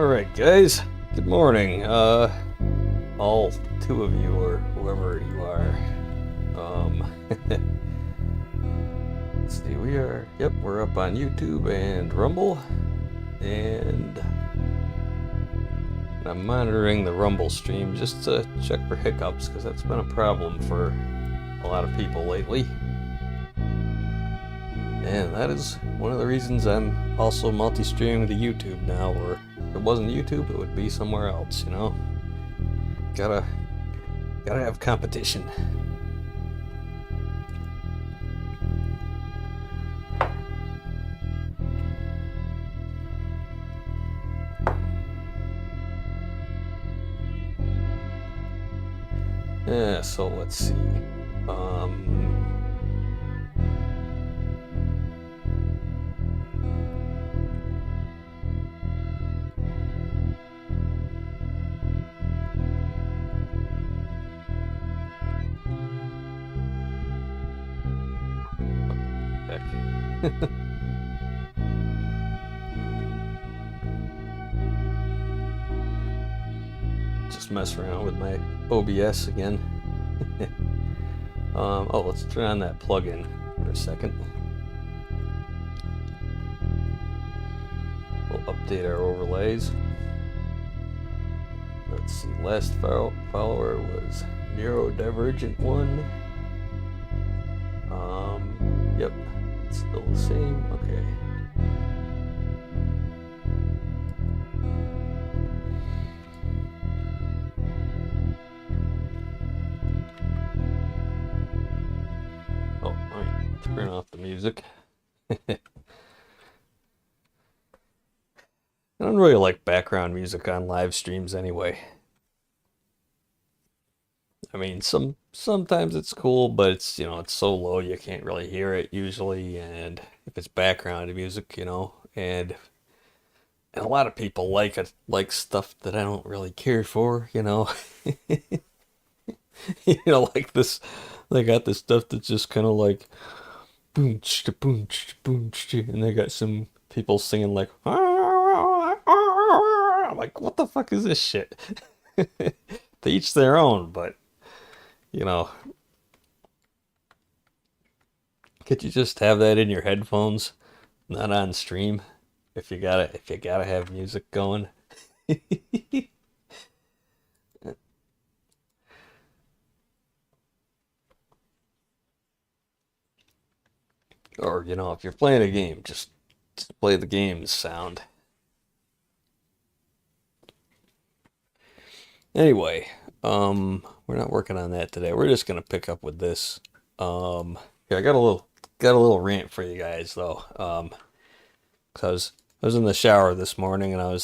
Alright guys, good morning. All two of you or whoever you are. Let's see, we're up on YouTube and Rumble, and I'm monitoring the Rumble stream just to check for hiccups, because that's been a problem for a lot of people lately. And that is one of the reasons I'm also multi-streaming to YouTube now, or if it wasn't YouTube, it would be somewhere else, you know? Gotta have competition. Yeah, so let's see. Just mess around with my OBS again. Oh, let's turn on that plugin for a second. We'll update our overlays. Let's see, last follower was neurodivergent1. Yep, it's still the same. Okay. Oh, let me turn off the music. I don't really like background music on live streams anyway. I mean, sometimes it's cool, but it's, you know, it's so low you can't really hear it usually, and if it's background music, you know, and a lot of people like stuff that I don't really care for, you know. You know, like this, they got this stuff that's just kind of like boom boom boom, and they got some people singing like I'm like, what the fuck is this shit? To each their own, but you know, could you just have that in your headphones, not on stream? If you gotta have music going. Or, you know, if you're playing a game, just play the game's sound. Anyway, we're not working on that today. We're just gonna pick up with this. Here, I got a little rant for you guys though. 'Cause I was in the shower this morning and I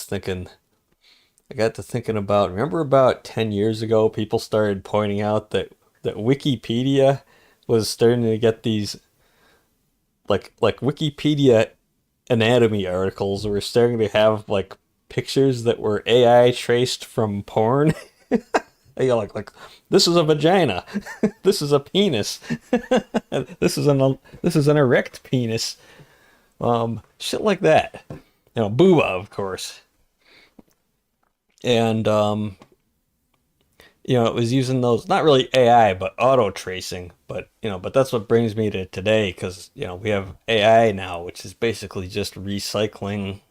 got to thinking about, remember about 10 years ago, people started pointing out that Wikipedia was starting to get these like Wikipedia anatomy articles were starting to have like pictures that were AI traced from porn. You know, like this is a vagina, this is a penis, this is an erect penis, shit like that. You know, booba, of course. And you know, it was using those, not really AI, but auto tracing. But you know, but that's what brings me to today, because you know we have AI now, which is basically just recycling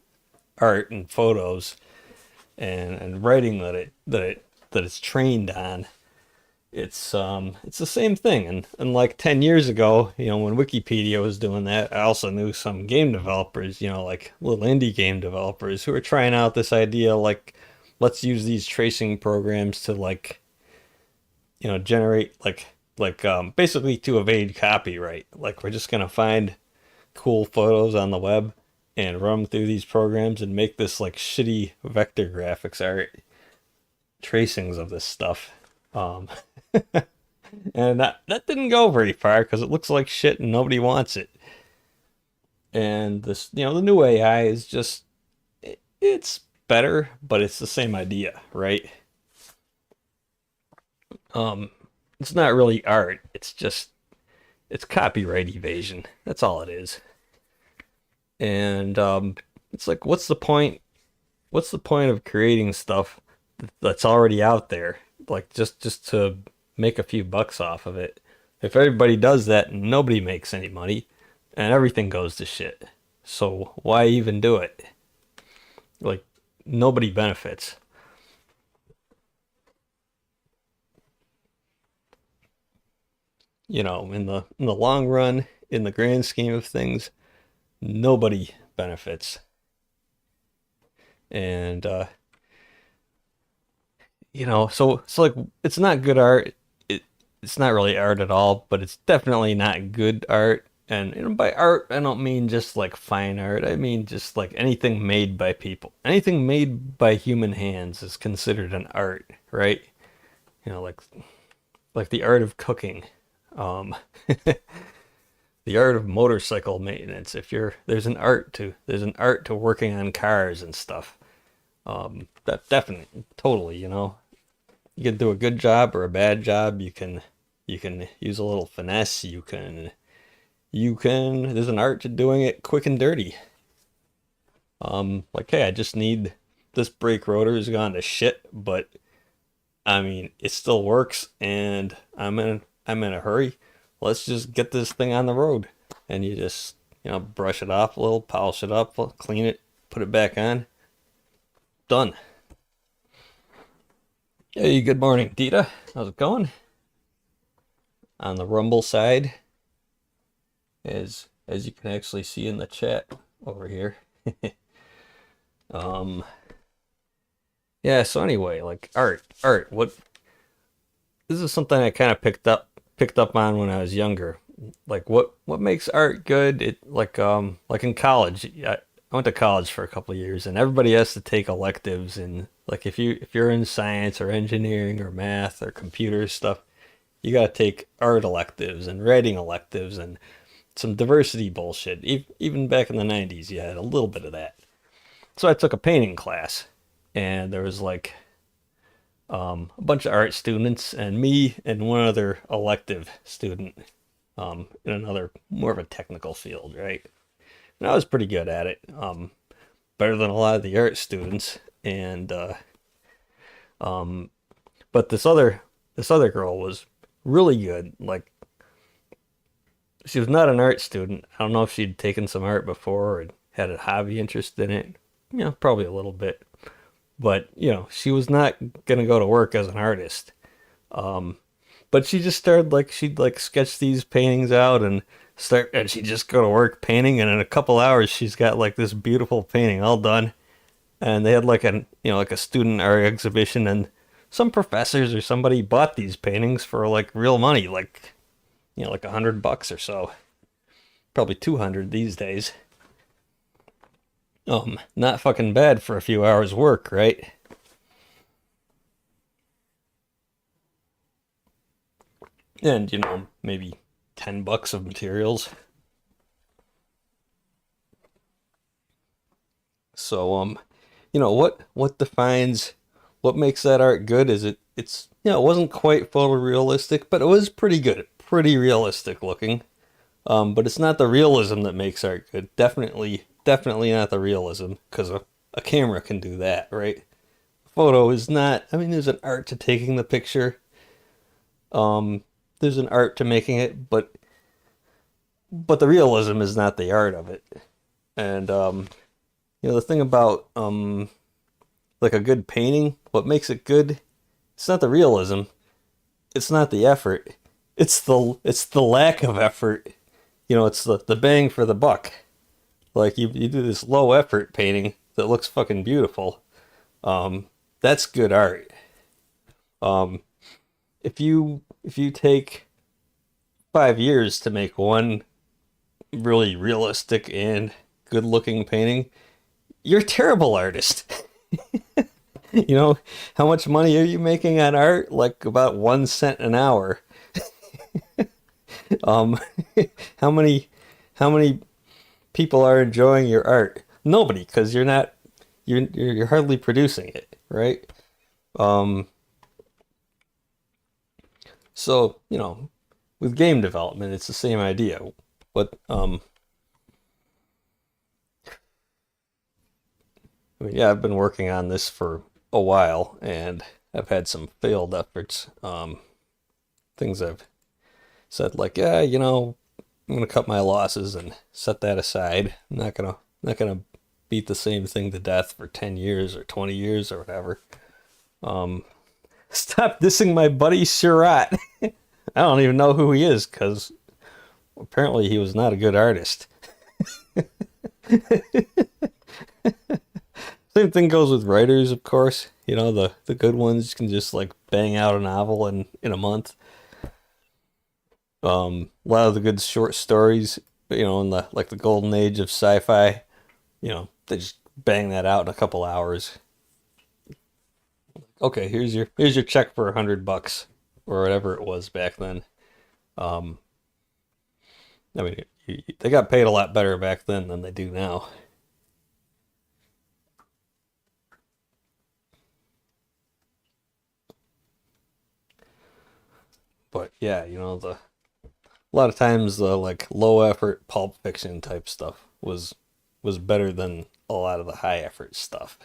art and photos and writing that it's trained on. It's the same thing. And like 10 years ago, you know, when Wikipedia was doing that, I also knew some game developers, you know, like little indie game developers who were trying out this idea like, let's use these tracing programs to like, you know, generate basically to evade copyright. Like, we're just gonna find cool photos on the web and run them through these programs and make this like shitty vector graphics art tracings of this stuff. And that didn't go very far because it looks like shit and nobody wants it. And this, you know, the new AI is just, it's better, but it's the same idea, right? It's not really art. It's copyright evasion. That's all it is. And it's like, what's the point what's the point of creating stuff that's already out there, like just to make a few bucks off of it? If everybody does that, nobody makes any money, and everything goes to shit. So why even do it? Like nobody benefits. In the long run, in the grand scheme of things, nobody benefits. And so like it's not good art. It's not really art at all, but it's definitely not good art. And by art, I don't mean just like fine art. I mean just like anything made by people. Anything made by human hands is considered an art, right? You know, like the art of cooking, um, the art of motorcycle maintenance. If you're there's an art to working on cars and stuff. That definitely, totally, you can do a good job or a bad job. You can use a little finesse. You can there's an art to doing it quick and dirty. Like, hey, I just need this brake rotor has gone to shit, but I mean it still works and I'm in a hurry. Let's just get this thing on the road. And you just, brush it off a little, polish it up, clean it, put it back on. Done. Hey, good morning, Dita. How's it going? On the Rumble side, as you can actually see in the chat over here. Um, yeah, so anyway, like art, what this is something I kind of picked up on when I was younger. Like what makes art good? It like in college, I went to college for a couple of years and everybody has to take electives and like if you're in science or engineering or math or computer stuff, you got to take art electives and writing electives and some diversity bullshit. Even back in the 90s, you had a little bit of that. So I took a painting class, and there was like a bunch of art students and me and one other elective student in another more of a technical field, right? And I was pretty good at it, better than a lot of the art students. And um, but this other girl was really good. Like she was not an art student. I don't know if she'd taken some art before or had a hobby interest in it. Probably a little bit. But, she was not gonna go to work as an artist. Um, but she just started like she'd like sketch these paintings out and she'd just go to work painting and in a couple hours she's got like this beautiful painting all done. And they had like a student art exhibition and some professors or somebody bought these paintings for like real money, like $100 or so. Probably 200 these days. Not fucking bad for a few hours work, right? And maybe $10 of materials. So what defines what makes that art good is it wasn't quite photorealistic, but it was pretty good, pretty realistic looking. But it's not the realism that makes art good. Definitely not the realism, because a camera can do that, right? Photo is not. I mean, there's an art to taking the picture. Um, there's an art to making it, but the realism is not the art of it. And the thing about like a good painting, what makes it good, it's not the realism, it's not the effort, it's the lack of effort. It's the bang for the buck. Like you do this low effort painting that looks fucking beautiful. That's good art. Um, if you take 5 years to make one really realistic and good looking painting, you're a terrible artist. You know, how much money are you making on art? Like about 1 cent an hour. Um, how many people are enjoying your art? Nobody, because you're hardly producing it, right? Um, so with game development, it's the same idea. What I mean, yeah, I've been working on this for a while, and I've had some failed efforts. Things I've said like, yeah, I'm gonna cut my losses and set that aside. I'm not gonna beat the same thing to death for 10 years or 20 years or whatever. Um, Stop dissing my buddy Surat. I don't even know who he is because apparently he was not a good artist. Same thing goes with writers, of course. The good ones can just like bang out a novel in a month. A lot of the good short stories, in the golden age of sci-fi, they just bang that out in a couple hours. Okay, here's your check for $100 or whatever it was back then. Um, I mean, they got paid a lot better back then than they do now. But yeah, a lot of times the like low effort pulp fiction type stuff was better than a lot of the high effort stuff.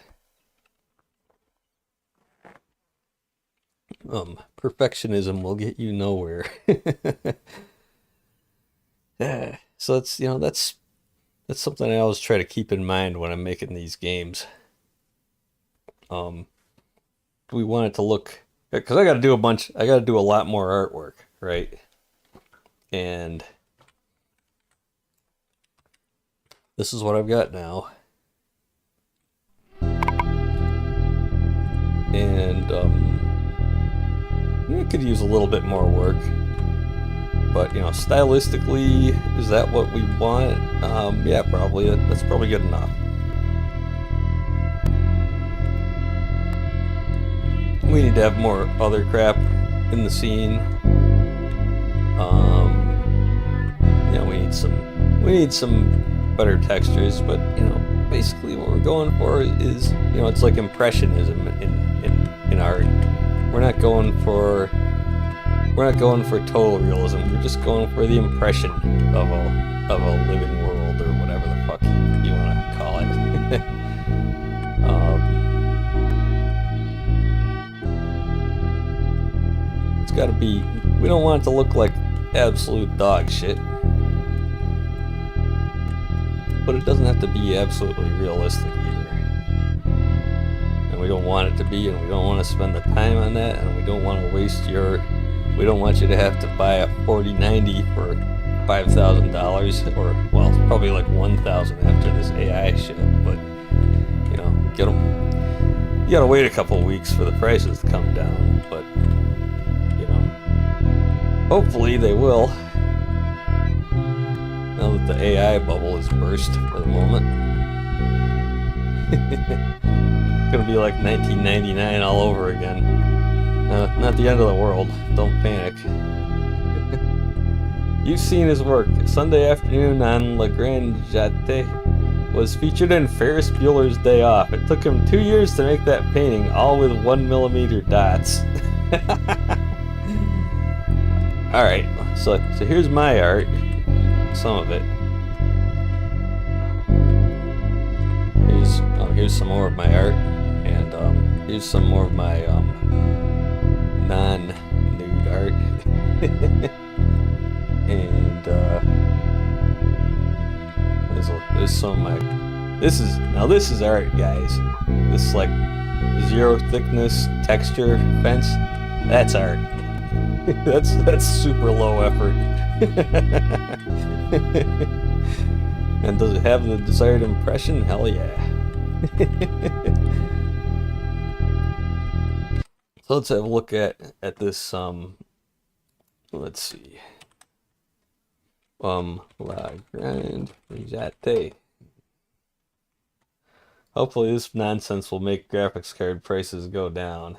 Perfectionism will get you nowhere. Yeah. So that's something I always try to keep in mind when I'm making these games. Um, we want it to look because I got to do a lot more artwork, right? And this is what I've got now. And it could use a little bit more work. But, stylistically, is that what we want? Yeah, probably. That's probably good enough. We need to have more other crap in the scene. We need some better textures, but basically what we're going for is it's like impressionism in art. We're not going for total realism. We're just going for the impression of a living world or whatever the fuck you want to call it. It's got to be. We don't want it to look like absolute dog shit. But it doesn't have to be absolutely realistic either. And we don't want it to be, and we don't want to spend the time on that, and we don't want to we don't want you to have to buy a 4090 for $5,000, or, well, it's probably like $1,000 after this AI shit, but, get them. You gotta wait a couple of weeks for the prices to come down, but, hopefully they will. Now that the AI bubble is burst for the moment. It's gonna be like 1999 all over again. Not the end of the world. Don't panic. You've seen his work. Sunday Afternoon on La Grande Jatte was featured in Ferris Bueller's Day Off. It took him 2 years to make that painting, all with 1mm dots. Alright, so here's my art. Some of it. Here's some more of my art, and here's some more of my non-nude art. And there's some of my. This is art, guys. This is like zero thickness texture fence. That's art. that's super low effort. And does it have the desired impression? Hell yeah. So let's have a look at this let's see. La Grande Jatte. Hopefully this nonsense will make graphics card prices go down.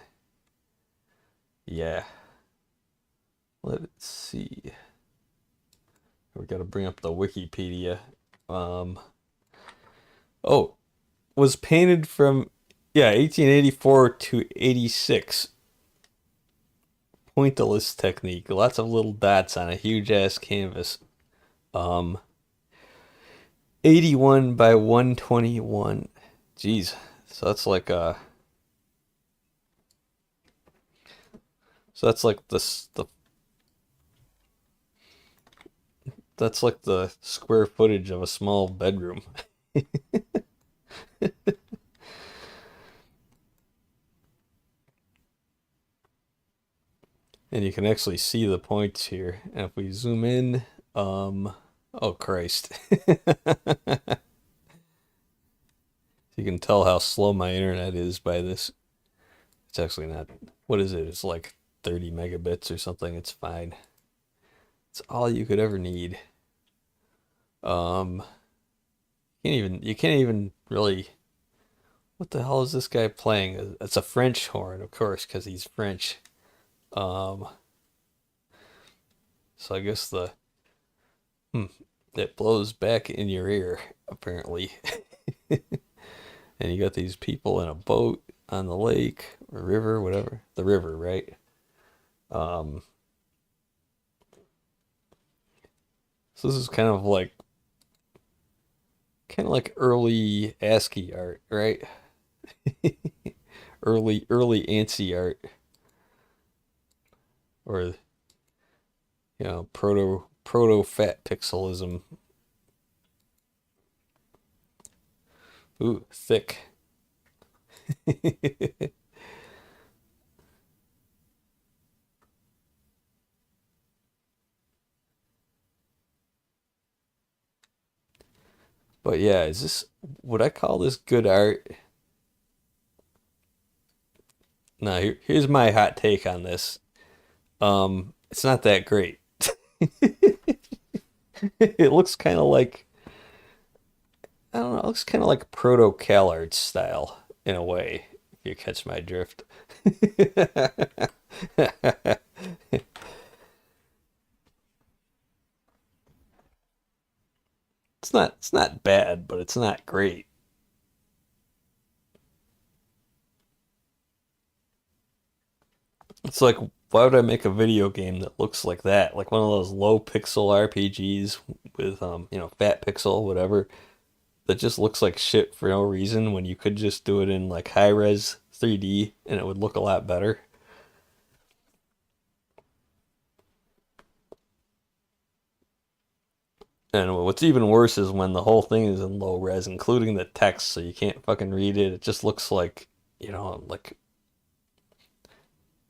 Yeah. Let's see. We gotta bring up the Wikipedia. Oh, was painted from 1884 to 86. Pointillist technique. Lots of little dots on a huge ass canvas. 81 by 121. Jeez, So that's like so that's like the that's like the square footage of a small bedroom. And you can actually see the points here. And if we zoom in, oh Christ. You can tell how slow my internet is by this. It's actually not, what is it? It's like 30 megabits or something. It's fine. It's all you could ever need. Um, you can't even really, what the hell is this guy playing? It's a French horn, of course, because he's French. Um, so I guess hmm, it blows back in your ear, apparently. And you got these people in a boat on the lake or river, whatever. The river, right? Um, so this is kind of like early ASCII art, right? Early ANSI art, or proto fat pixelism. Ooh, thick. But yeah, would I call this good art? No, here's my hot take on this. It's not that great. It looks kind of like, I don't know, it looks kind of like proto CalArts style in a way, if you catch my drift. It's not bad, but it's not great. It's like, why would I make a video game that looks like that? Like one of those low pixel RPGs with fat pixel, whatever, that just looks like shit for no reason when you could just do it in like high res 3D and it would look a lot better. And what's even worse is when the whole thing is in low res, including the text, so you can't fucking read it. It just looks like, like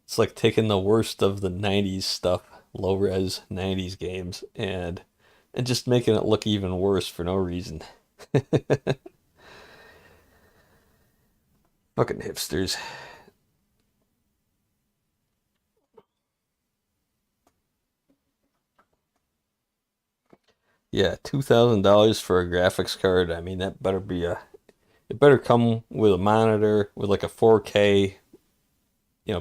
it's like taking the worst of the 90s stuff, low res 90s games, and just making it look even worse for no reason. Fucking hipsters. Yeah, $2,000 for a graphics card. I mean, that better be it better come with a monitor with like a 4K,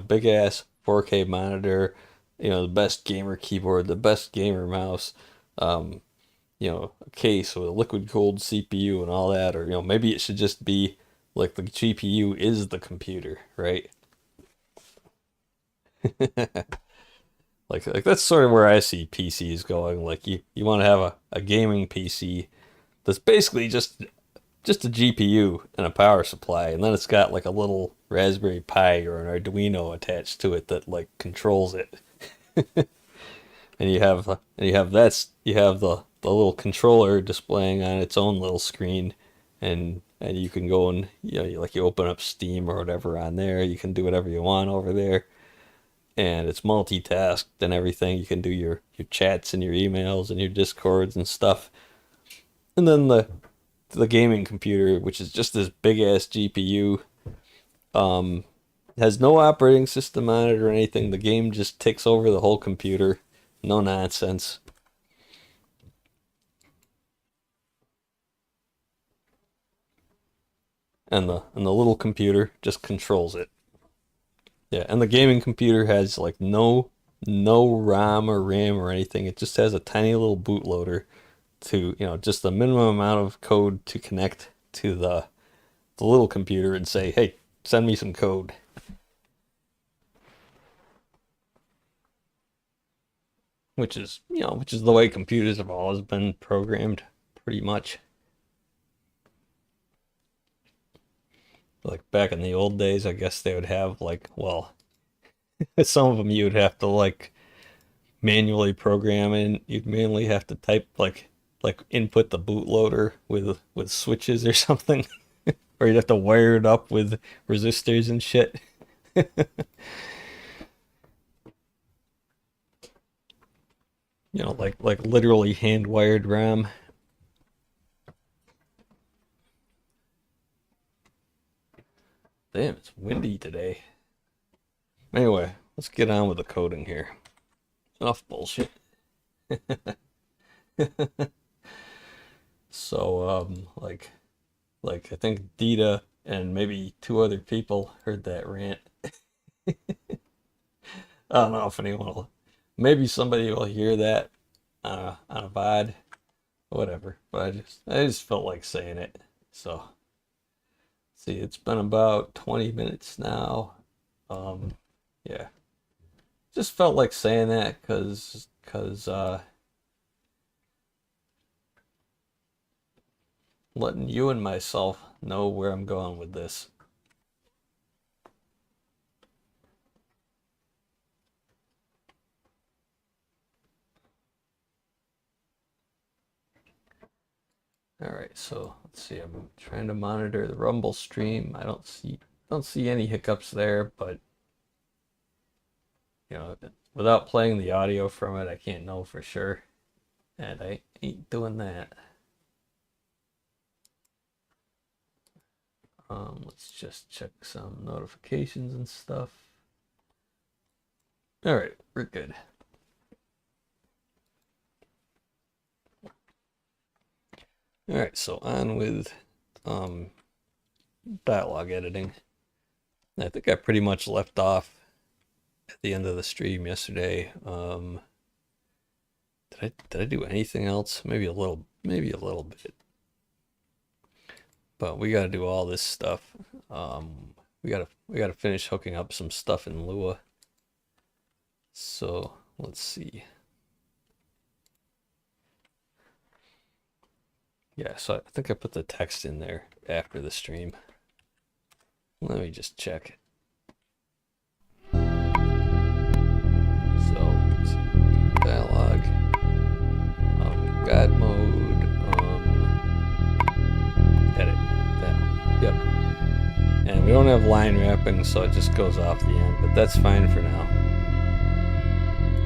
big ass 4K monitor, the best gamer keyboard, the best gamer mouse, um, a case with a liquid cooled CPU and all that, or maybe it should just be like the GPU is the computer, right? Like that's sort of where I see PCs going. Like you want to have a gaming PC that's basically just a GPU and a power supply, and then it's got like a little Raspberry Pi or an Arduino attached to it that like controls it. You have the little controller displaying on its own little screen, and you can go and you open up Steam or whatever on there. You can do whatever you want over there, and it's multitasked and everything. You can do your chats and your emails and your discords and stuff. And then the gaming computer, which is just this big ass GPU, um, has no operating system on it or anything. The game just takes over the whole computer. No nonsense. And the little computer just controls it. Yeah, and the gaming computer has like no ROM or RAM or anything. It just has a tiny little bootloader to, just the minimum amount of code to connect to the little computer and say, "Hey, send me some code." Which is the way computers have always been programmed, pretty much. Like back in the old days, I guess they would have like, well, some of them you would have to like manually program in. You'd manually have to type like input the bootloader with switches or something, or you'd have to wire it up with resistors and shit. You know, like literally hand wired RAM. Damn, it's windy today. Anyway, let's get on with the coding here. Enough bullshit. So, like I think Dita and maybe two other people heard that rant. I don't know if anyone will. Maybe somebody will hear that on a VOD, whatever. But I just felt like saying it. So, see, it's been about 20 minutes now. Yeah, just felt like saying that because letting you and myself know where I'm going with this. All right, so let's see. I'm trying to monitor the Rumble stream. I don't see any hiccups there, but you know, without playing the audio from it, I can't know for sure, and I ain't doing that. Let's just check some notifications and stuff. All right, we're good. All right, so on with dialogue editing. I think I pretty much left off at the end of the stream yesterday. Did I do anything else? Maybe a little bit. But we got to do all this stuff. We gotta finish hooking up some stuff in Lua. So let's see. Yeah, so I think I put the text in there after the stream. Let me just check. So let's see. Dialogue. God mode. Edit. That. Yep. And we don't have line wrapping, so it just goes off the end, but that's fine for now.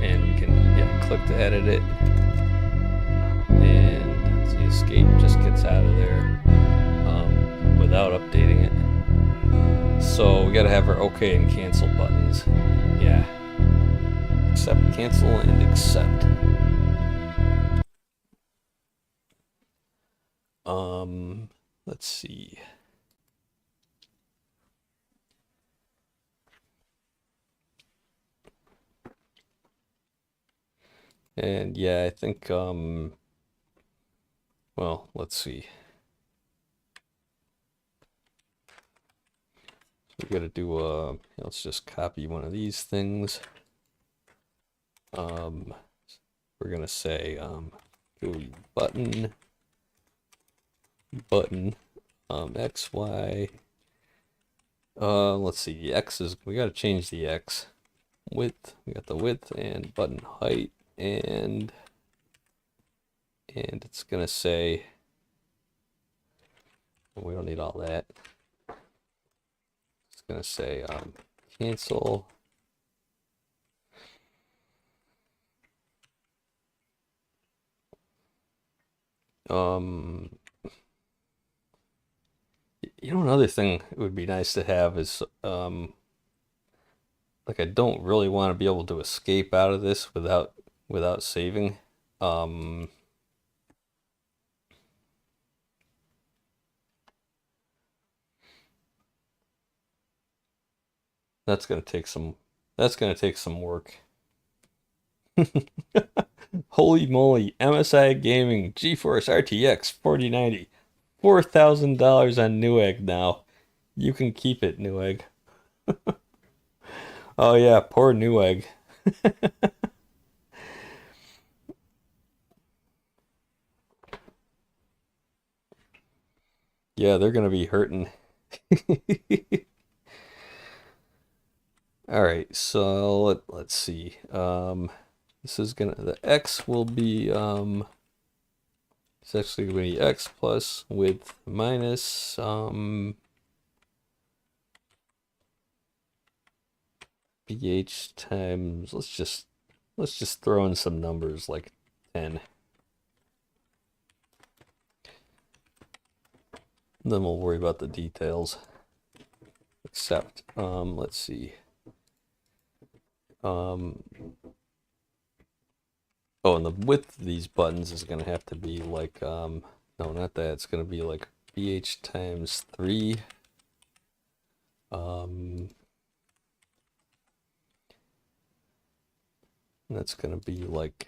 And we can, yeah, click to edit it. And the escape just gets out of there without updating it. So we gotta have our OK and cancel buttons. Yeah. Accept, cancel, and accept. Let's see. And yeah, I think well, let's see. We gotta do let's just copy one of these things. We're gonna say button X, Y. Let's see, the X is, we gotta change the X. Width, we got the width and button height, and it's gonna say, we don't need all that. It's gonna say cancel. You know, another thing it would be nice to have is like, I don't really want to be able to escape out of this without saving. That's gonna take some work. Holy moly, MSI Gaming GeForce RTX 4090, $4,000 on Newegg now. You can keep it, Newegg. Oh yeah, poor Newegg. Yeah, they're gonna be hurting. All right, so let's see. This is gonna, the x will be it's actually gonna be x plus width minus BH times, let's just throw in some numbers like 10. Then we'll worry about the details. Except, let's see. Oh, and the width of these buttons is going to have to be like, no, not that. It's going to be like BH times 3. That's going to be like,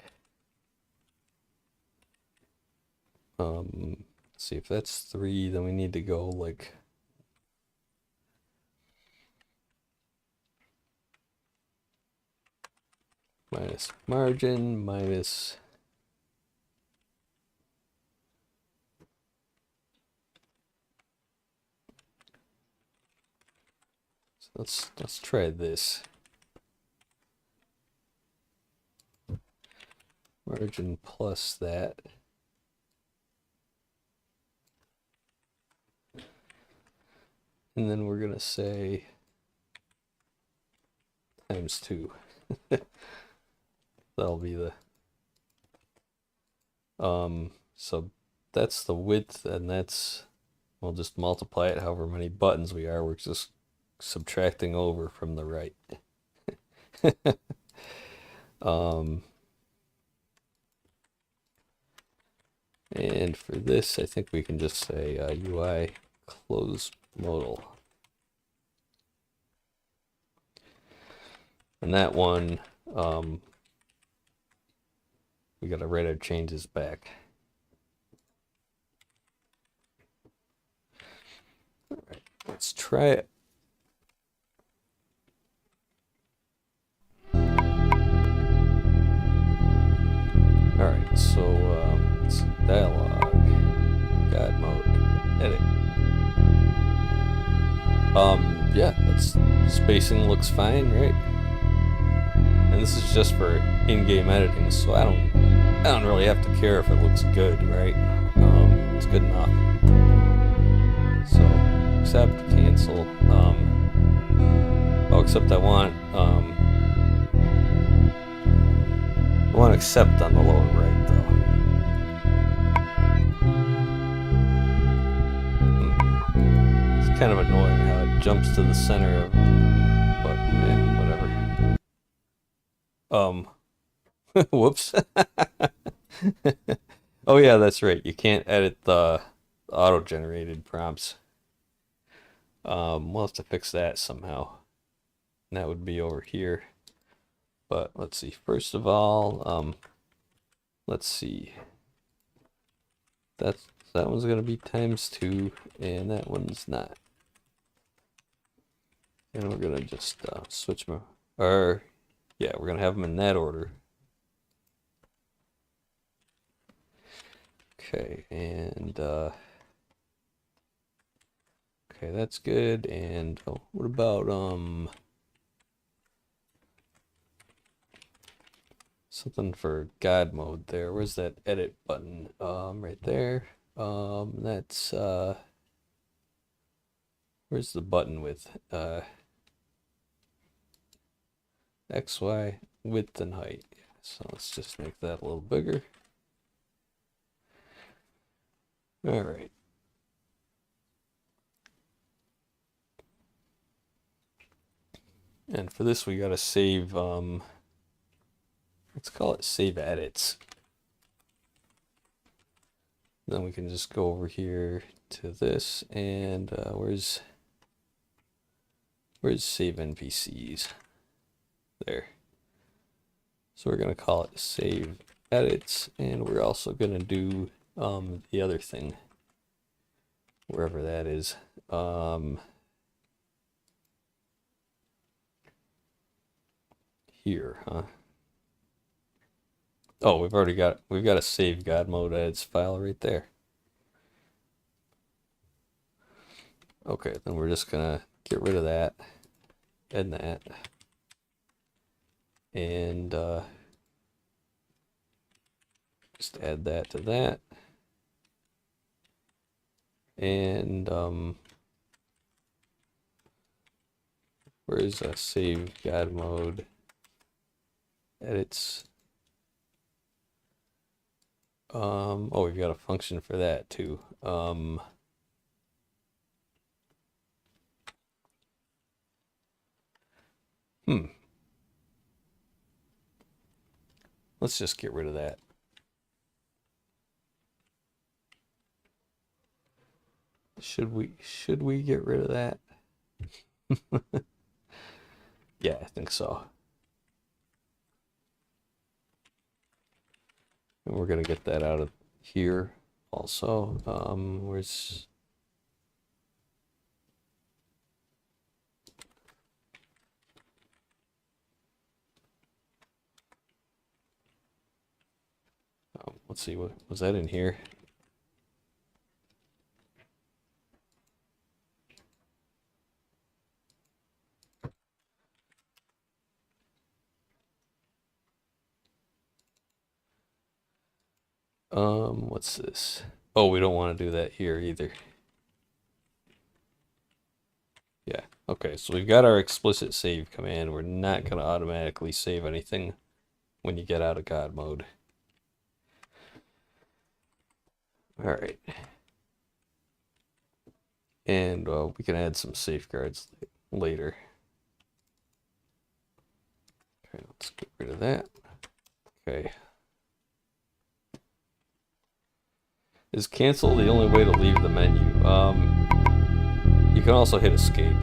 let's see, if that's 3, then we need to go like, minus margin, minus, so let's try this. Margin plus that. And then we're gonna say times 2. That'll be the so that's the width, and that's, we'll just multiply it however many buttons we are. We're just subtracting over from the right. And for this, I think we can just say UI close modal. And that one, we gotta write our changes back. All right, let's try it. All right, so it's dialog, guide mode, edit. Yeah, that's, spacing looks fine, right? And this is just for in-game editing, so I don't really have to care if it looks good, right? It's good enough. So accept, cancel. Oh, except I want accept on the lower right though. It's kind of annoying how it jumps to the center of, but yeah, whatever. Whoops. Oh yeah, that's right. You can't edit the auto-generated prompts. We'll have to fix that somehow. And that would be over here. But let's see. First of all, let's see. That one's gonna be times 2, and that one's not. And we're gonna just switch them, or yeah, we're gonna have them in that order. Okay, and okay, that's good. And oh, what about something for God mode there? Where's that edit button? Right there. That's where's the button with X, Y, width and height. So let's just make that a little bigger. All right. And for this, we got to save, let's call it save edits. Then we can just go over here to this, and where's save NPCs? There. So we're going to call it save edits, and we're also going to do the other thing, wherever that is. Here, huh? Oh, we've got a save God mode edits file right there. Okay, then we're just gonna get rid of that and that. And just add that to that. And where is save God mode? Edits. Oh, we've got a function for that too. Let's just get rid of that. Should we get rid of that? Yeah, I think so. And we're gonna get that out of here also. Where's let's see, what was that in here? What's this? Oh, we don't want to do that here either. Yeah, okay, so we've got our explicit save command. We're not going to automatically save anything when you get out of God mode. All right. And we can add some safeguards later. Okay, let's get rid of that. Okay. Is cancel the only way to leave the menu? You can also hit escape.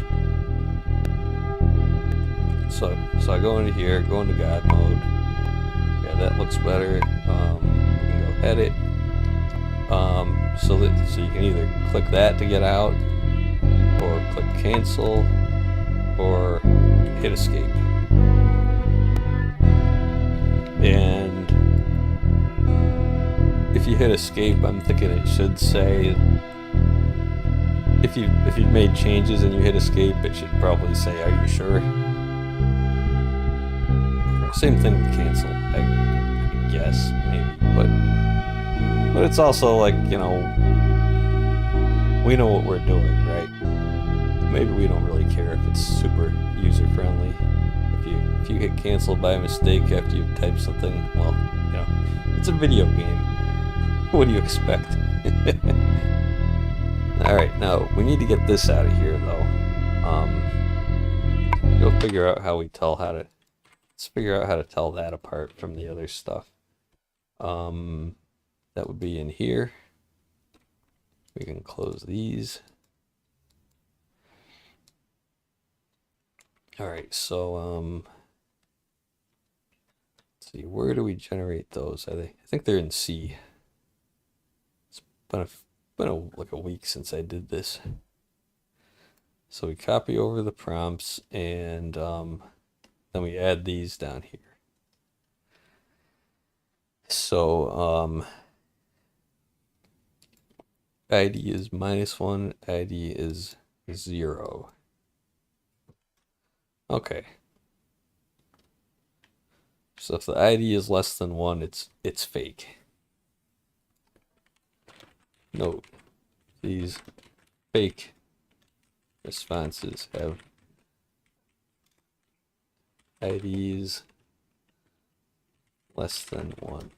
So I go into here, go into God mode. Yeah, that looks better. We can go edit. So you can either click that to get out, or click cancel, or hit escape. And if you hit escape, I'm thinking it should say, if you've made changes and you hit escape, it should probably say, "Are you sure?" Same thing with cancel, I guess, maybe, but it's also like, you know, we know what we're doing, right? Maybe we don't really care if it's super user friendly. If you hit cancel by mistake after you type something, well, you know, it's a video game. What do you expect? Alright, now we need to get this out of here though. Let's figure out how to tell that apart from the other stuff. That would be in here. We can close these. Alright, so let's see, where do we generate those? I think they're in C. It's been like a week since I did this. So we copy over the prompts, and then we add these down here. So ID is -1, ID is 0. Okay. So if the ID is less than 1, it's fake. Note, these fake responses have IDs less than 1.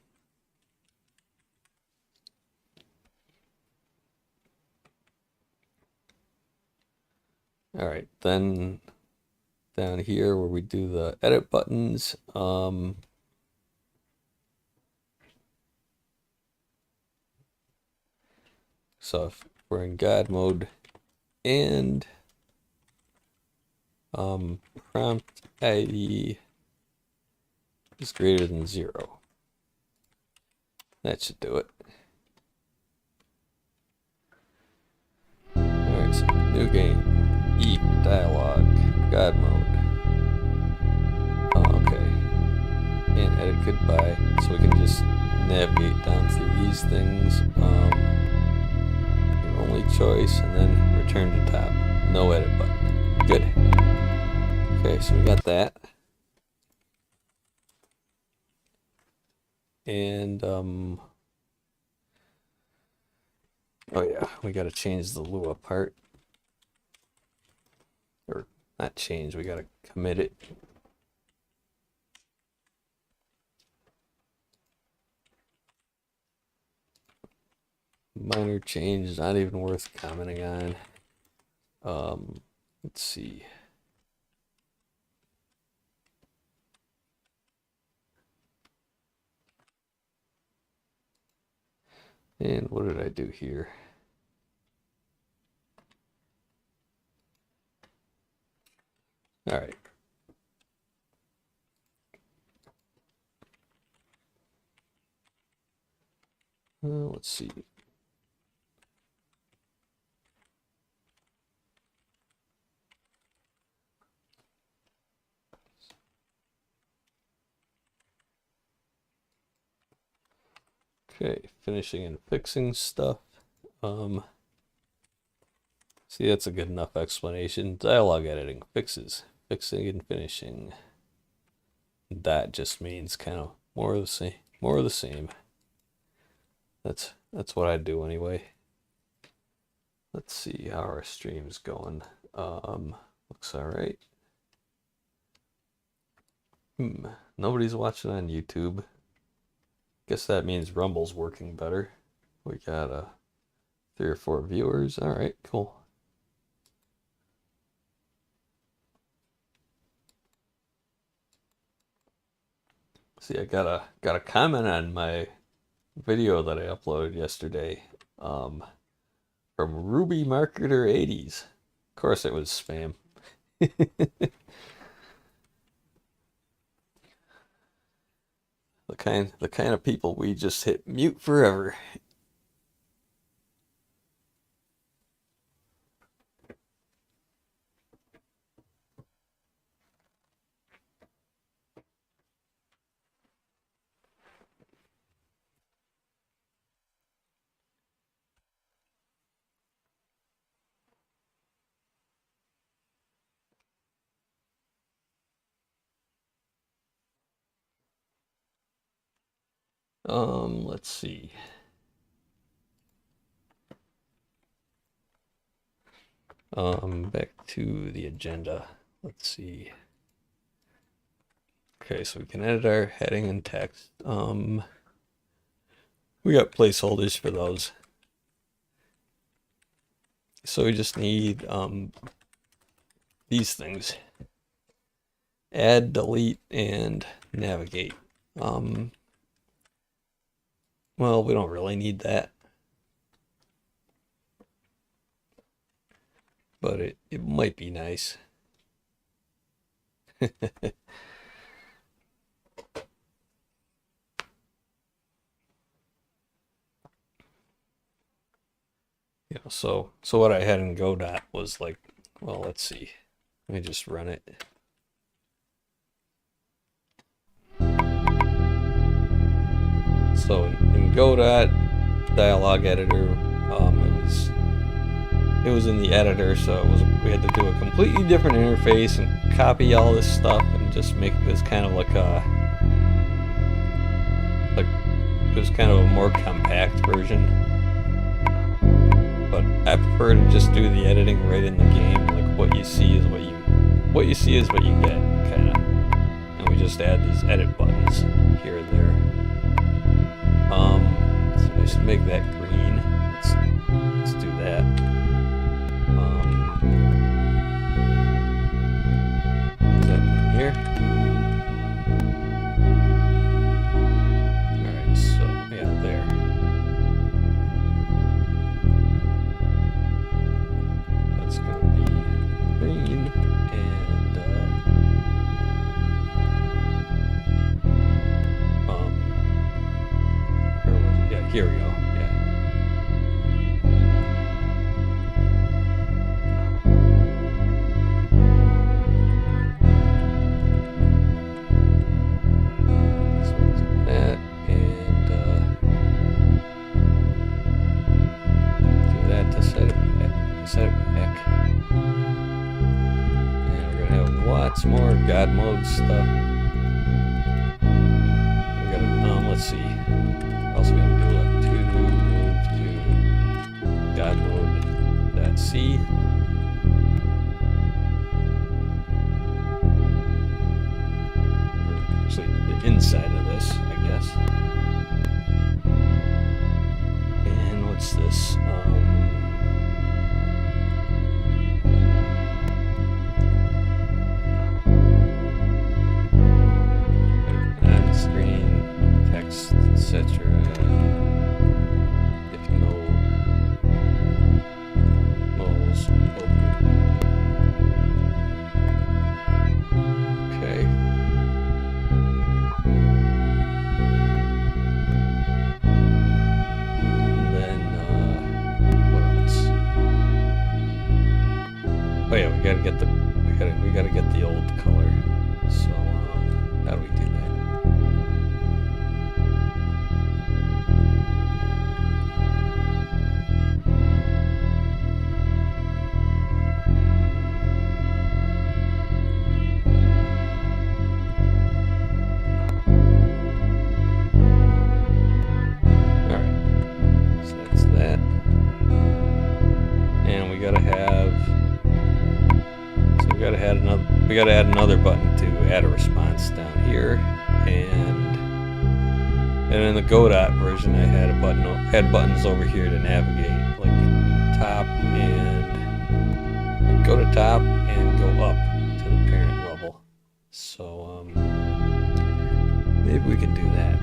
All right, then down here where we do the edit buttons, so if we're in God mode and prompt ID is greater than 0, that should do it. All right, so new game, E for dialogue, God mode. Okay, and edit goodbye, so we can just navigate down through these things. Your only choice, and then return to top. No edit button. Good. Okay, so we got that. And, oh yeah, we gotta change the Lua part. Or, not change, we gotta commit it. Minor change, not even worth commenting on. Let's see. And what did I do here? All right. Let's see. Okay, finishing and fixing stuff. See, that's a good enough explanation. Dialogue editing, fixes, fixing and finishing. That just means kind of more of the same. More of the same. That's what I do anyway. Let's see how our stream's going. Looks all right. Nobody's watching on YouTube. Guess that means Rumble's working better. We got 3 or 4 viewers. All right, cool. See, I got a comment on my video that I uploaded yesterday from Ruby Marketer 80s. Of course it was spam. The kind of people we just hit mute forever. Let's see. Back to the agenda. Let's see. Okay, so we can edit our heading and text. We got placeholders for those. So we just need these things. Add, delete, and navigate. Well, we don't really need that. But it might be nice. Yeah, so what I had in Godot was like, well, let's see. Let me just run it. So in Godot dialogue editor, it was in the editor, so we had to do a completely different interface and copy all this stuff and just make this kind of like it was kind of a more compact version. But I prefer to just do the editing right in the game. Like what you see is what you get, kind of. And we just add these edit buttons here and there. So I should make that green. Let's do that. Is that in here? Alright, so yeah, there. That's gonna be green and here we go. Yeah. download stuff. We gotta, let's see. What else are we gonna do? To move to God mode.c. Actually, the inside of this, I guess. And what's this? On-screen, text, etc. If no moles open. Okay. And then what else? Oh yeah, we gotta get the old color. So how do we do that? We gotta add another button to add a response down here, and in the Godot version, I had buttons over here to navigate, like top and go to top and go up to the parent level. So maybe we can do that.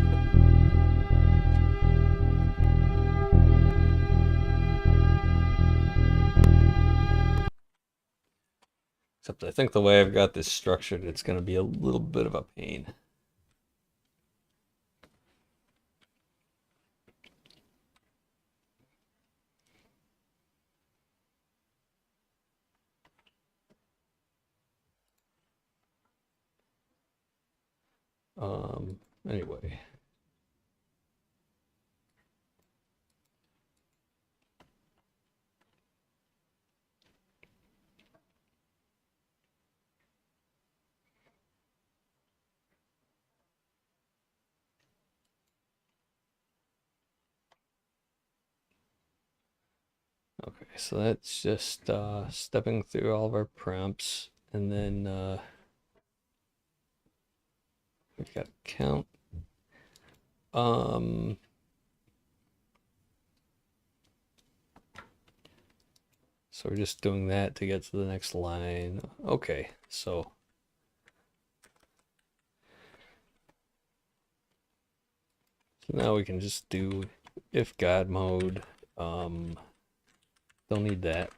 Except I think the way I've got this structured, it's going to be a little bit of a pain. Anyway. Okay, so that's just stepping through all of our prompts, and then we've got count. So we're just doing that to get to the next line. Okay, so now we can just do if God mode. Don't need that.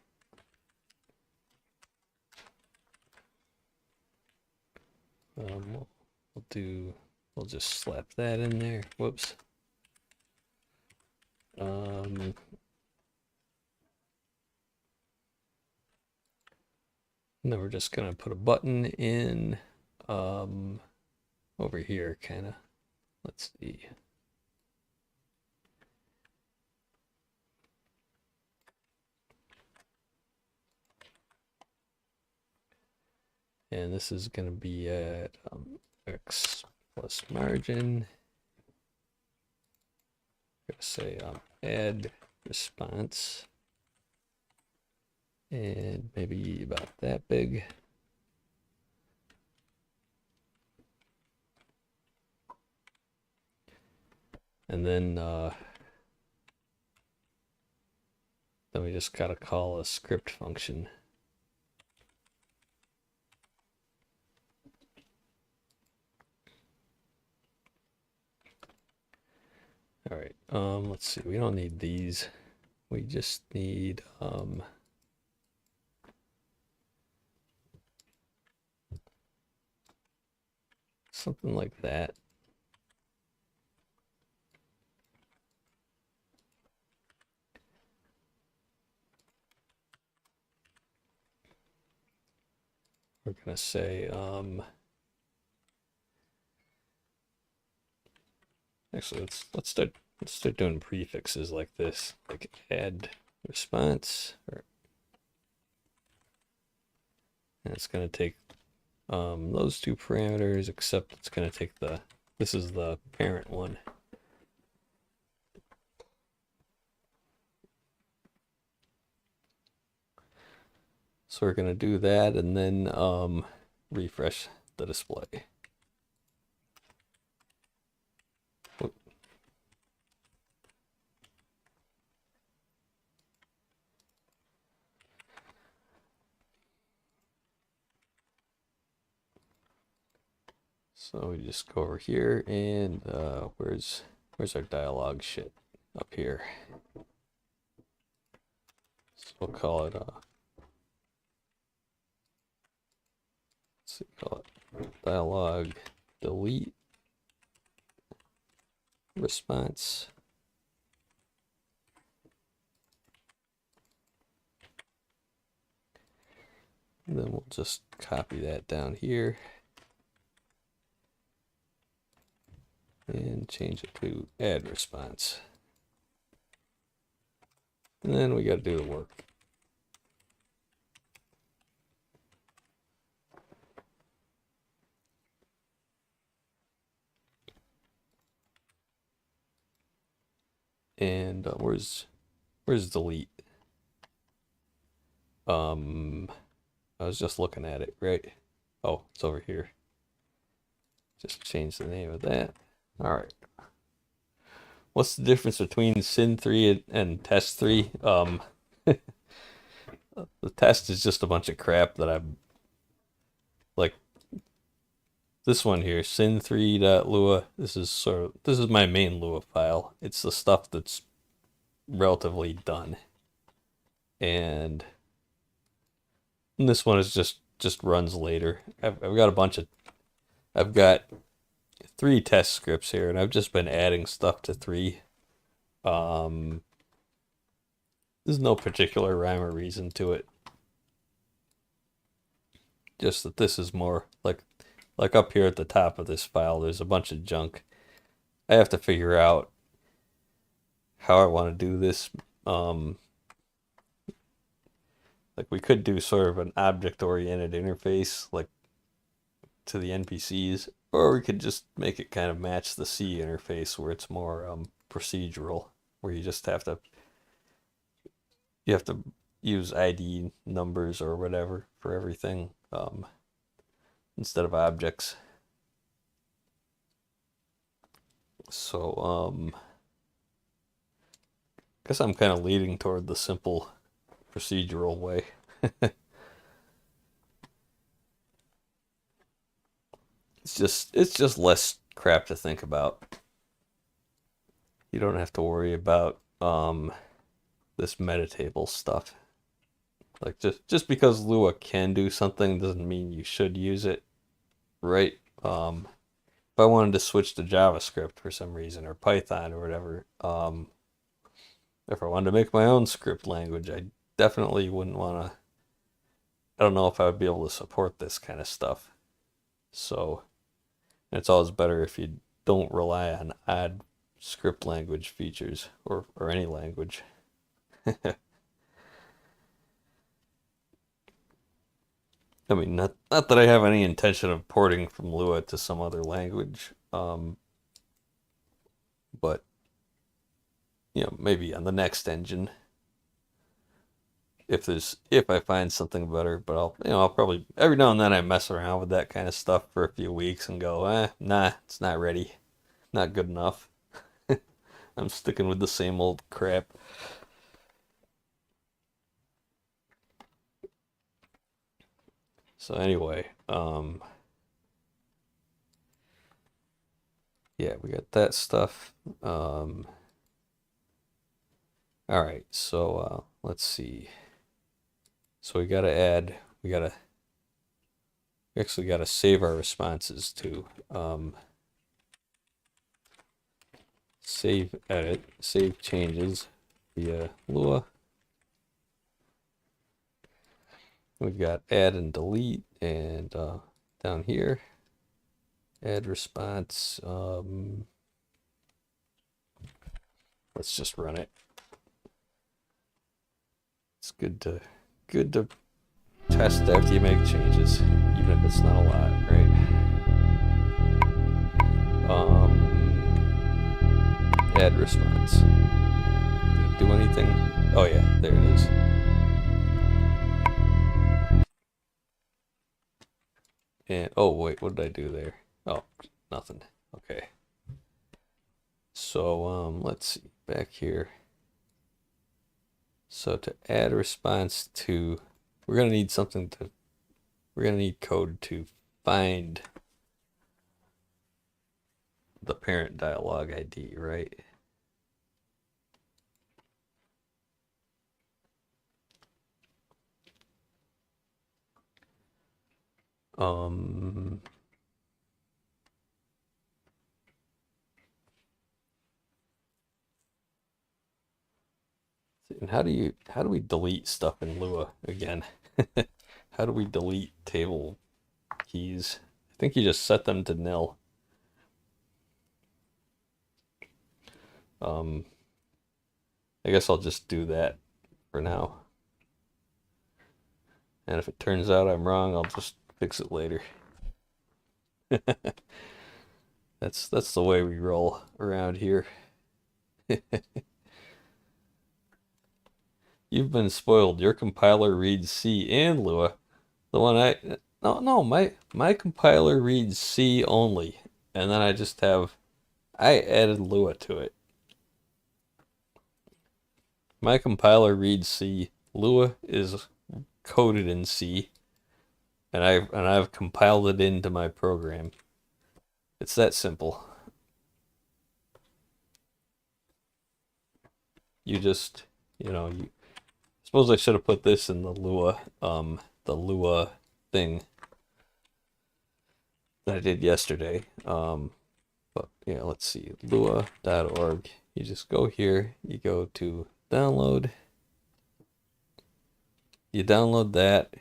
We'll just slap that in there. Whoops. And then we're just gonna put a button in over here, kind of. Let's see. And this is going to be at x plus margin. I'm going to say add response. And maybe about that big. And then we just got to call a script function. All right, let's see, we don't need these. We just need something like that. We're gonna say actually let's start doing prefixes like this, like add response, and it's gonna take those two parameters, except it's going to take this is the parent one. So we're going to do that and then refresh the display. So we just go over here and where's our dialogue shit? Up here. So we'll call it let's see, call it dialogue delete response. And then we'll just copy that down here and change it to add response. And then we got to do the work. And where's delete? I was just looking at it, right? Oh, it's over here. Just change the name of that. All right. What's the difference between Syn3 and Test 3? The test is just a bunch of crap that I'm like. This one here, Syn3.lua. This is my main Lua file. It's the stuff that's relatively done, and this one is just runs later. I've got 3 test scripts here, and I've just been adding stuff to 3. There's no particular rhyme or reason to it. Just that this is more like up here at the top of this file, there's a bunch of junk. I have to figure out how I want to do this. Like we could do sort of an object-oriented interface, like to the NPCs, or we could just make it kind of match the C interface, where it's more procedural, where you just have to use ID numbers or whatever for everything, instead of objects. So I guess I'm kind of leaning toward the simple procedural way. It's just less crap to think about. You don't have to worry about this metatable stuff. Like just because Lua can do something doesn't mean you should use it, right? If I wanted to switch to JavaScript for some reason, or Python or whatever, if I wanted to make my own script language, I definitely wouldn't want to. I don't know if I would be able to support this kind of stuff. So it's always better if you don't rely on odd script language features, or any language. I mean, not that I have any intention of porting from Lua to some other language, but maybe on the next engine, if I find something better. But I'll probably every now and then I mess around with that kind of stuff for a few weeks and go, nah, it's not ready, not good enough. I'm sticking with the same old crap. So anyway, yeah, we got that stuff. All right, so let's see. So we actually gotta save our responses too. Save edit, save changes via Lua. We've got add and delete, and down here, add response. Let's just run it. It's good to test after you make changes, even if it's not a lot, right? Add response. Did it do anything? Oh yeah, there it is. And oh wait, what did I do there? Oh, nothing. Okay. So let's see back here. So to add a response to, we're gonna need code to find the parent dialog ID, right? And how do we delete stuff in Lua again? How do we delete table keys? I think you just set them to nil. I guess I'll just do that for now. And if it turns out I'm wrong, I'll just fix it later. That's the way we roll around here. You've been spoiled. Your compiler reads C and Lua. The one my compiler reads C only, and then I added Lua to it. My compiler reads C. Lua is coded in C, and I've compiled it into my program. It's that simple. You just, suppose I should have put this in the Lua thing that I did yesterday. But yeah, let's see, lua.org. You just go here, you go to download, you download that,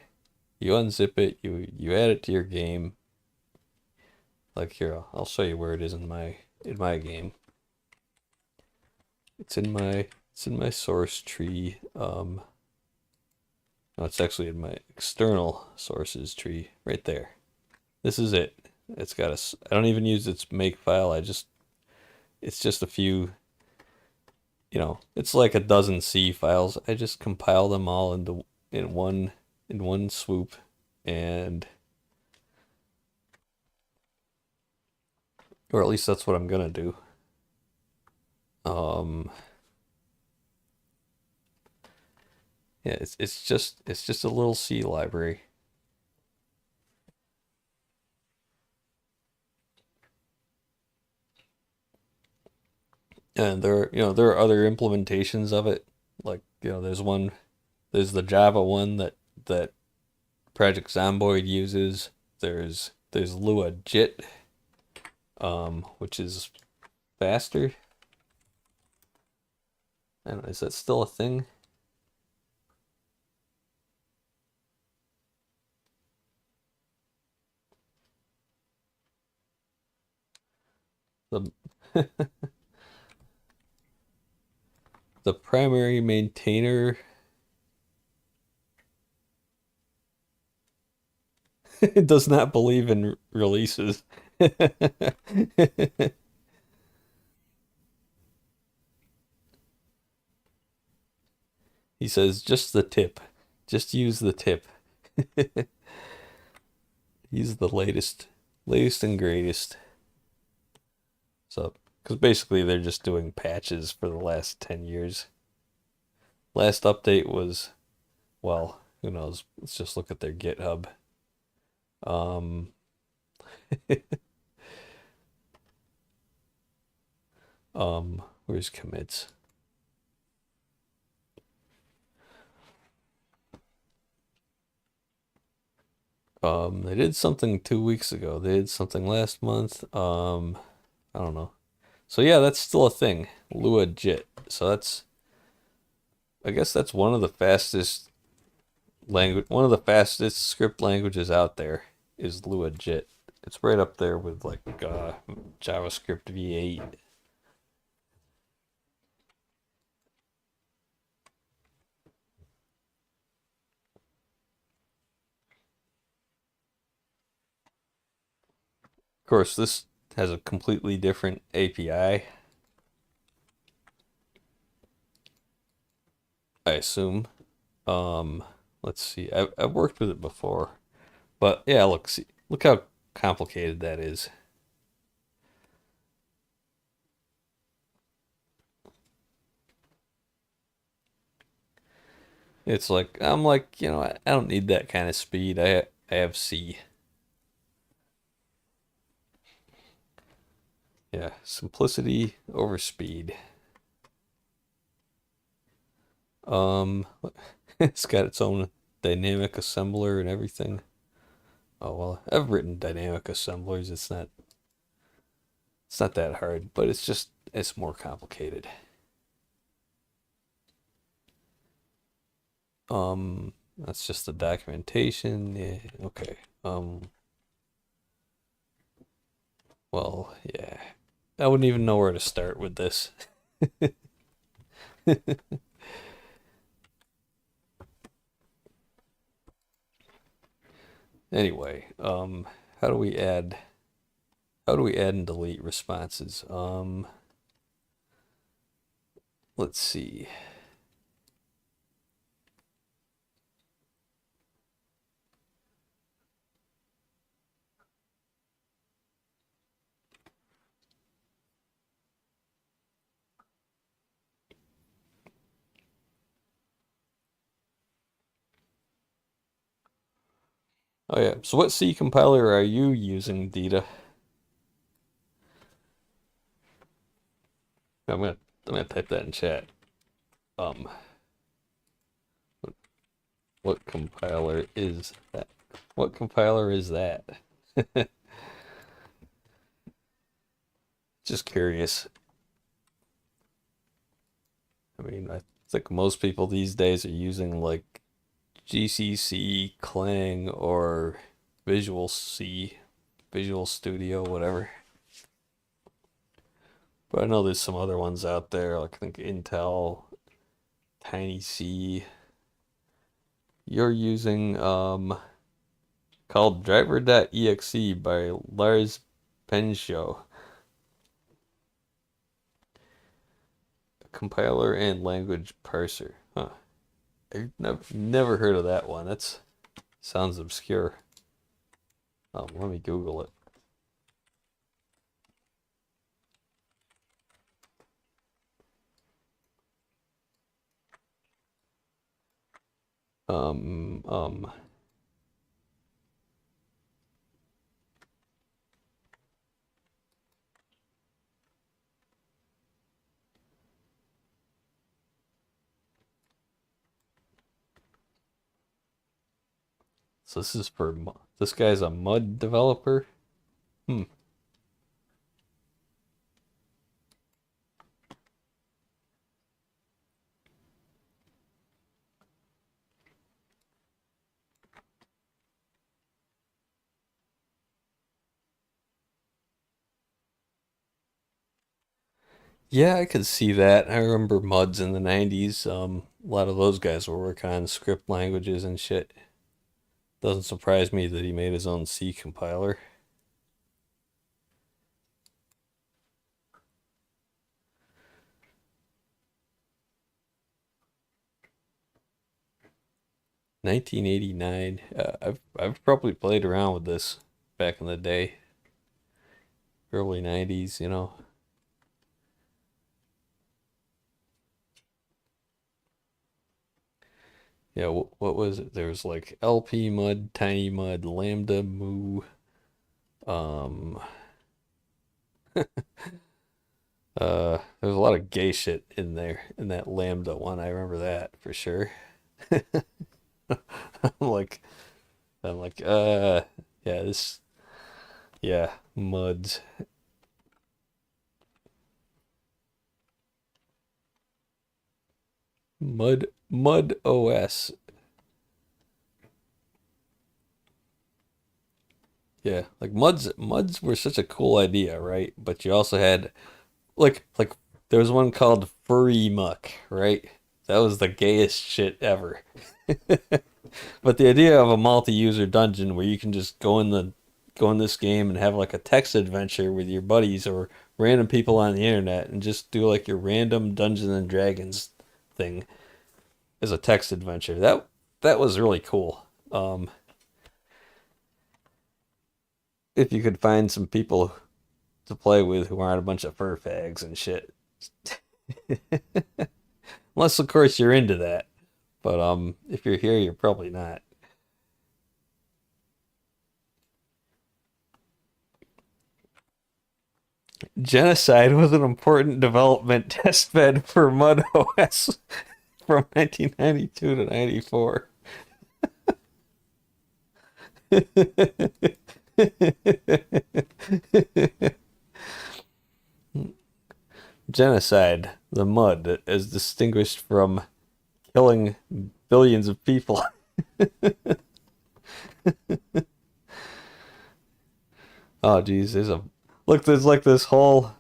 you unzip it, you add it to your game. Like here, I'll show you where it is in my game. It's in my source tree. No, it's actually in my external sources tree right there. This is it. It's got I don't even use its make file. It's just a few, it's like a dozen C files. I just compile them all in one swoop, and or at least that's what I'm gonna do. Yeah, it's just a little C library. And there are other implementations of it. Like, there's the Java one that Project Zomboid uses. There's Lua JIT, which is faster. I don't know, is that still a thing? The the primary maintainer does not believe in releases. He says just the tip. Just use the tip. Use the latest and greatest. So, because basically they're just doing patches for the last 10 years. Last update was, well, who knows? Let's just look at their GitHub. Where's commits? They did something 2 weeks ago. They did something last month. I don't know. So yeah, that's still a thing. Lua JIT. So I guess that's one of the fastest script languages out there is Lua JIT. It's right up there with like JavaScript V8. Of course, this has a completely different API, I assume. Um, let's see. I've worked with it before, but yeah, look how complicated that is. It's like I'm like, I don't need that kind of speed. I have C. Yeah, simplicity over speed. Um, it's got its own dynamic assembler and everything. Oh well, I've written dynamic assemblers. It's not that hard, but it's more complicated. That's just the documentation. Yeah, okay. Well, yeah. I wouldn't even know where to start with this. Anyway, how do we add and delete responses? Let's see. Oh yeah. So what C compiler are you using, Dita? I'm gonna I'm gonna type that in chat. Um, what, what compiler is that? What compiler is that? Just curious. I mean, I think most people these days are using like GCC, Clang, or Visual C, Visual Studio, whatever. But I know there's some other ones out there, like I think Intel, Tiny C. You're using called driver.exe by Lars Penshow, compiler and language parser. Huh. I've never heard of that one. That sounds obscure. Let me Google it. Um, um, so this guy's a mud developer. Hmm. Yeah, I could see that. I remember Muds in the 90s. A lot of those guys were working on script languages and shit. Doesn't surprise me that he made his own C compiler. 1989. I've probably played around with this back in the day, early 90s, you know. Yeah, what was it? There was like LP Mud, Tiny Mud, Lambda Moo. Um, there's a lot of gay shit in there in that Lambda one. I remember that for sure. I'm like, I'm like, yeah, yeah, Muds. Mud OS. Yeah, like muds were such a cool idea, right? But you also had like there was one called Furry Muck, right? That was the gayest shit ever. But the idea of a multi-user dungeon where you can just go in the go in this game and have like a text adventure with your buddies or random people on the internet and just do like your random Dungeons and Dragons thing as a text adventure. That was really cool. If you could find some people to play with who aren't a bunch of fur fags and shit. Unless of course you're into that. But if you're here, you're probably not. Genocide was an important development testbed for Mud OS from 1992 to 94. Genocide, the mud, as distinguished from killing billions of people. Oh, geez, there's like this whole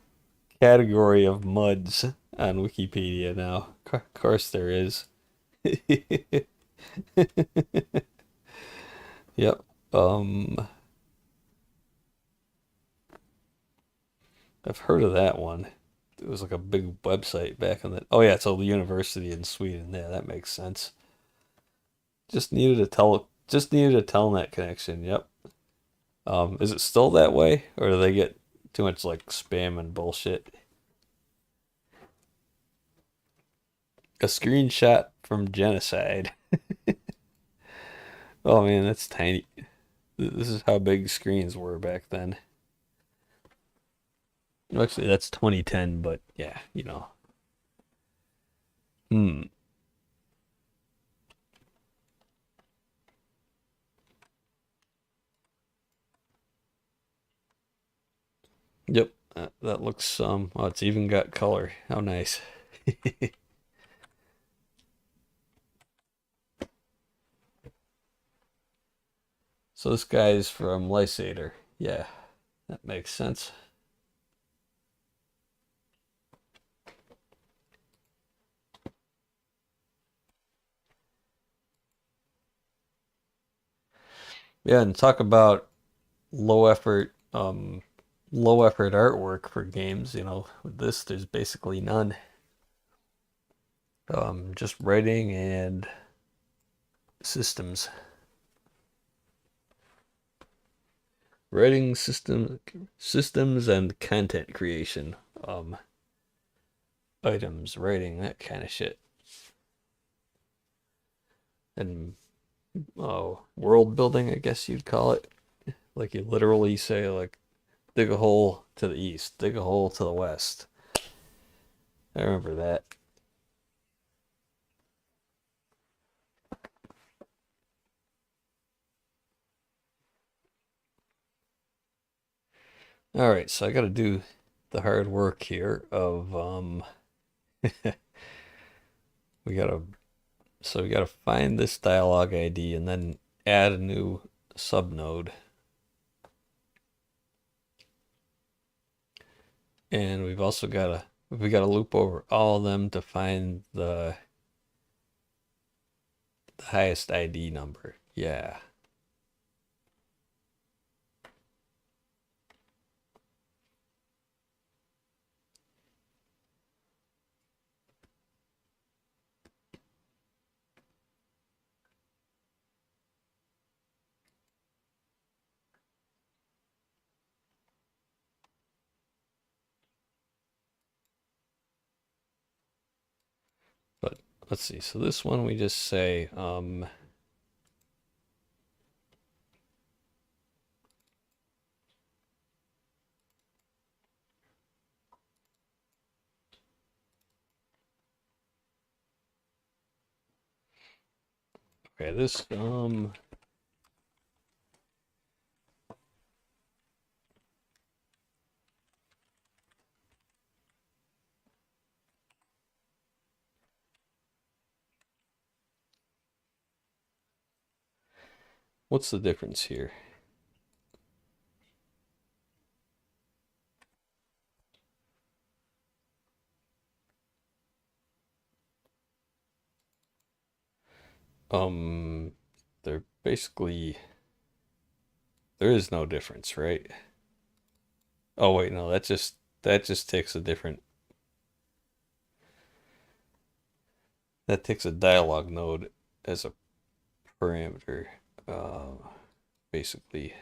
category of muds on Wikipedia now. Of course there is. Yep. I've heard of that one. It was like a big website back in the. Oh yeah, so the university in Sweden. Yeah, that makes sense. Just needed a telnet connection. Yep. Is it still that way, or do they get too much like spam and bullshit? A screenshot from genocide. Oh man, that's tiny. This is how big screens were back then. Actually, that's 2010, but yeah, you know. Hmm. Yep. That looks oh, it's even got color. How nice. So this guy's from Lysader. Yeah, that makes sense. Yeah, and talk about low effort low effort artwork for games, you know. With this there's basically none. Just writing and systems. Writing systems and content creation. Items, writing, that kind of shit. And world building, I guess you'd call it. Like you literally say like dig a hole to the east, dig a hole to the west. I remember that. All right, so I got to do the hard work here of we got to we got to find this dialog ID and then add a new subnode. And we got to loop over all of them to find the highest ID number. Yeah. But let's see. So this one we just say okay, this what's the difference here? Um they're basically There is no difference, right? Oh wait, no, that just takes a different that takes a dialog node as a parameter, uh, basically.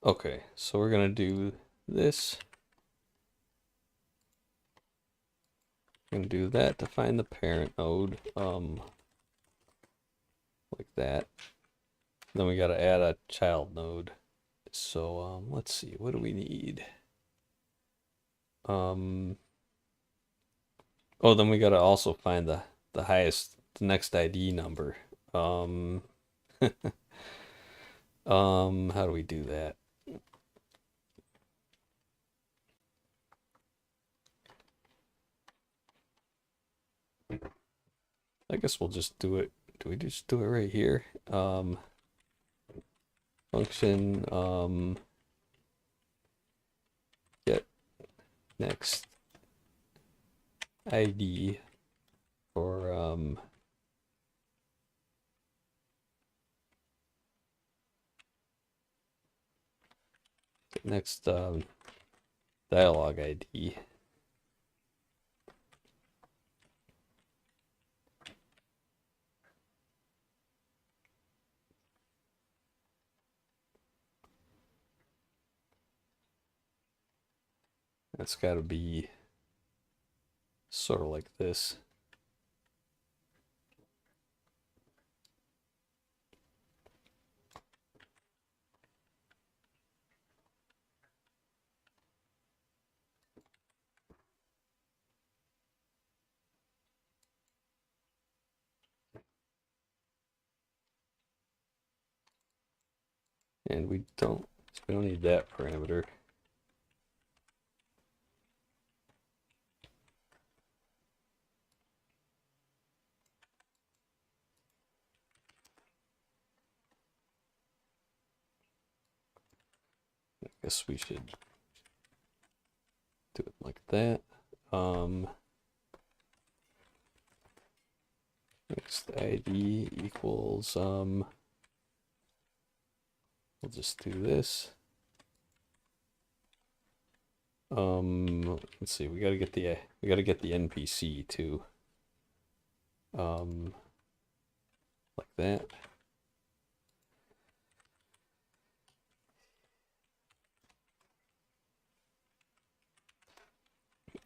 Okay, so we're gonna do this. We're gonna do that to find the parent node, like that. Then we gotta add a child node. So let's see, what do we need? Um, oh, then we gotta also find the next ID number. Um, how do we do that? I guess we'll just do it. Do we just do it right here? Function get next ID for next dialog ID. That's got to be sort of like this. And we don't need that parameter. I guess we should do it like that. Next ID equals we'll just do this. Let's see, we gotta get the NPC too. Like that.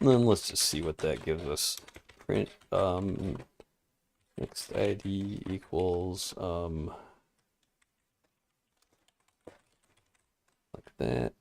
And then let's just see what that gives us. Print next ID equals like that.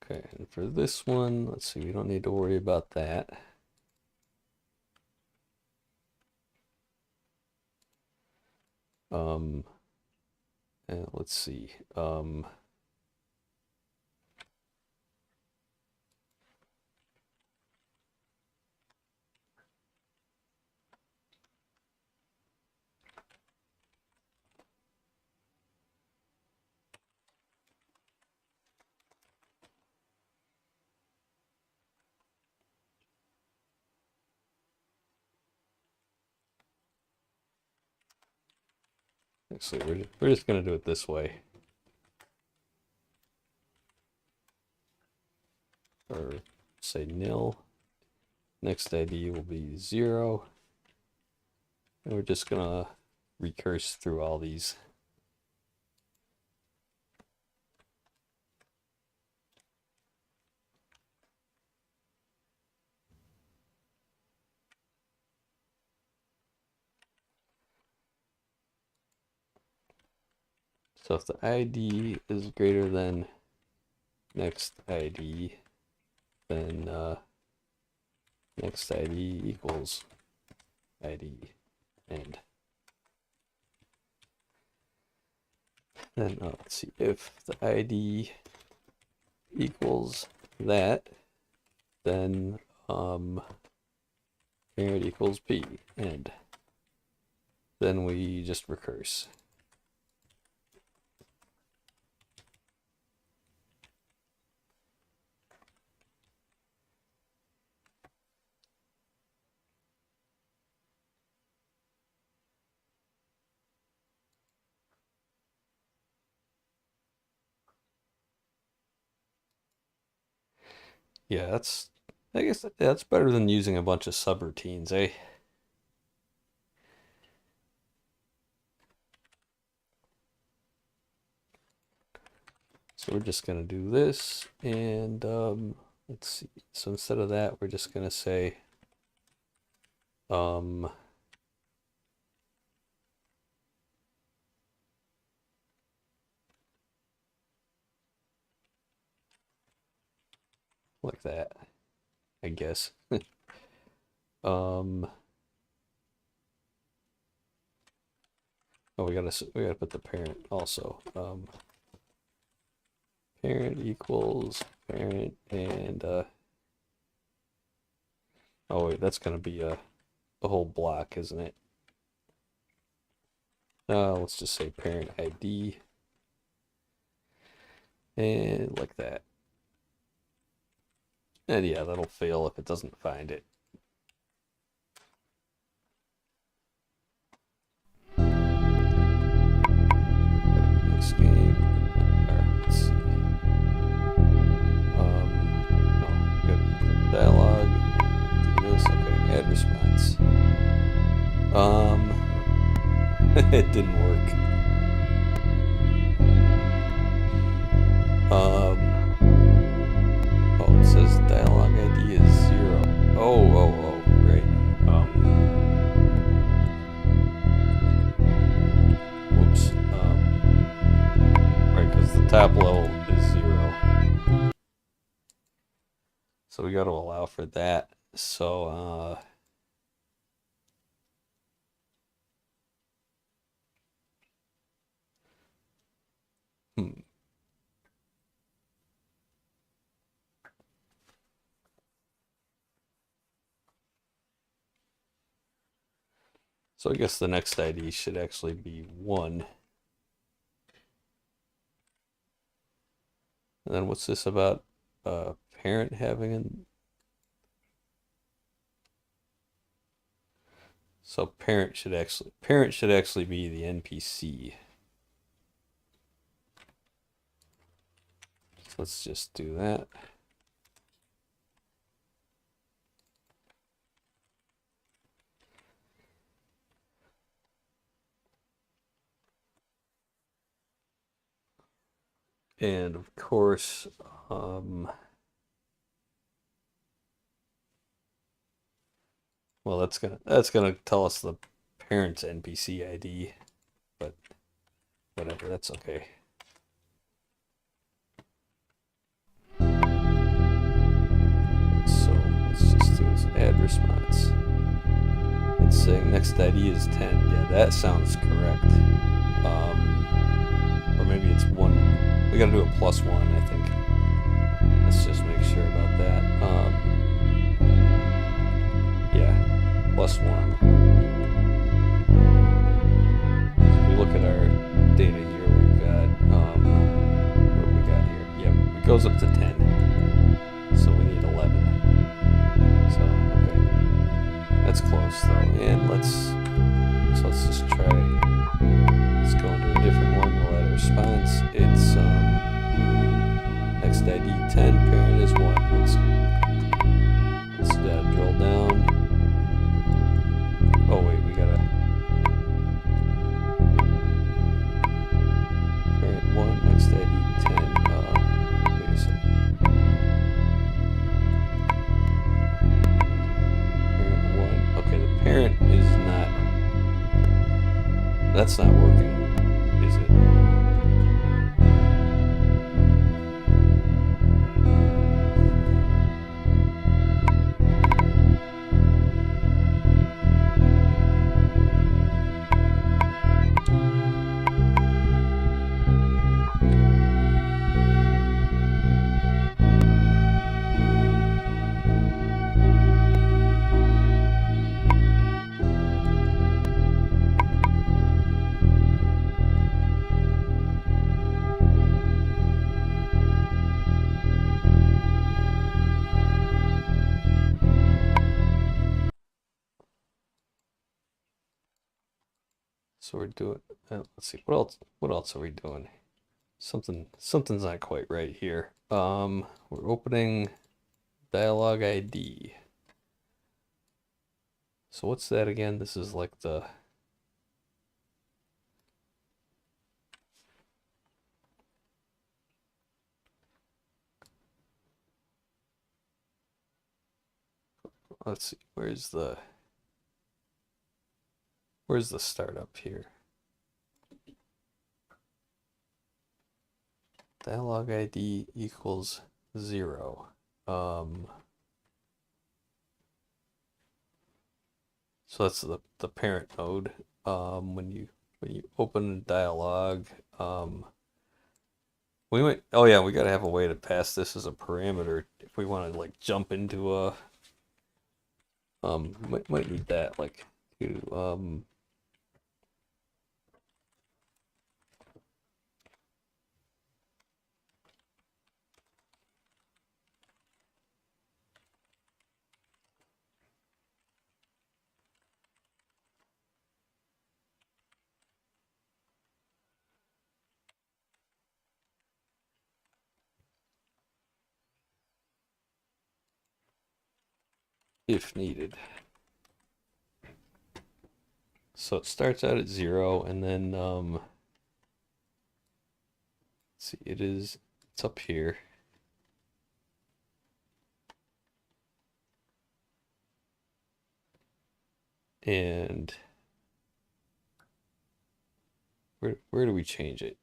Okay, and for this one, let's see, we don't need to worry about that. And let's see. Actually, we're just gonna do it this way. Or say nil. Next ID will be 0. And we're just gonna recurse through all these. So if the ID is greater than next ID, then next ID equals ID end. Then let's see, if the ID equals that, then parent equals P end. Then we just recurse. Yeah, I guess that's better than using a bunch of subroutines, eh? So we're just gonna do this, and let's see. So instead of that, we're just gonna say like that, I guess. Oh, we gotta put the parent also. Parent equals parent, and oh wait, that's gonna be a whole block, isn't it? Let's just say parent ID, and like that. And yeah, that'll fail if it doesn't find it. Next game. Let's see. No, good. Dialogue. Do this. Okay, add response. It didn't work. Oh, it says dialogue ID is 0. Oh, great. Whoops. Right, because the top level is 0. So we got to allow for that. So, So I guess the next ID should actually be 1. And then what's this about parent having an... So parent should actually be the NPC. So let's just do that. And of course, well, that's gonna tell us the parent's NPC ID, but whatever, that's okay. So let's just do this add response. It's saying next ID is 10. Yeah, that sounds correct. Or maybe it's 1. We gotta do a +1, I think. Let's just make sure about that. Yeah, +1. If we look at our data here, we've got, what do we got here? Yep, it goes up to 10. So we need 11. So, okay. That's close though. And let's just try. Let's go into a different one. We'll add a response. It's next ID 10, parent is 1. Let's drill down. Oh wait, we gotta parent 1, next ID 10. Wait a second. Parent 1. Okay, the parent is not. That's not working, is it? So we're doing, let's see, what else are we doing? Something's not quite right here. We're opening dialog ID. So what's that again? This is like the, let's see, where's the startup here? Dialog ID equals 0. So that's the parent node. When you open dialog, we might, oh yeah, we gotta have a way to pass this as a parameter if we want to like jump into a might need that like to if needed. So it starts out at 0 and then let's see, it's up here. And where do we change it?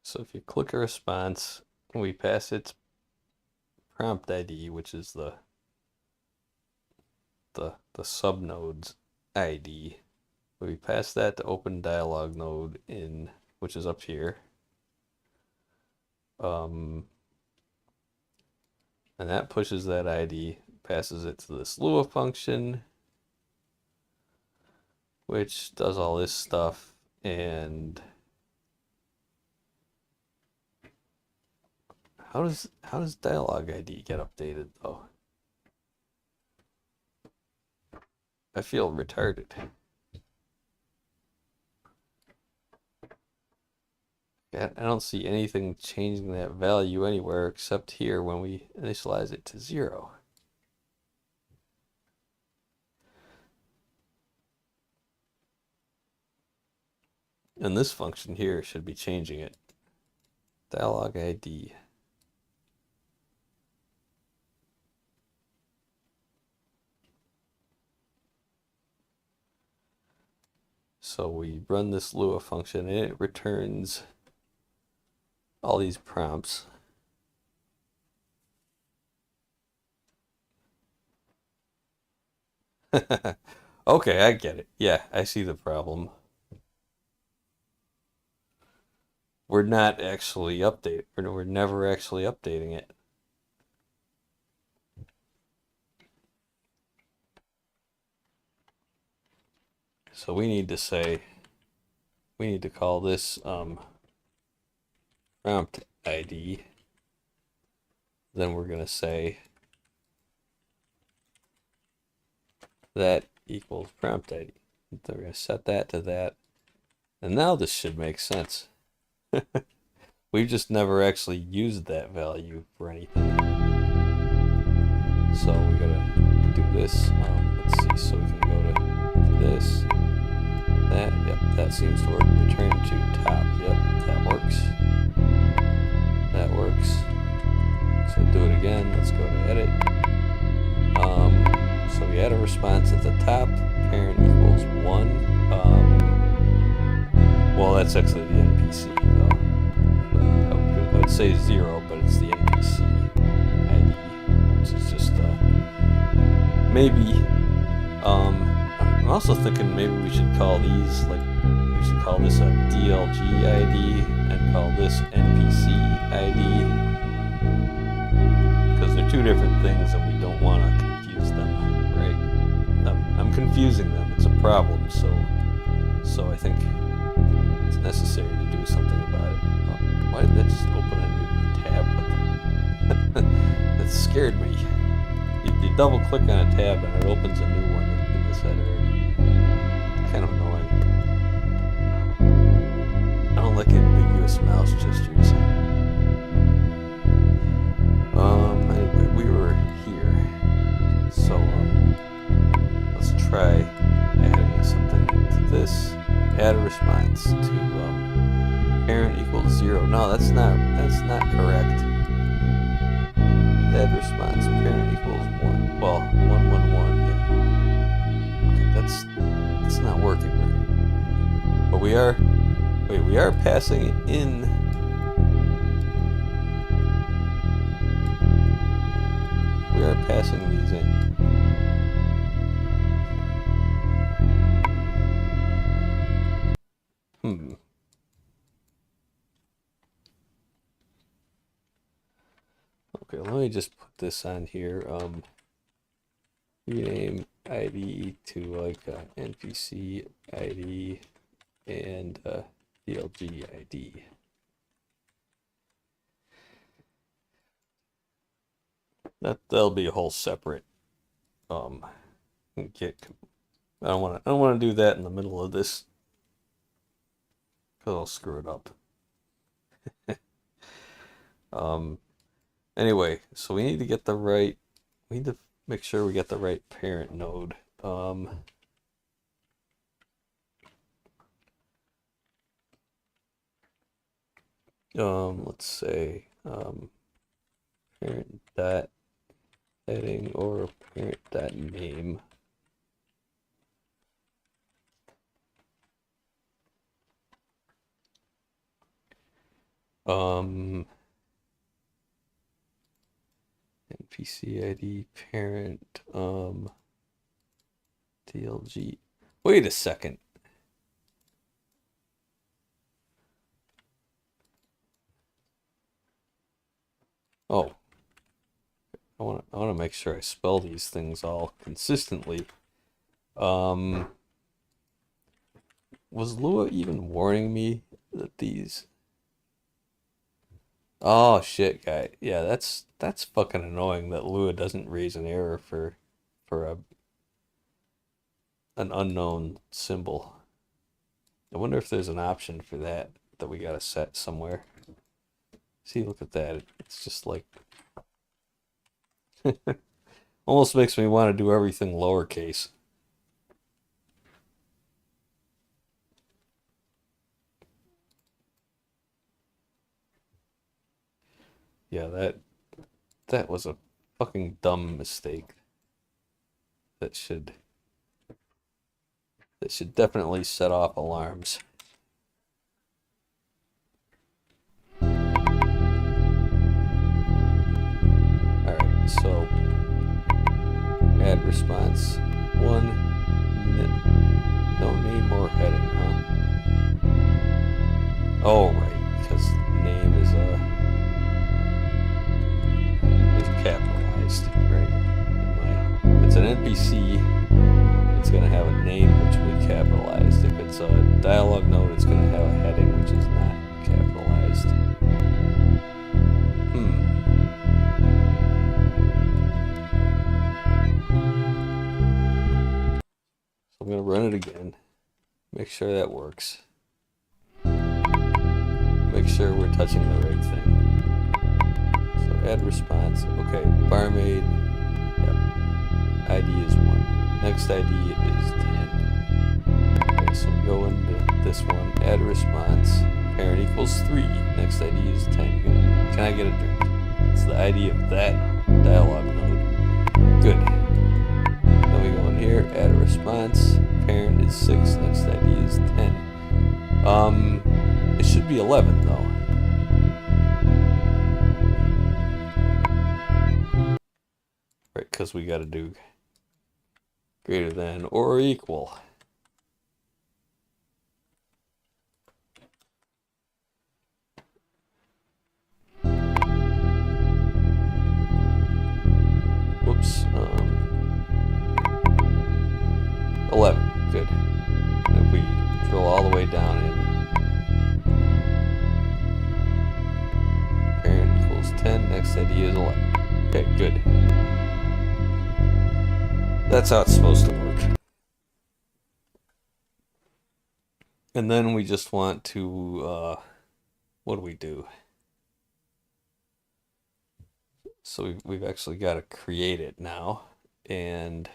So if you click a response, we pass its prompt ID, which is the subnode's ID. We pass that to open dialog node in, which is up here. And that pushes that ID, passes it to this Lua function, which does all this stuff. And how does dialog ID get updated though? I feel retarded. I don't see anything changing that value anywhere except here when we initialize it to 0. And this function here should be changing it. Dialog ID. So we run this Lua function and it returns all these prompts. Okay, I get it. Yeah, I see the problem. We're not actually updating. We're never actually updating it. So we need to say, we need to call this prompt ID. Then we're going to say that equals prompt ID. So we're going to set that to that. And now this should make sense. We've just never actually used that value for anything. So we gotta do this. Let's see, so we can go to this, that, yep, that seems to work. Return to top, yep, that works. That works. So do it again, let's go to edit. So we add a response at the top, parent equals 1. Well, that's actually the NPC though. I would say 0, but it's the NPC ID, which is just maybe I'm also thinking maybe we should call these, like, we should call this a DLG ID and call this NPC ID. Because they're two different things and we don't want to confuse them, right? I'm confusing them, it's a problem, so I think it's necessary to do something about it. Why did that just open a new tab? That scared me. You double click on a tab and it opens a new one in this editor. Kind of annoying. I don't like ambiguous mouse gestures. Anyway, we were here. So, let's try adding something to this. Add a response to, parent equals 0. No, that's not correct. Add response, parent equals 1. Well, 111, yeah. Okay, that's not working right. But we are passing in. We are passing these in. Okay, let me just put this on here. Rename ID to like NPC ID and DLG ID. That'll be a whole separate get. I don't want to do that in the middle of this because I'll screw it up. Anyway, so we need to get the right. We need to make sure we get the right parent node. Let's say parent dot heading or parent dot name. NPC ID parent DLG. Wait a second. Oh, I want to make sure I spell these things all consistently. Was Lua even warning me that these? Oh shit, guy. Yeah, that's fucking annoying that Lua doesn't raise an error for an unknown symbol. I wonder if there's an option for that we gotta set somewhere. See, look at that. It's just like almost makes me want to do everything lowercase. Yeah, that was a fucking dumb mistake. That should definitely set off alarms. Alright, so add response 1, no name or heading, huh? Oh, right, because name is capitalized, right? If it's an NPC, it's going to have a name which will be capitalized. If it's a dialogue node, it's going to have a heading which is not capitalized. So I'm going to run it again. Make sure that works. Make sure we're touching the right thing. Add response. Okay, barmaid. Yep. ID is 1. Next ID is 10. Okay, so we go into this one. Add response. Parent equals 3. Next ID is 10. Good. Can I get a drink? It's the ID of that dialogue node. Good. Then we go in here. Add a response. Parent is 6. Next ID is 10. It should be 11 though. Right, because we got to do greater than or equal. Okay, good. That's how it's supposed to work. And then we just want to, what do we do? So we've actually got to create it now and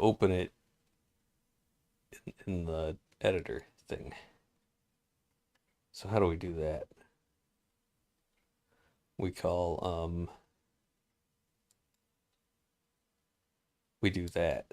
open it in the editor thing. So how do we do that? We call, we do that.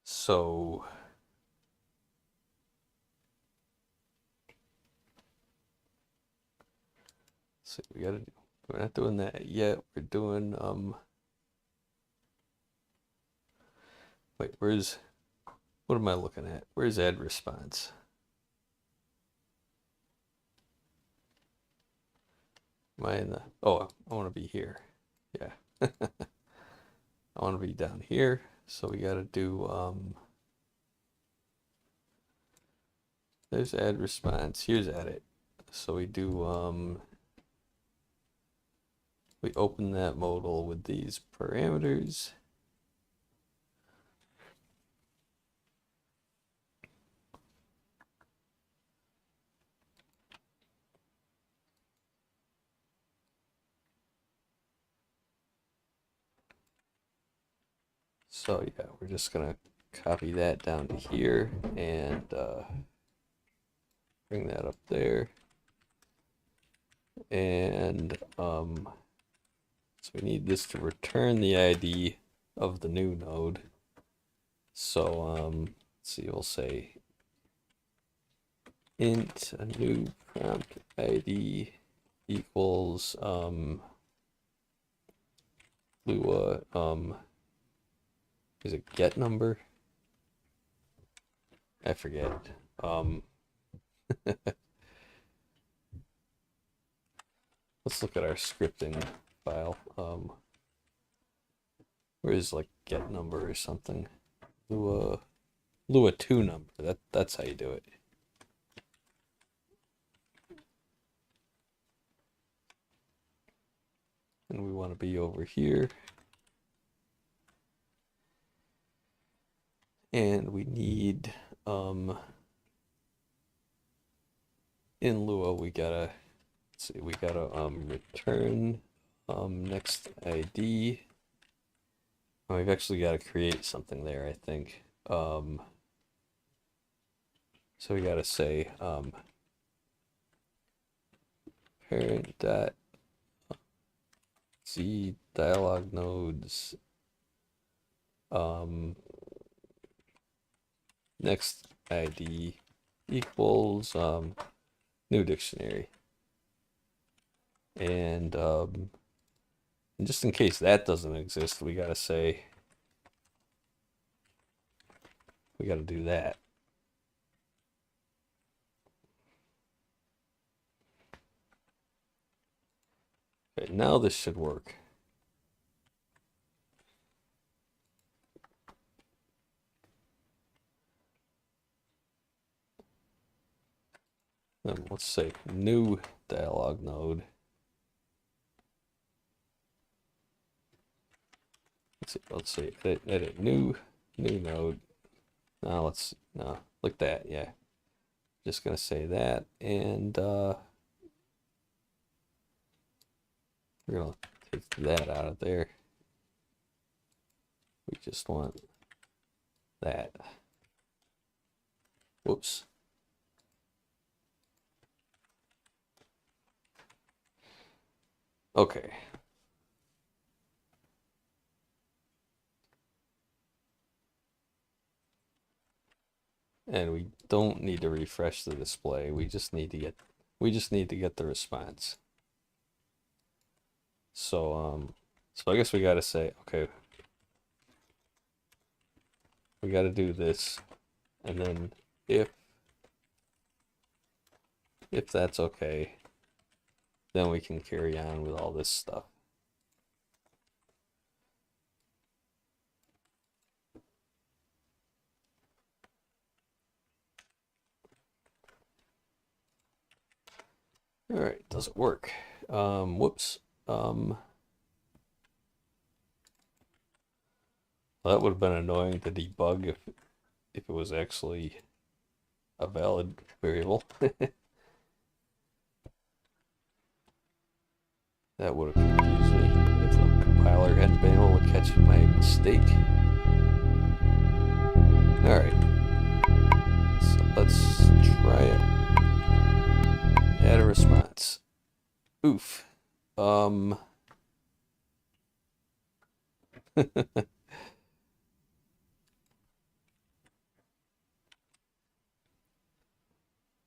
So we're not doing that yet. We're doing, wait, what am I looking at? Where's add response? Am I in the, oh, I want to be here. Yeah. I want to be down here. So we got to do, there's add response. Here's edit. So we do, we open that modal with these parameters. So yeah, we're just gonna copy that down to here and bring that up there. And so we need this to return the ID of the new node. So let's see, we'll say int a new prompt ID equals Lua is it get number? I forget. Let's look at our scripting file. Where is like get number or something? Lua 2 number. That's how you do it. And we want to be over here. And we need in Lua we gotta return next ID. Oh, we've actually got to create something there, I think. So we got to say parent dot z dialog nodes next ID equals new dictionary. And just in case that doesn't exist, we got to say, we got to do that. Okay, now this should work. Then let's say new dialog node. Let's say edit new node. Now no, like that, yeah. Just gonna say that, and we're gonna take that out of there. We just want that. Whoops. Okay. And we don't need to refresh the display. We just need to get the response. So I guess we got to say, okay, we got to do this, and then if if that's okay, then we can carry on with all this stuff. All right, does it work? Whoops. Well, that would have been annoying to debug if it was actually a valid variable. That would have confused me if the compiler hadn't been able to catch my mistake. Alright. So let's try it. Add a response. Oof.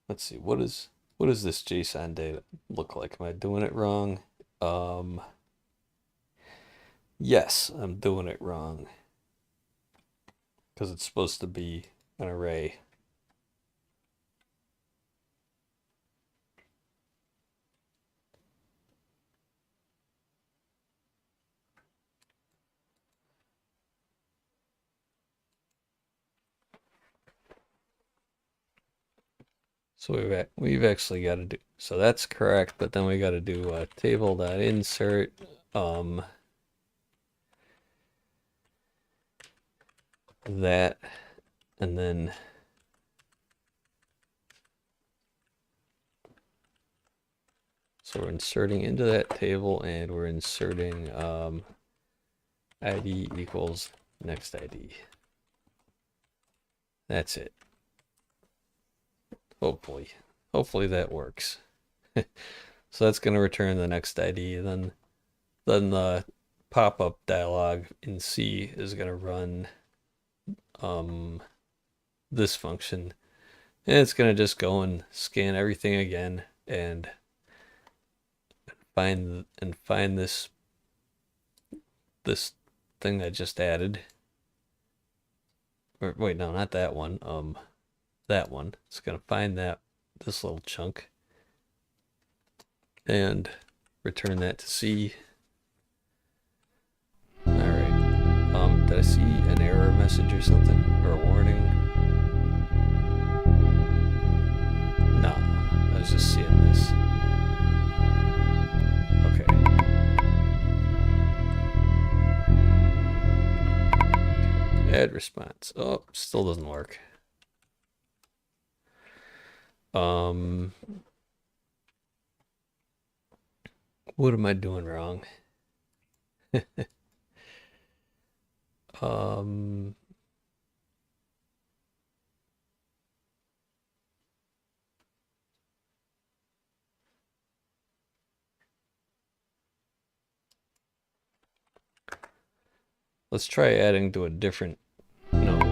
Let's see, what does this JSON data look like? Am I doing it wrong? Yes, I'm doing it wrong. Because it's supposed to be an array. So we've actually got to do, so that's correct, but then we got to do a table.insert that, and then so we're inserting into that table, and we're inserting ID equals next ID. That's it. Hopefully that works. So that's going to return the next ID, and then the pop-up dialog in C is going to run this function, and it's going to just go and scan everything again and find this thing I just added. Or wait, no, not that one. That one. It's going to find this little chunk and return that to C. All right. Did I see an error message or something, or a warning? No, I was just seeing this. Okay. Add response. Oh, still doesn't work. What am I doing wrong? Let's try adding to a different node.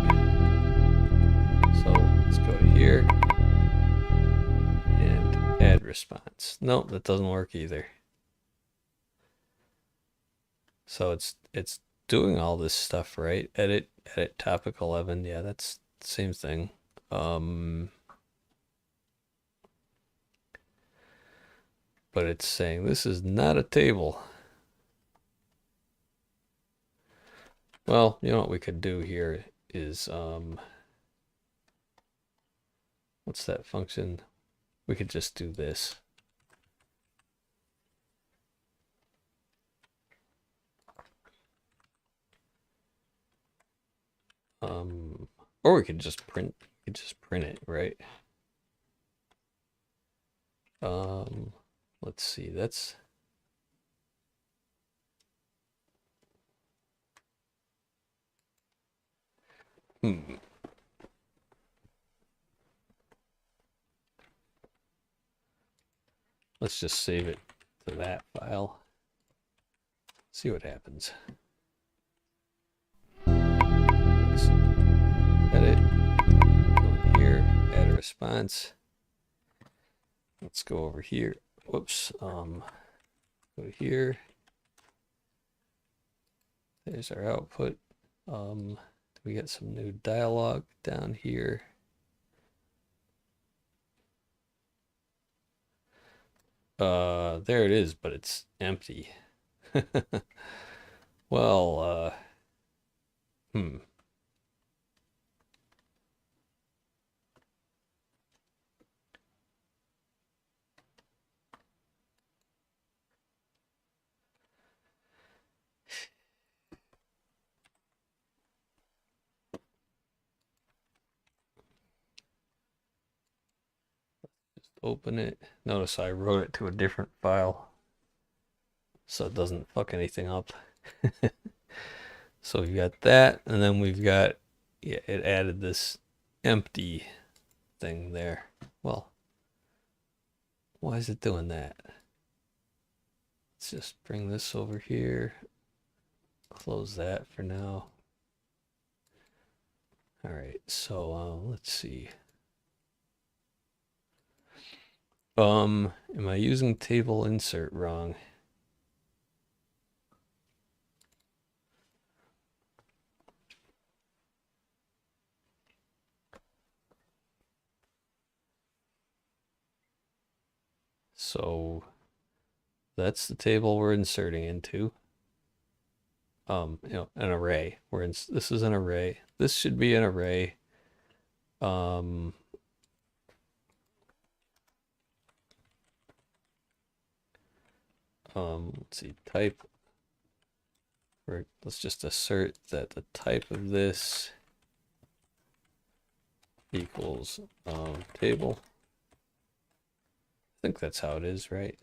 So let's go to here and add response. Nope, that doesn't work either. So it's doing all this stuff, right? Edit topic 11. Yeah, that's the same thing. But it's saying this is not a table. Well, you know what we could do here is what's that function? We could just do this. Or we could just print it, right? Let's see, that's let's just save it to that file. See what happens. Edit, go here, add a response. Let's go over here. Whoops. Go here. There's our output. We get some new dialogue down here. There it is, but it's empty. Well, hmm. Just open it. Notice I wrote it to a different file so it doesn't fuck anything up. So we've got that, and then we've got, yeah, it added this empty thing there. Well, why is it doing that? Let's just bring this over here. Close that for now. All right, so let's see. Am I using table insert wrong? So that's the table we're inserting into. An array. This is an array. This should be an array. Let's see, type. Let's just assert that the type of this equals table. I think that's how it is, right?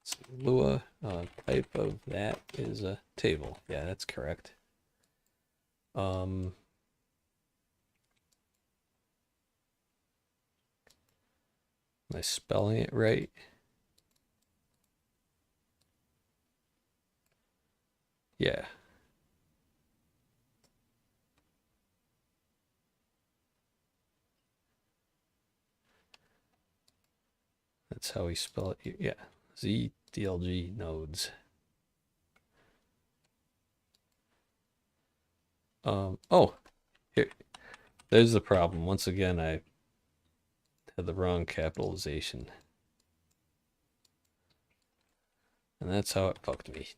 So Lua, type of that is a table. Yeah, that's correct. Am I spelling it right? Yeah. That's how we spell it. Yeah. ZDLG nodes. Oh, here. There's the problem. Once again, I had the wrong capitalization. And that's how it fucked me.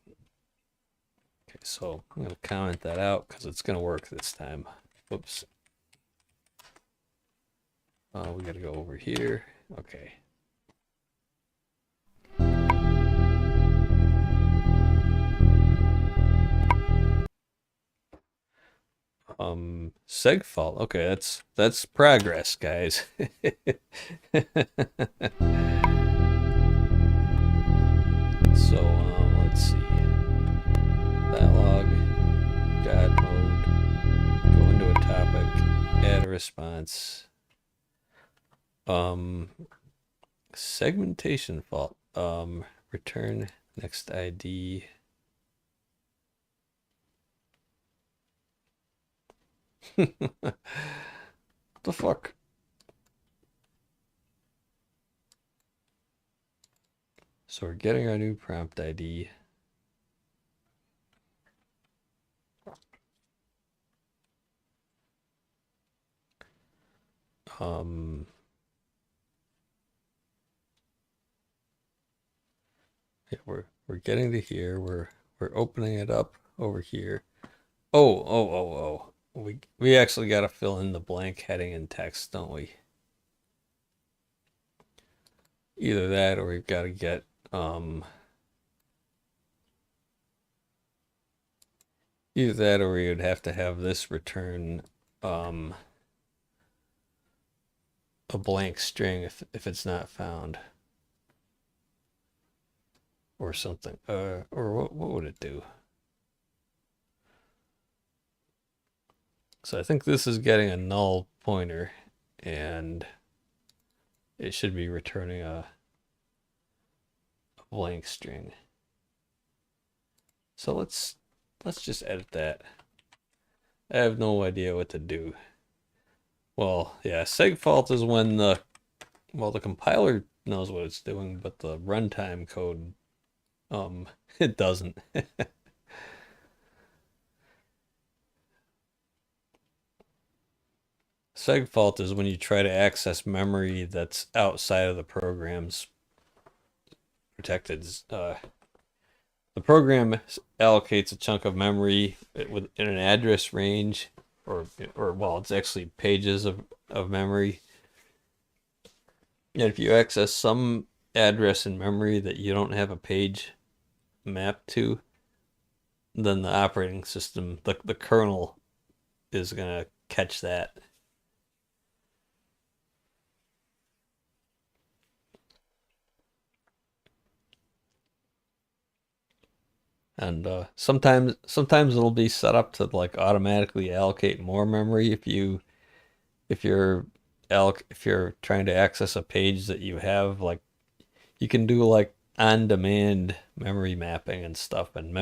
Okay, so I'm going to comment that out because it's going to work this time. Whoops. We got to go over here. Okay. Seg fault. Okay, that's progress, guys. So let's see. Dialog, God mode, go into a topic, add a response. Segmentation fault. Return next ID. What the fuck? So we're getting our new prompt ID. Yeah, we're getting to here. We're opening it up over here. Oh. We actually got to fill in the blank heading and text, don't we? Either that or we've got to get either that or we would have to have this return a blank string if it's not found. Or something. Or what would it do? So I think this is getting a null pointer and it should be returning a blank string. So let's just edit that. I have no idea what to do. Well, yeah, seg fault is when the compiler knows what it's doing, but the runtime code it doesn't. Seg fault is when you try to access memory that's outside of the program's protected. The program allocates a chunk of memory in an address range, or well, it's actually pages of memory. And if you access some address in memory that you don't have a page mapped to, then the operating system, the kernel, is gonna catch that. And sometimes it'll be set up to like automatically allocate more memory if you're if you're trying to access a page that you have, like you can do like on-demand memory mapping and stuff, and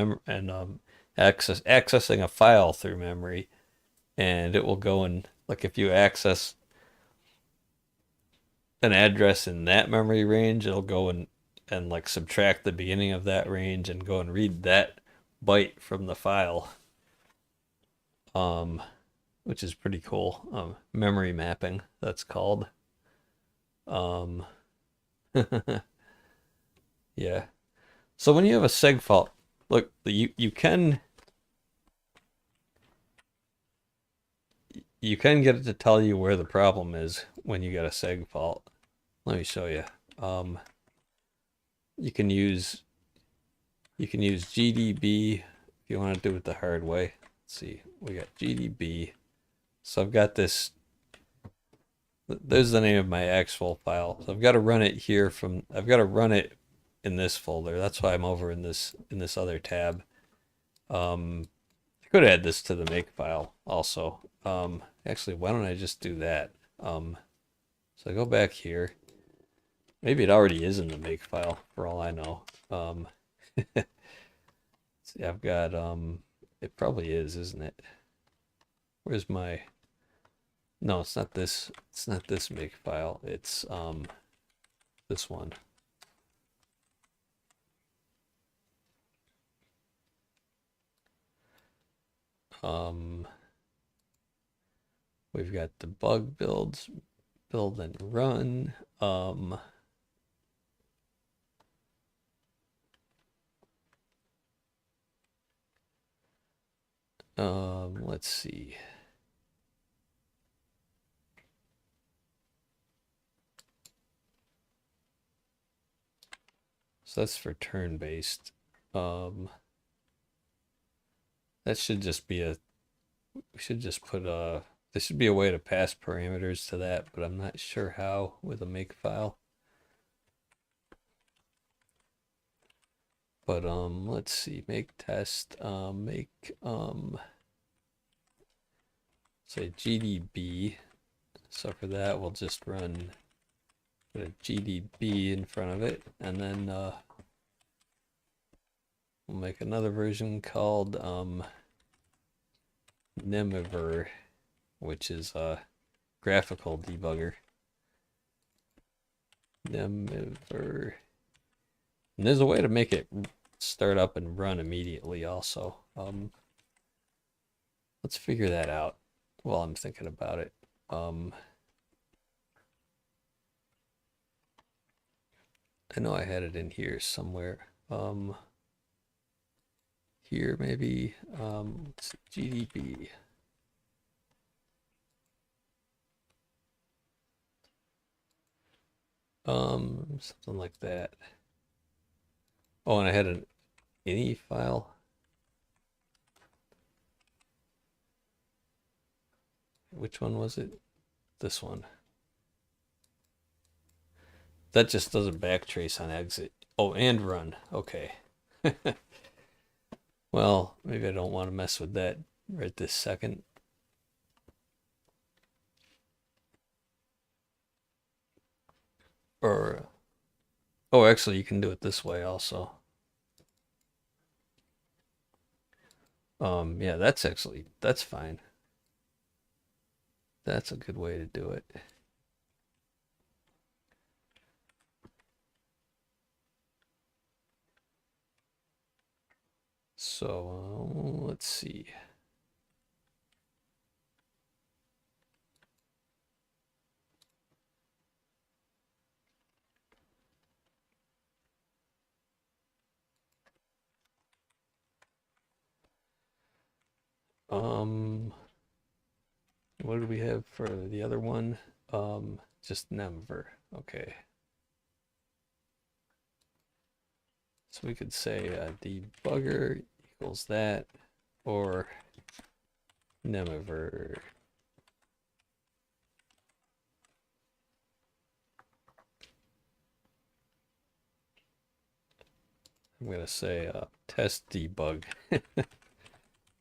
accessing a file through memory, and it will go and like if you access an address in that memory range, it'll go and like subtract the beginning of that range and go and read that byte from the file. Um, which is pretty cool. Memory mapping, that's called. Um, yeah. So when you have a seg fault, look, you can get it to tell you where the problem is when you get a seg fault. Let me show you. Um, you can use GDB if you want to do it the hard way. Let's see, we got GDB. So I've got this. There's the name of my actual file. So I've got to run it here from. I've got to run it in this folder. That's why I'm over in this other tab. I could add this to the make file also. Actually, why don't I just do that? So I go back here. Maybe it already is in the make file for all I know. See, I've got it probably is, isn't it? Where's my? No, it's not this. It's not this make file. It's this one. We've got debug builds, build and run. Let's see. So that's for turn-based. That should just be a, we should just put a, there should be a way to pass parameters to that, but I'm not sure how with a make file. But let's see, make test, say GDB. So for that, we'll just run, put a GDB in front of it, and then we'll make another version called Nemiver, which is a graphical debugger. Nemiver. And there's a way to make it start up and run immediately also. Let's figure that out while I'm thinking about it. I know I had it in here somewhere. Here maybe, GDB. Something like that. Oh, and I had an ini file. Which one was it? This one. That just doesn't backtrace on exit. Oh, and run. Okay. Well, maybe I don't want to mess with that right this second. Or, oh, actually, you can do it this way also. Yeah, that's fine. That's a good way to do it. So, let's see. What did we have for the other one? Just never. Okay. So we could say debugger equals that, or never. I'm gonna say test debug, as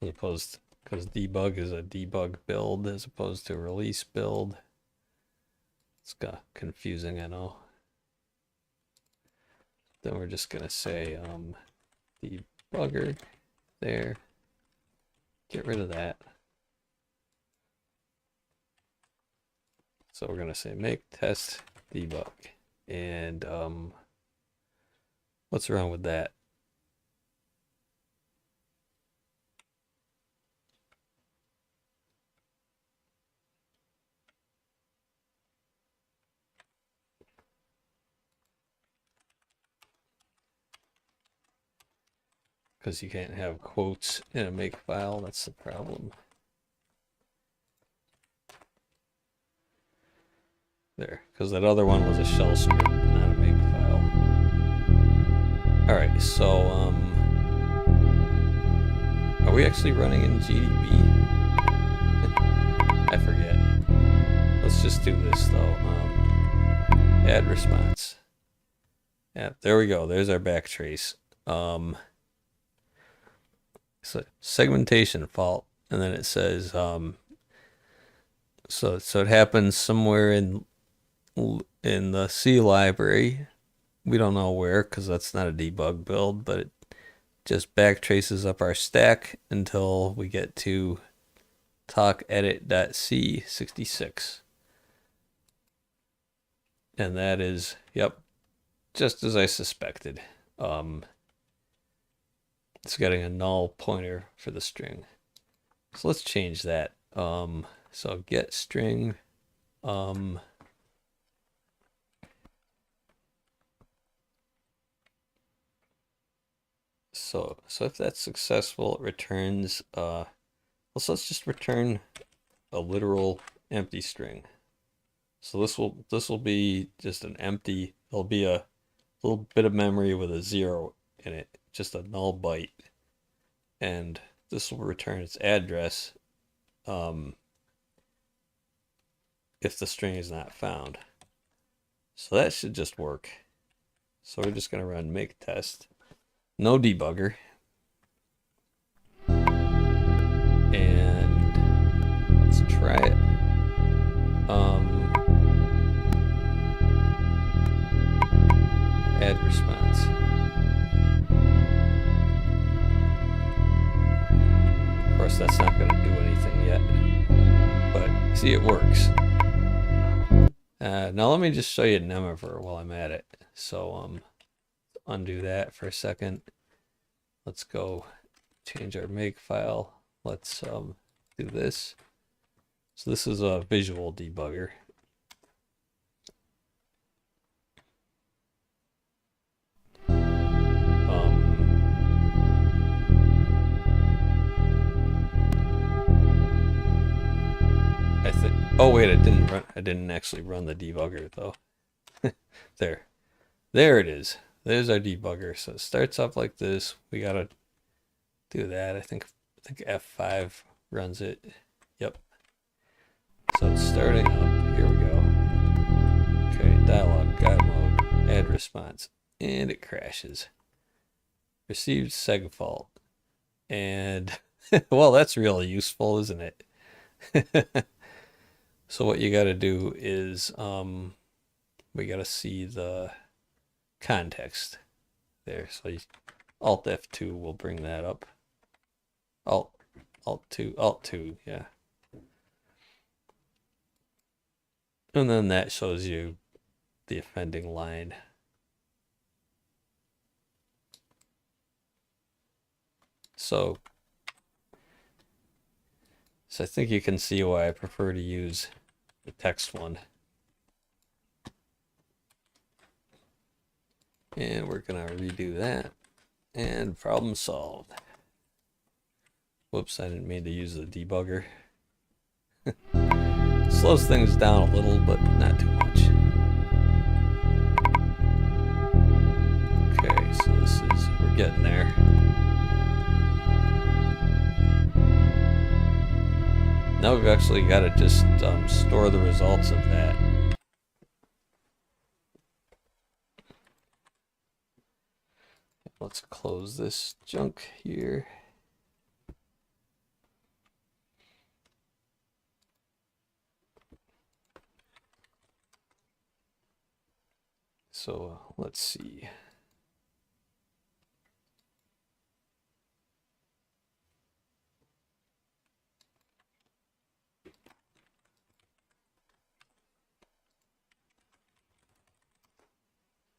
opposed, because debug is a debug build as opposed to a release build. It's got confusing, I know. Then we're just gonna say debugger there. Get rid of that. So we're gonna say make test debug, and what's wrong with that? Because you can't have quotes in a make file, that's the problem. There, because that other one was a shell script, not a make file. Alright, so are we actually running in GDB? I forget. Let's just do this though. Add response. Yeah, there we go. There's our backtrace. So segmentation fault, and then it says so it happens somewhere in the C library. We don't know where because that's not a debug build, but it just backtraces up our stack until we get to talkedit.c66. And that is, yep, just as I suspected. It's getting a null pointer for the string. So let's change that. So get string, so if that's successful, it returns, let's just return a literal empty string. So this will be just an empty, there'll be a little bit of memory with a 0 in it, just a null byte, and this will return its address if the string is not found. So that should just work. So we're just going to run make test, no debugger, and let's try it. Add response. Of course, that's not going to do anything yet, but see, it works. Now let me just show you Nemever while I'm at it. So undo that for a second. Let's go change our make file. Let's do this. So this is a visual debugger. I think, oh wait, I didn't actually run the debugger though. There it is. There's our debugger. So it starts up like this. We gotta do that. I think F5 runs it. Yep. So it's starting up. Here we go. Okay, dialog, guide mode, add response, and it crashes. Received seg fault. And well, that's really useful, isn't it? So what you got to do is we got to see the context there. So Alt F2 will bring that up. Alt 2, yeah. And then that shows you the offending line. So I think you can see why I prefer to use the text one. And we're gonna redo that, and problem solved. Whoops, I didn't mean to use the debugger. Slows things down a little, but not too much. Okay, so we're getting there. Now we've actually got to just store the results of that. Let's close this junk here. So let's see.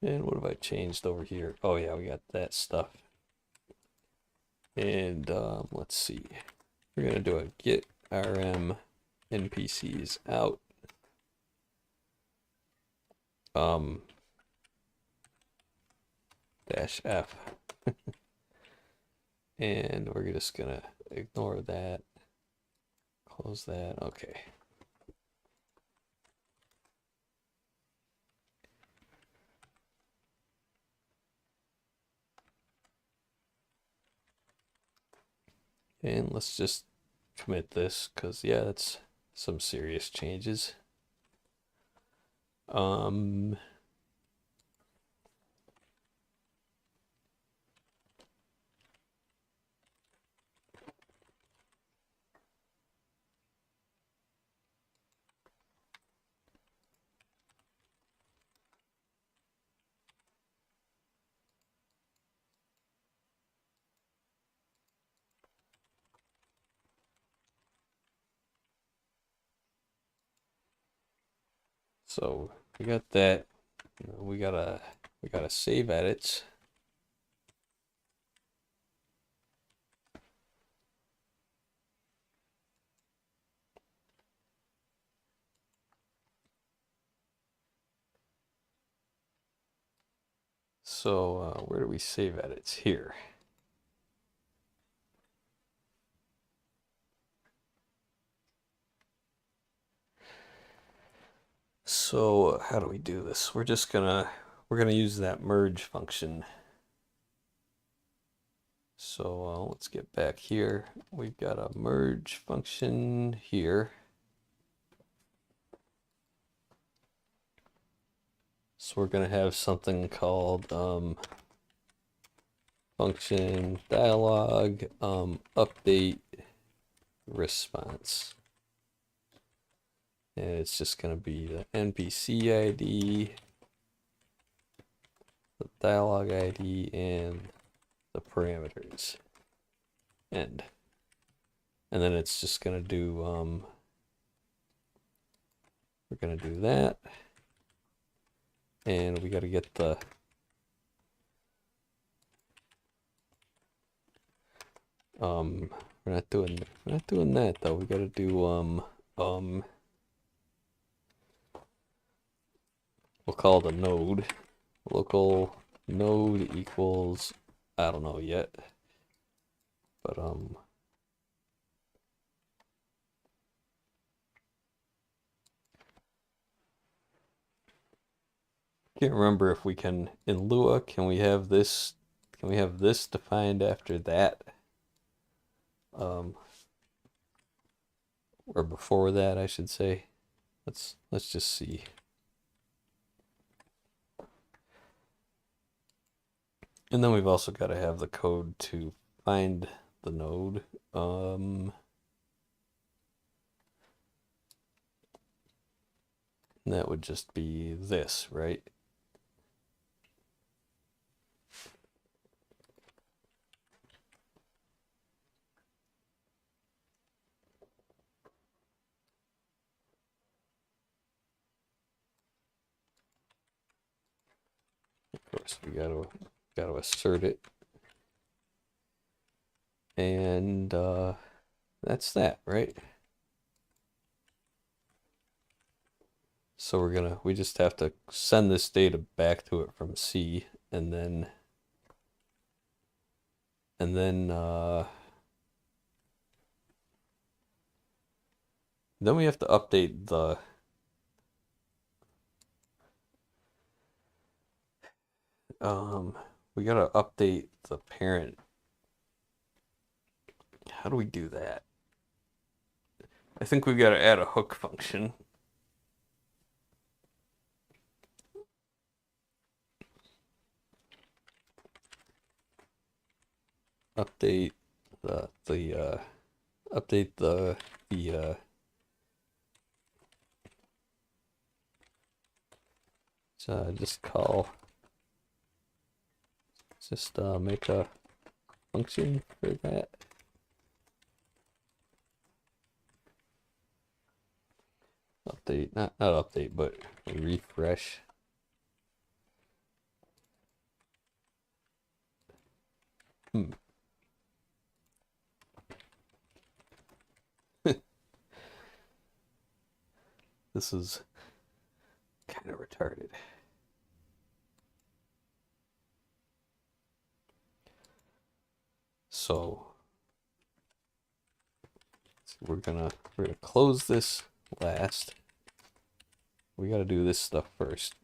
And what have I changed over here? Oh yeah, we got that stuff. And let's see. We're gonna do a git rm npcs out. -f. And we're just gonna ignore that. Close that. Okay. And let's just commit this, because yeah, that's some serious changes. So we got that. We gotta save edits. So where do we save edits? Here. So how do we do this? We're gonna use that merge function. So let's get back here. We've got a merge function here. So we're gonna have something called function dialog update response. And it's just going to be the NPC ID, the dialog ID, and the parameters. End. And then it's just going to do, we're going to do that. And we got to get the, we're not doing that though. We got to do, we'll call it a node. Local node equals, I don't know yet, but can't remember if we can in Lua. Can we have this defined after that, or before that, I should say. Let's just see. And then we've also got to have the code to find the node. And that would just be this, right? Of course, we got to assert it. And that's that, right? So we just have to send this data back to it from C, and then Then we have to update the we gotta update the parent. How do we do that? I think we've got to add a hook function. Update the update the just call just make a function for that. Update, not update, but refresh. This is kind of retarded. So we're gonna close this last. We gotta do this stuff first.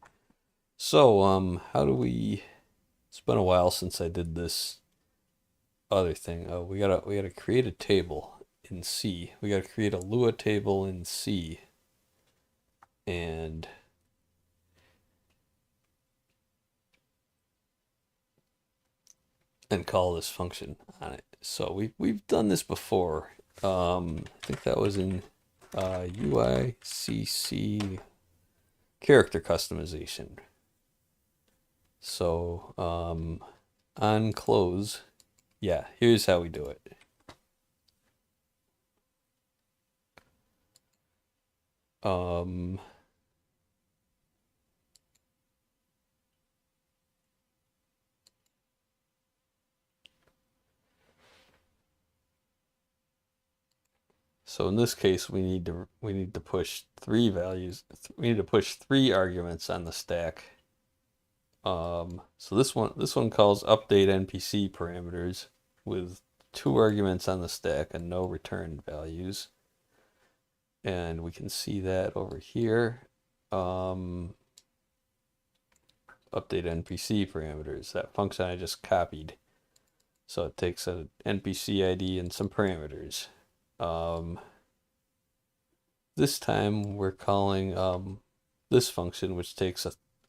So how do we? It's been a while since I did this other thing. Oh, we gotta create a table in C. We gotta create a Lua table in C, and call this function on it. So we've done this before. I think that was in UICC character customization. So on close, yeah, here's how we do it. So in this case, we need to push three values. We need to push three arguments on the stack. So this one calls update NPC parameters with 2 arguments on the stack and no returned values. And we can see that over here. Update NPC parameters, that function I just copied. So it takes an NPC ID and some parameters. This time we're calling this function, which takes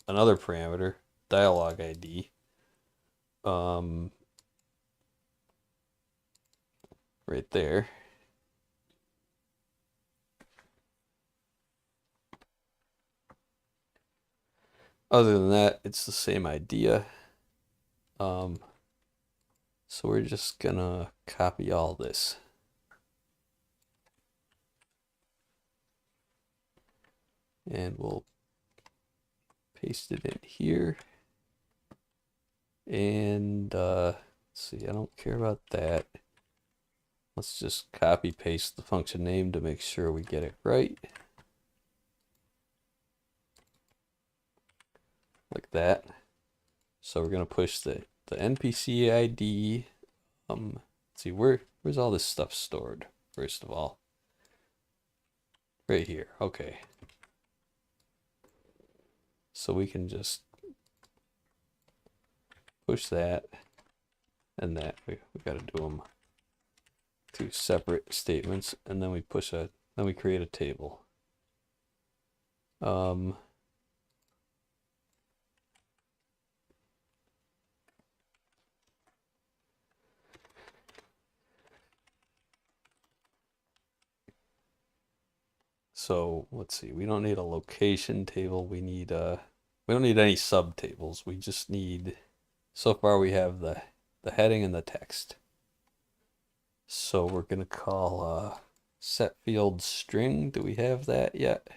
another parameter, dialog ID. Right there. Other than that, it's the same idea. So we're just gonna copy all this. And we'll paste it in here. And let's see, I don't care about that. Let's just copy paste the function name to make sure we get it right. Like that. So we're gonna push the NPC ID. Let's see, where's all this stuff stored? First of all, right here. Okay. So we can just push that and that. We got to do them 2 separate statements, and then we create a table. So let's see, we don't need a location table. We don't need any subtables. We just need, so far we have the heading and the text. So we're gonna call set field string. Do we have that yet?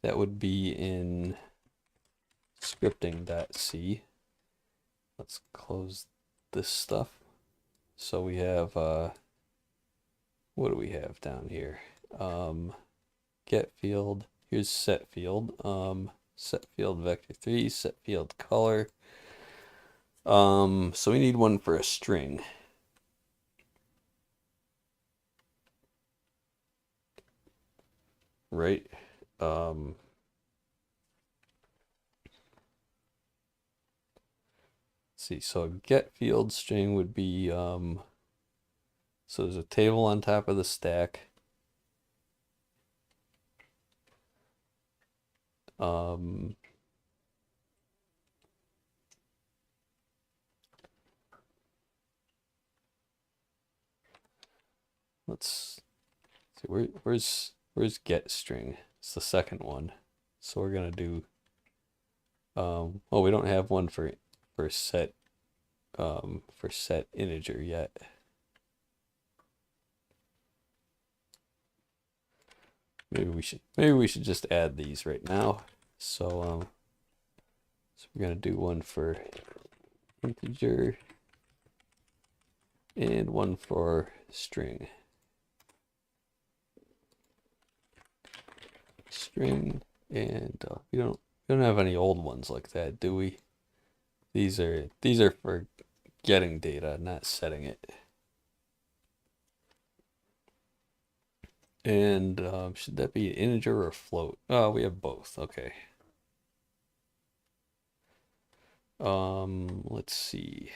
That would be in scripting.c. Let's close this stuff. So we have what do we have down here? Get field. Here's set field. Set field vector3, set field color. So we need one for a string. right? See, so a get field string would be so there's a table on top of the stack. Let's see, where's get string? It's the second one. So we're gonna do oh, we don't have one for set integer yet. Maybe we should just add these right now. So so we're gonna do one for integer and one for string. String, and we don't have any old ones like that, do we? These are for getting data, not setting it. And should that be an integer or a float? Oh, we have both. Okay. Let's see.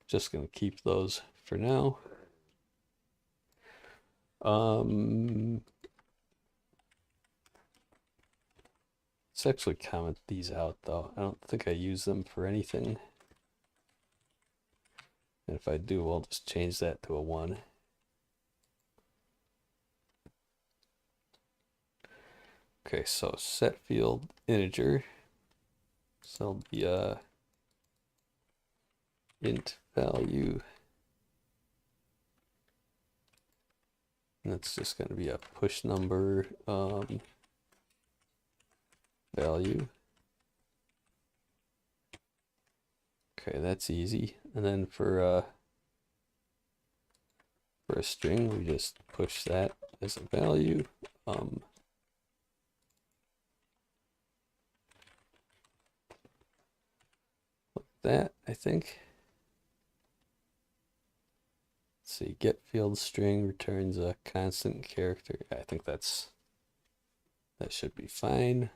Just gonna keep those for now. Let's actually comment these out though. I don't think I use them for anything. And if I do, I'll just change that to a 1. Okay, so set field integer. So the int value. And that's just going to be a push number value. Okay, that's easy. And then for a string, we just push that as a value. Like that, I think. Let's see, get field string returns a constant character. I think that should be fine.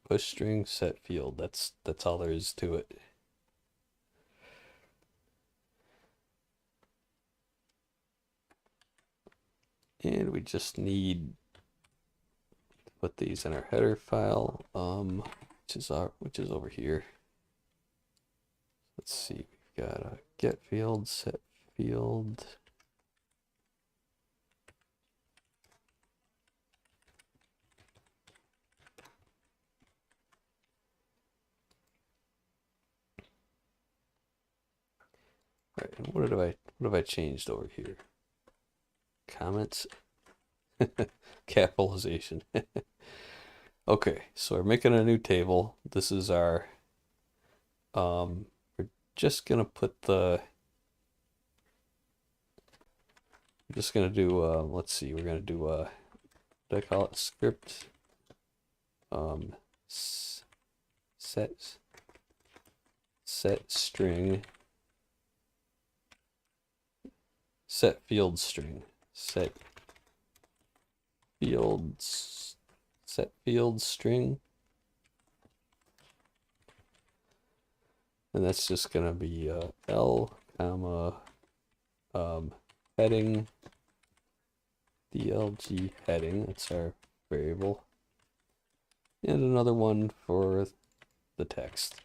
Push string set field. That's all there is to it. And we just need to put these in our header file, which is over here. Let's see, we've got a get field, set field. All right, and what have I changed over here? Comments, capitalization. Okay, so we're making a new table. This is our we're just gonna put we're just gonna do let's see, we're gonna do what do I call it? Script set string set field string set field string, and that's just gonna be L comma heading DLG heading. That's our variable, and another one for the text.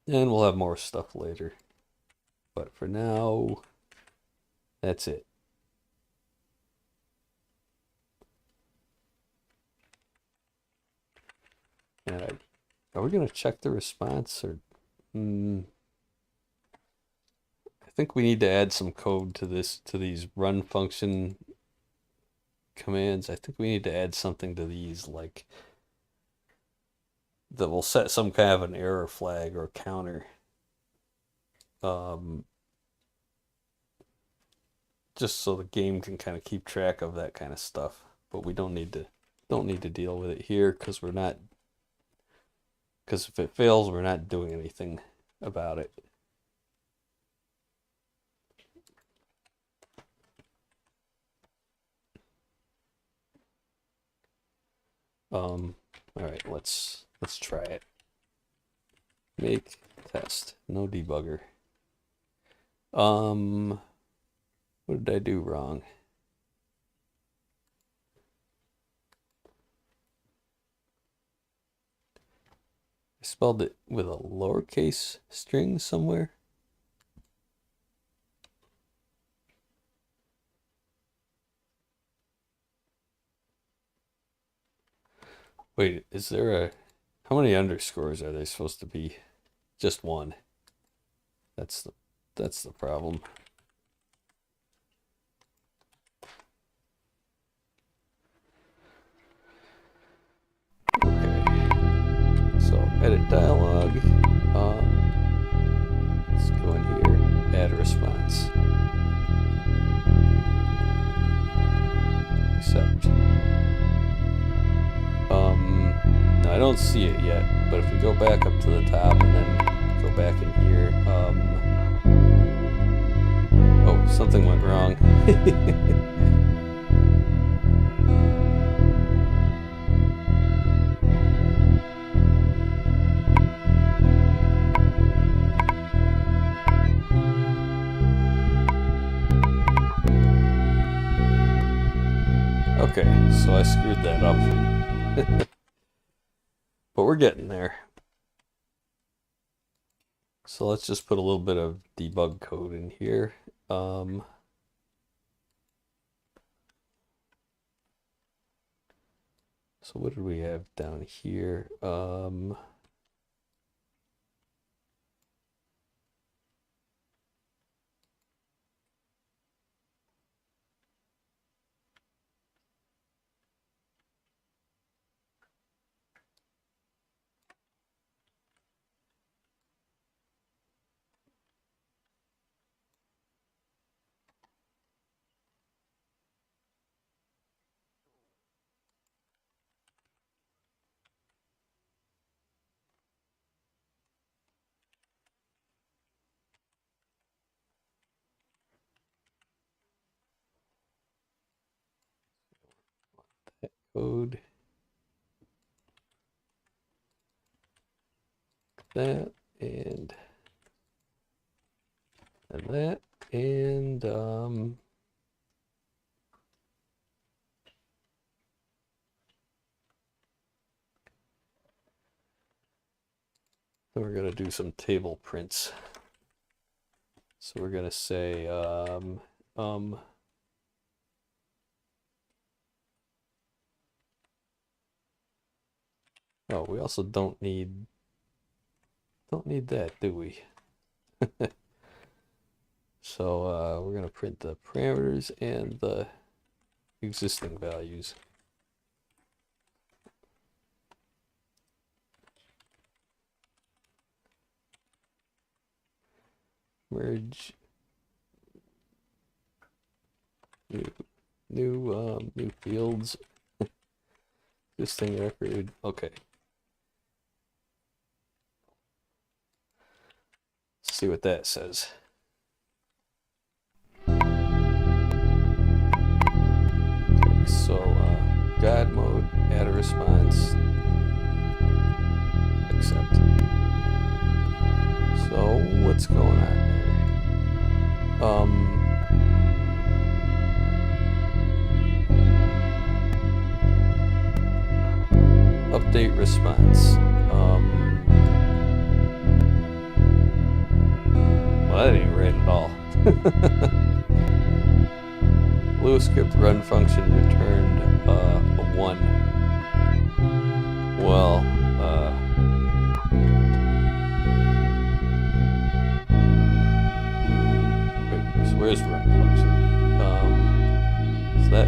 And we'll have more stuff later. But for now, that's it. And are we going to check the response? Or I think we need to add some code to these run function commands. I think we need to add something to these, like that will set some kind of an error flag or counter. Just so the game can kind of keep track of that kind of stuff. But we don't need to deal with it here because if it fails, we're not doing anything about it. All right, let's try it. Make test, no debugger. What did I do wrong? I spelled it with a lowercase string somewhere. Wait, is there a... How many underscores are they supposed to be? Just one. That's the problem. Okay. So edit dialog. Let's go in here. Add a response. Accept. No, I don't see it yet, but if we go back up to the top and then go back in here, oh, something went wrong. Okay, so I screwed that up. But we're getting there. So let's just put a little bit of debug code in here. So what did we have down here? Code. That and that and then we're gonna do some table prints. So we're gonna say oh, we also don't need that, do we? So we're gonna print the parameters and the existing values. Merge new fields. Existing record. Okay. Let's see what that says. Okay, so God mode, add a response, accept. So what's going on there? Update response. Well, that ain't right at all. Lewis script run function returned a 1. Well, where's run function?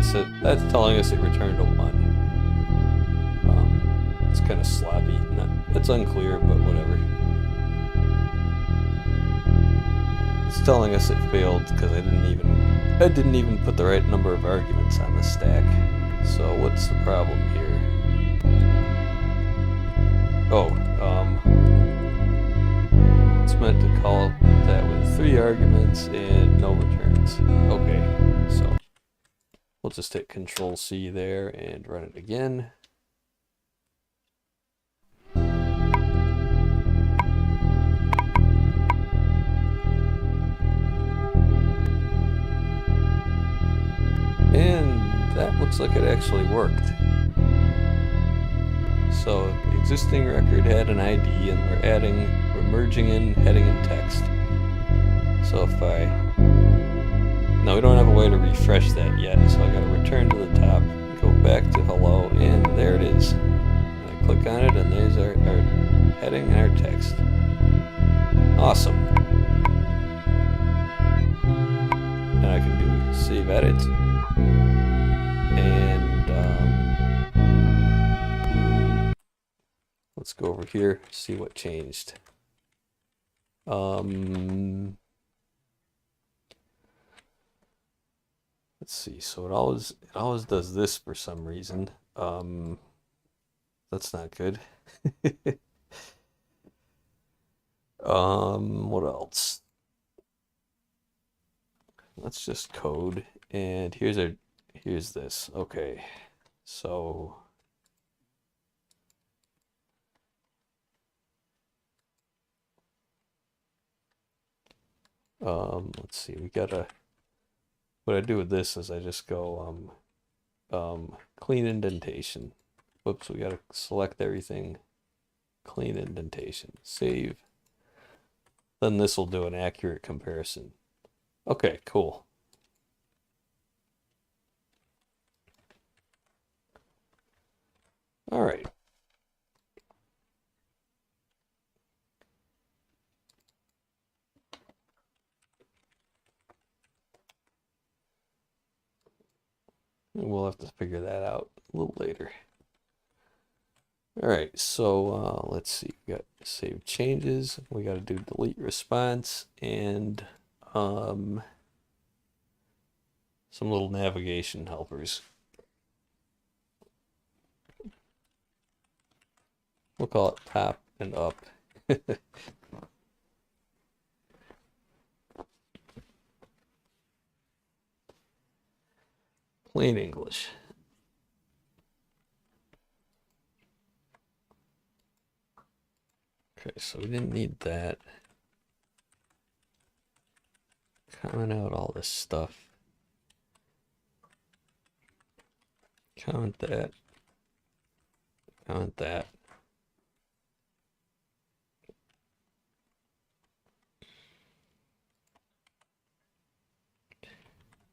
So that's telling us it returned a 1. It's kind of sloppy. It's unclear, but whatever. It's telling us it failed because I didn't even put the right number of arguments on the stack. So what's the problem here? Oh, it's meant to call that with 3 arguments and no returns. Okay, so we'll just hit Control C there and run it again. And that looks like it actually worked. So the existing record had an ID, and we're merging in heading and text. So if no, we don't have a way to refresh that yet, so I gotta return to the top, go back to hello, and there it is. I click on it, and there's our heading and our text. Awesome. And I can do save edit. And let's go over here, see what changed. Let's see. So it always does this for some reason. That's not good. What else? Let's just code, and here's this. Okay, so let's see. What I do with this is I just go clean indentation. Whoops, we gotta select everything. Clean indentation. Save. Then this will do an accurate comparison. Okay, cool. All right. We'll have to figure that out a little later. All right, so let's see. We got save changes. We got to do delete response and some little navigation helpers. We'll call it top and up. Plain English. Okay, so we didn't need that. Comment out all this stuff. Comment that. Comment that.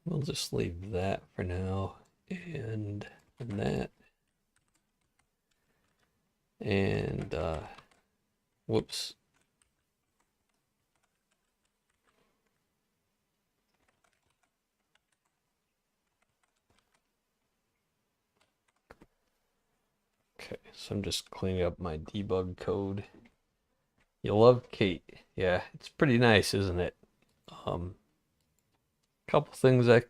We'll just leave that for now, and that, and whoops. Okay, so I'm just cleaning up my debug code. You love Kate. Yeah, it's pretty nice, isn't it? Couple things that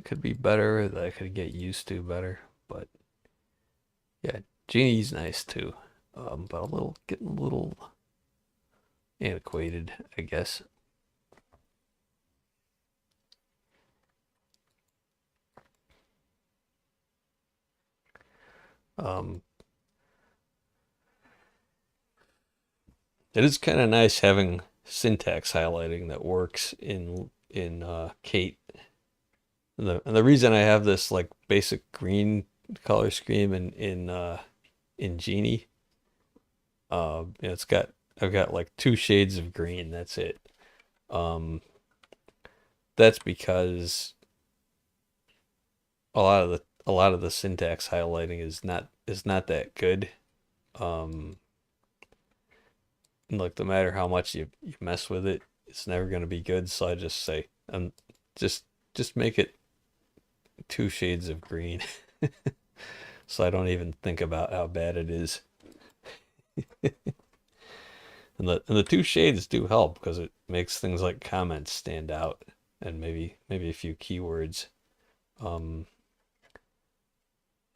could be better, that I could get used to better, but yeah, Genie's nice too. But getting a little antiquated, I guess. It is kind of nice having syntax highlighting that works in Kate. And the reason I have this like basic green color scheme in Genie, I've got like 2 shades of green. That's it. That's because a lot of the syntax highlighting is not that good. Like no matter how much you mess with it, it's never going to be good. So I just say, just make it 2 shades of green. So I don't even think about how bad it is. And the two shades do help because it makes things like comments stand out and maybe a few keywords. Um,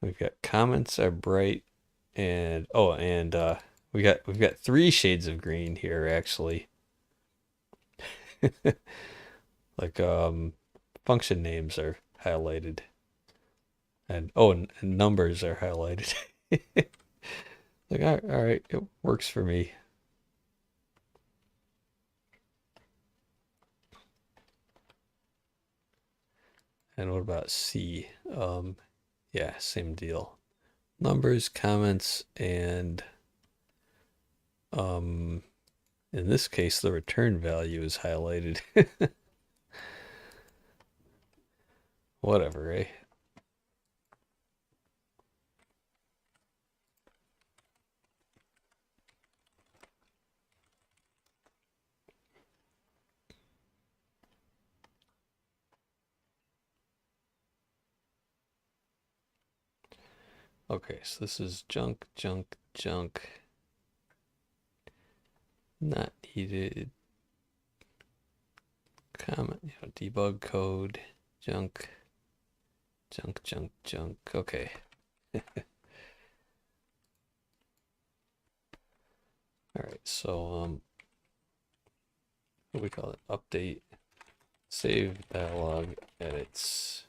we've got comments are bright and we've got three shades of green here actually. Like function names are highlighted and numbers are highlighted. Like all right, it works for me. And what about C? Yeah, same deal. Numbers, comments, and in this case, the return value is highlighted. Whatever, eh? Okay, so this is junk, junk, junk. Not needed. Comment, debug code, junk, junk, junk, junk. Okay. All right, so what do we call it? Update, save dialog, edits.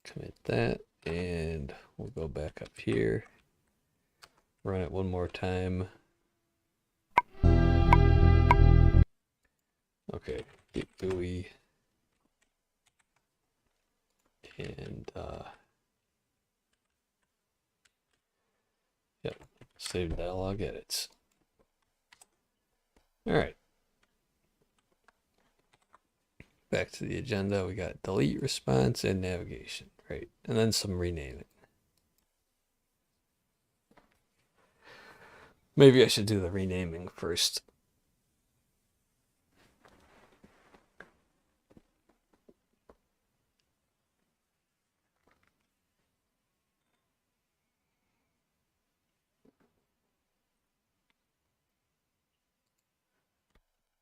Commit that, and we'll go back up here. Run it one more time. Okay, git GUI. And yep, save dialog edits. All right. Back to the agenda, we got delete response and navigation, right? And then some renaming. Maybe I should do the renaming first.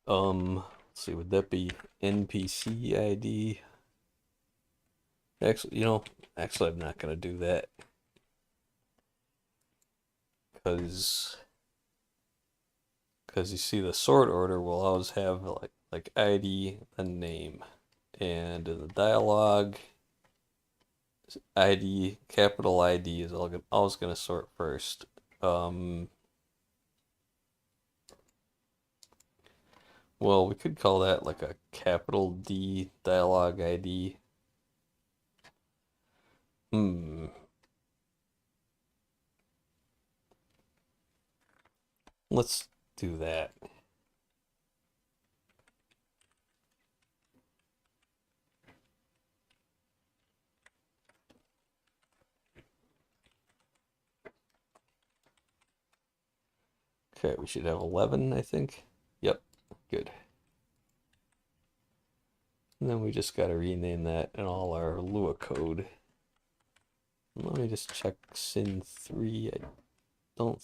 Let's see, would that be NPC ID? Actually, I'm not gonna do that because you see the sort order will always have like ID and name, and in the dialog, ID, capital ID is always gonna sort first. Well, we could call that like a capital D dialog ID. Let's do that. Okay, we should have 11, I think. Yep, good. And then we just got to rename that in all our Lua code. Let me just check Syn3. I don't.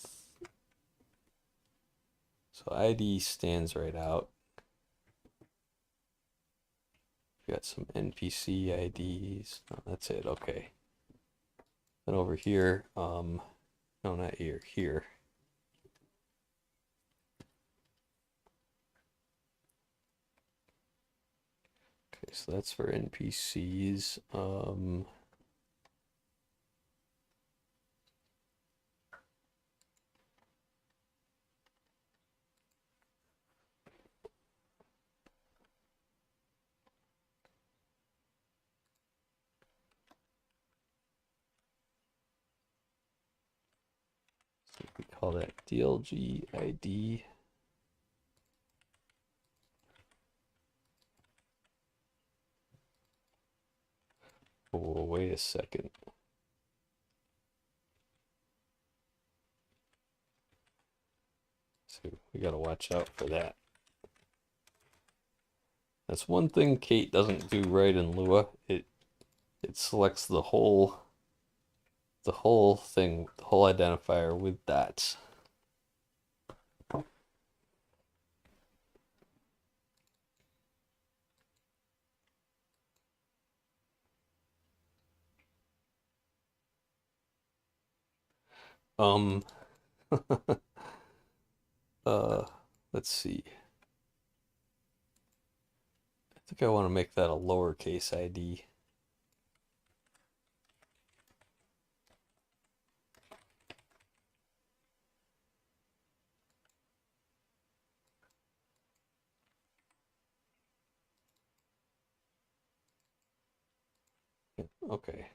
So ID stands right out. We got some NPC IDs. No, that's it. Okay. Then over here, no, not here. Here. Okay, so that's for NPCs. So we call that DLG ID. Oh, wait a second. So we got to watch out for that. That's one thing Kate doesn't do right in Lua. It selects the whole the whole thing, the whole identifier with dots. Um, uh, let's see. I think I want to make that a lowercase ID. Okay.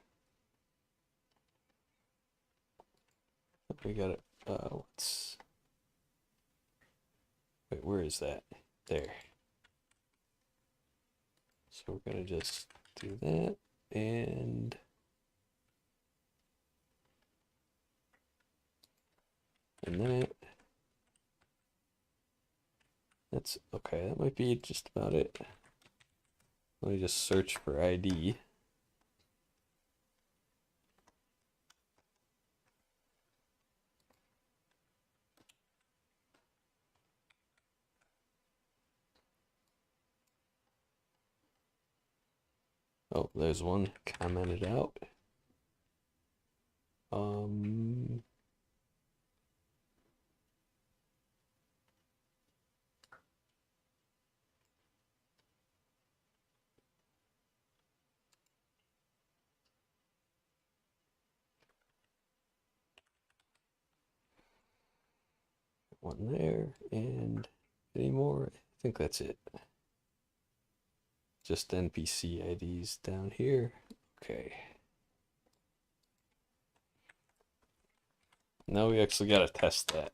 We got it. Let's wait. Where is that? There. So we're gonna just do that and that. That's okay. That might be just about it. Let me just search for ID. Oh, there's one commented out. One there, and any more? I think that's it. Just NPC IDs down here. Okay. Now we actually got to test that.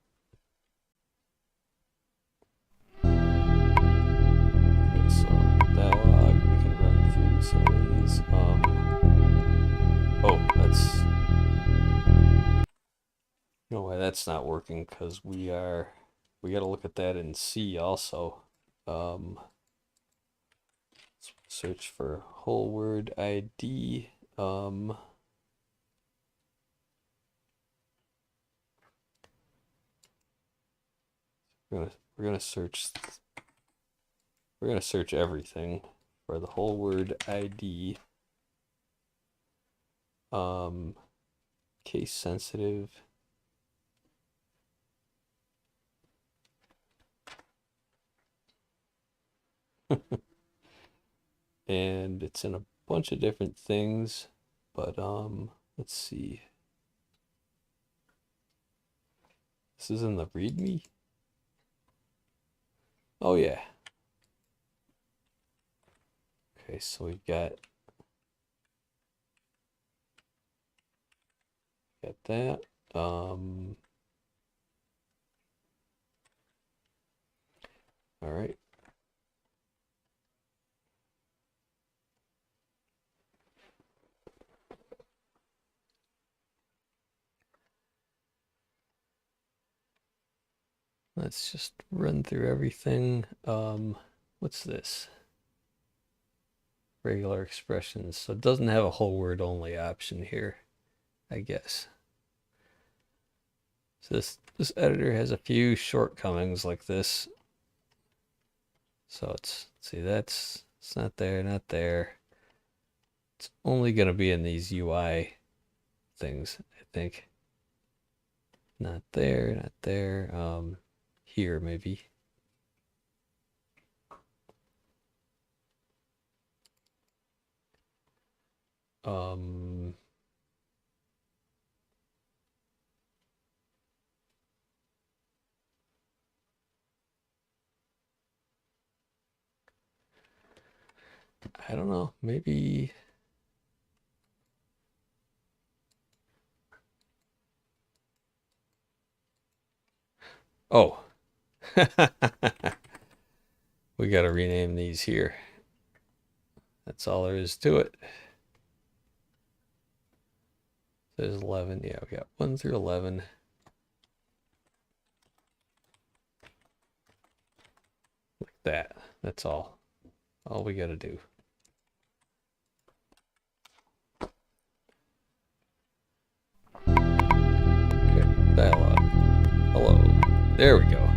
Okay, so dialog, we can run through some of these. Oh, that's, you know why that's not working, because we got to look at that in C also. Search for whole word ID. We're gonna search everything for the whole word ID. Case sensitive. And it's in a bunch of different things, but let's see. This is in the README. Oh yeah. Okay, so we've got that. All right. Let's just run through everything. What's this? Regular expressions. So it doesn't have a whole word only option here, I guess. So this editor has a few shortcomings like this. So let's see, it's not there, not there. It's only going to be in these UI things, I think. Not there, not there. Here maybe. I don't know, maybe. Oh. We got to rename these here. That's all there is to it. There's 11. Yeah, we got 1 through 11. Like that. That's all. All we got to do. There we go.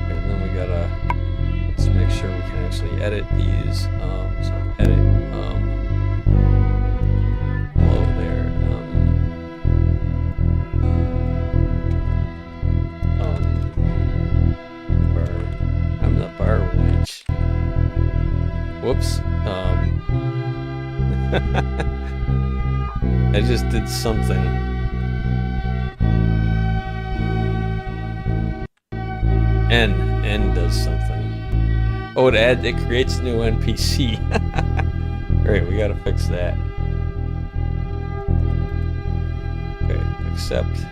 And then we gotta, let's make sure we can actually edit these. So edit, hello there. I'm the bar wench. Whoops. I just did something. N does something. Oh, it creates a new NPC. Great, we gotta fix that. Okay, accept.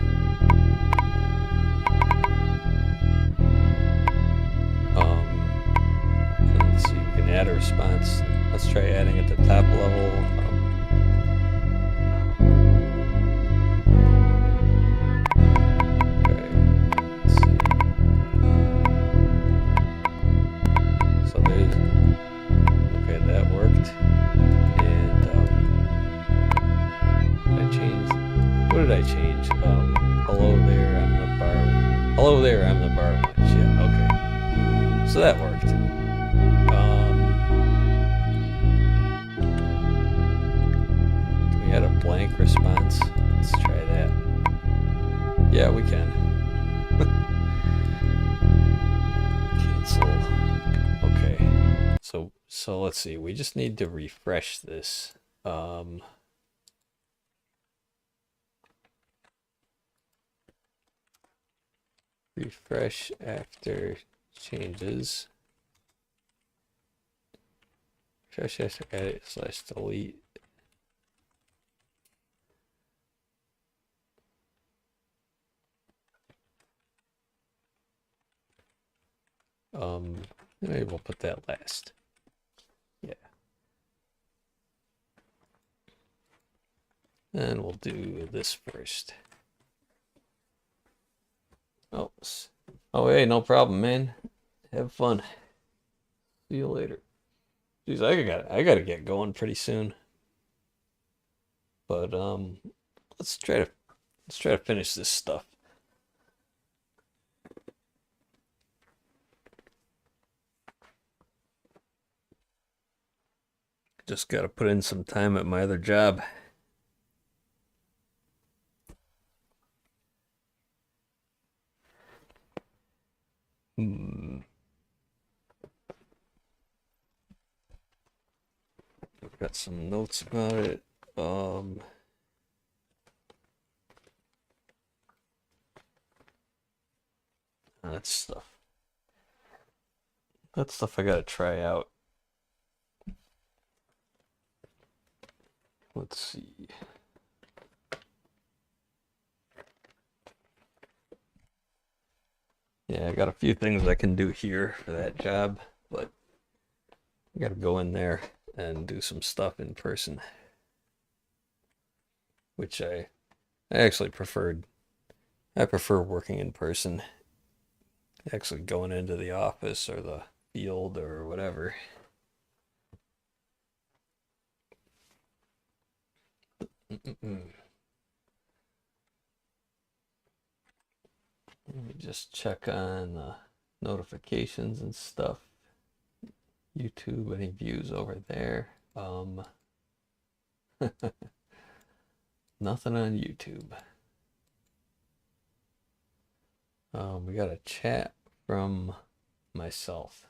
Let's see, we can add a response. Let's try adding at the top level. Okay, let's see. So there's, okay, that worked. And did I change? What did I change? Hello there, I'm the bar. Hello there, I'm the bar wench. Yeah, okay. So that worked. Can we add a blank response? Let's try that. Yeah, we can. Cancel. Okay. So let's see. We just need to refresh this. Refresh after changes. Refresh after edit / delete. Maybe we'll put that last. Yeah. And we'll do this first. Oh, hey, no problem, man. Have fun. See you later. Jeez, I gotta get going pretty soon. But let's try to finish this stuff. Just gotta put in some time at my other job. I've got some notes about it. That stuff. That stuff I gotta try out. Let's see. Yeah, I got a few things I can do here for that job, but I gotta go in there and do some stuff in person, which I actually preferred. I prefer working in person, actually going into the office or the field or whatever. Let me just check on notifications and stuff. YouTube, any views over there? Nothing on YouTube. We got a chat from myself.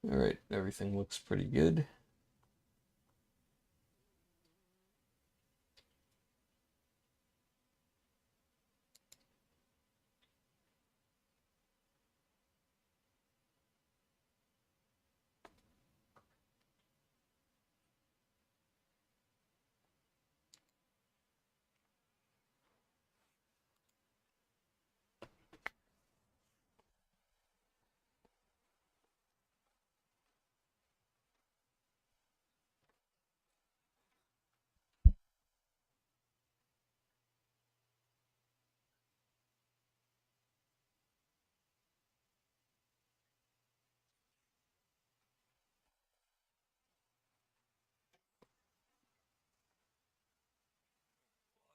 All right, everything looks pretty good.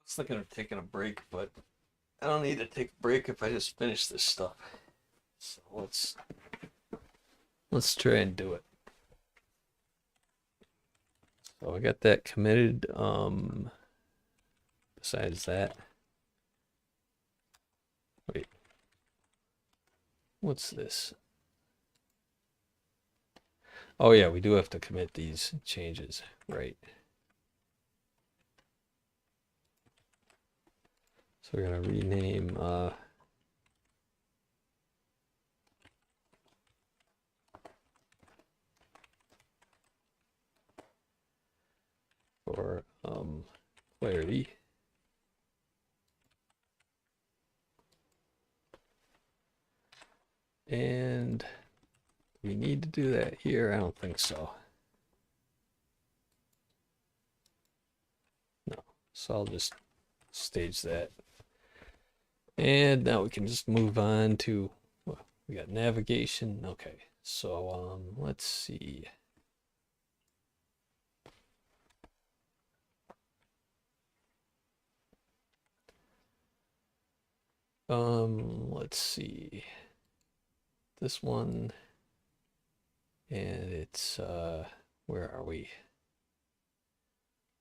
was thinking of taking a break, but I don't need to take a break if I just finish this stuff. So let's try and do it. So I got that committed. Besides that, wait, what's this? Oh yeah, we do have to commit these changes, right? So we're gonna rename for clarity. And we need to do that here. I don't think so. No, so I'll just stage that. And now we can just move on to, well, we got navigation. Okay, so let's see. Let's see. This one, and it's where are we?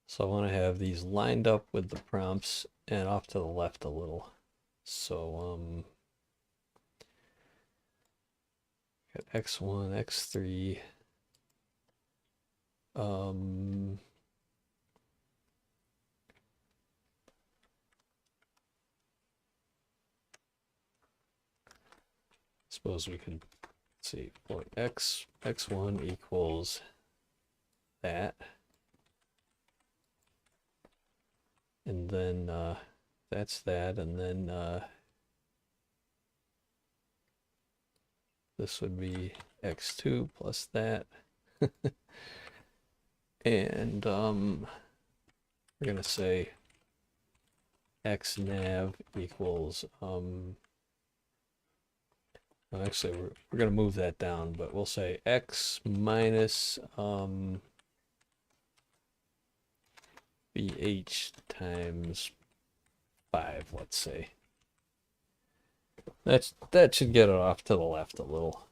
So I want to have these lined up with the prompts and off to the left a little. So got X1, X3. Suppose we could see point X1 equals that. And then that's that, and then this would be X2 plus that. And we're gonna say xNav equals actually we're gonna move that down, but we'll say x minus BH times 5, let's say. That should get it off to the left a little.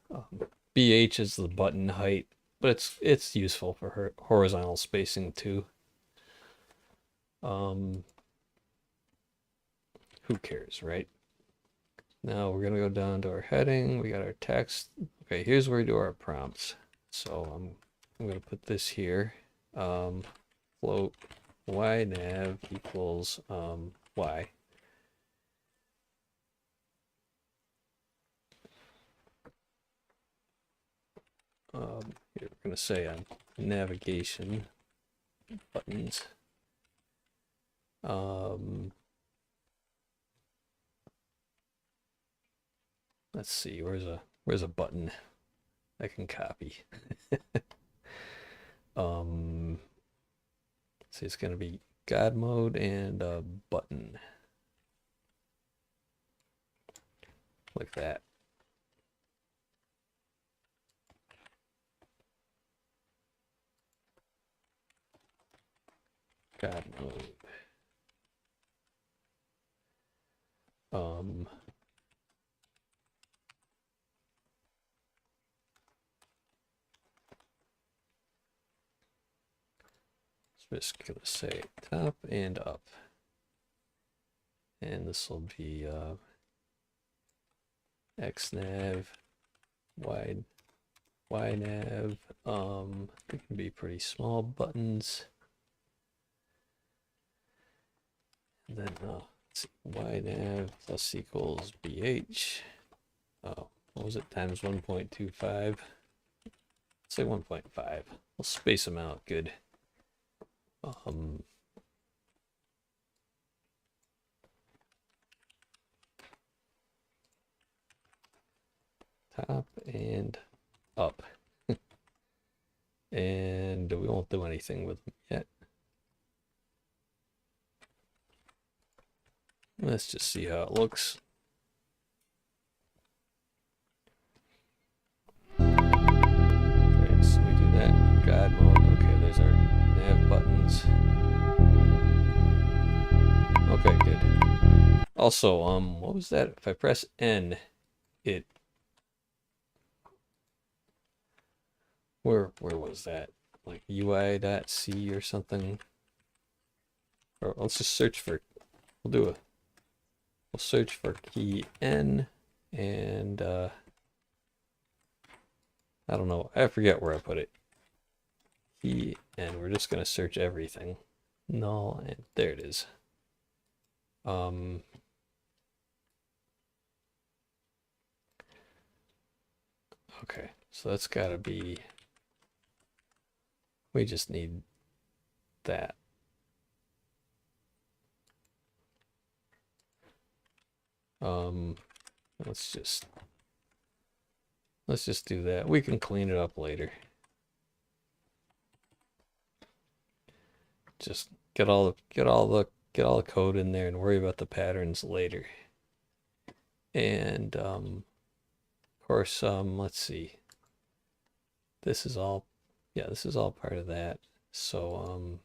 BH is the button height, but it's useful for horizontal spacing too. Who cares, right? Now we're gonna go down to our heading. We got our text. Okay, here's where we do our prompts. So I'm gonna put this here. Float yNav equals y. Here we're gonna say on navigation buttons. Let's see, where's a button I can copy? See, it's gonna be God mode and a button. Like that. God mode. Just gonna say top and up, and this will be xNav, yNav. They can be pretty small buttons. And then let's see, yNav plus equals BH. Oh, what was it? Times 1.25. Let's say 1.5. We'll space them out good. Top and up. And we won't do anything with them yet. Let's just see how it looks. Okay, so we do that. God mode. Okay, there's our nav buttons. Also, what was that? If I press N, it where was that? Like UI.C or something? Or let's just search for. We'll search for key N, and I don't know. I forget where I put it. Key N. We're just gonna search everything. Null, and there it is. Okay, so that's gotta be. We just need that. Let's just do that. We can clean it up later. Just get all the code in there and worry about the patterns later. And of course, let's see. This is all, yeah, this is all part of that. So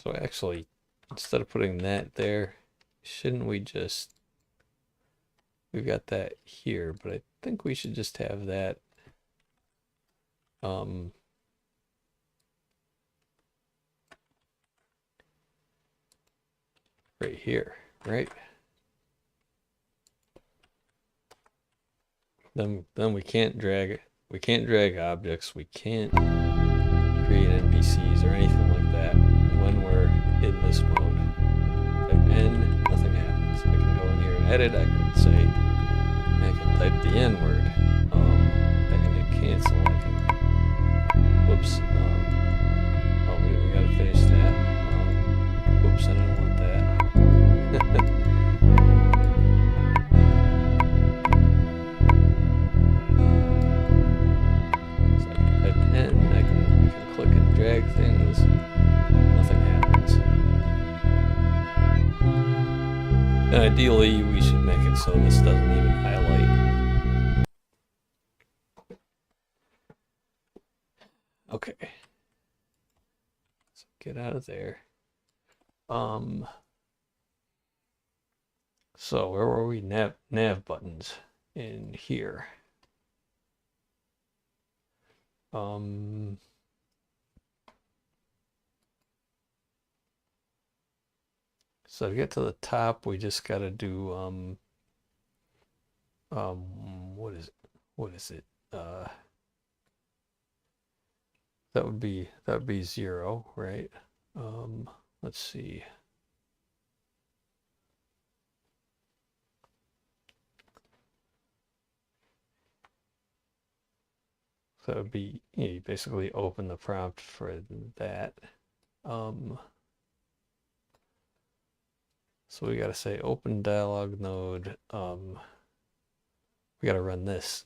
so actually, instead of putting that there, shouldn't we just, we've got that here, but I think we should just have that right here, right? Then we can't drag objects, we can't create NPCs or anything like that when we're in this mode. Type N, nothing happens. I can go in here and edit, I can say, I can type the N word. I can hit cancel, I can, whoops, oh, we gotta finish that. Whoops, I don't want that. Drag things, nothing happens. And ideally, we should make it so this doesn't even highlight. Okay. So get out of there. So where were we? Nav buttons in here. So to get to the top, we just got to do what is it? That would be 0, right? Let's see. So that would be, you basically open the prompt for that. So we got to say open dialog node. We got to run this.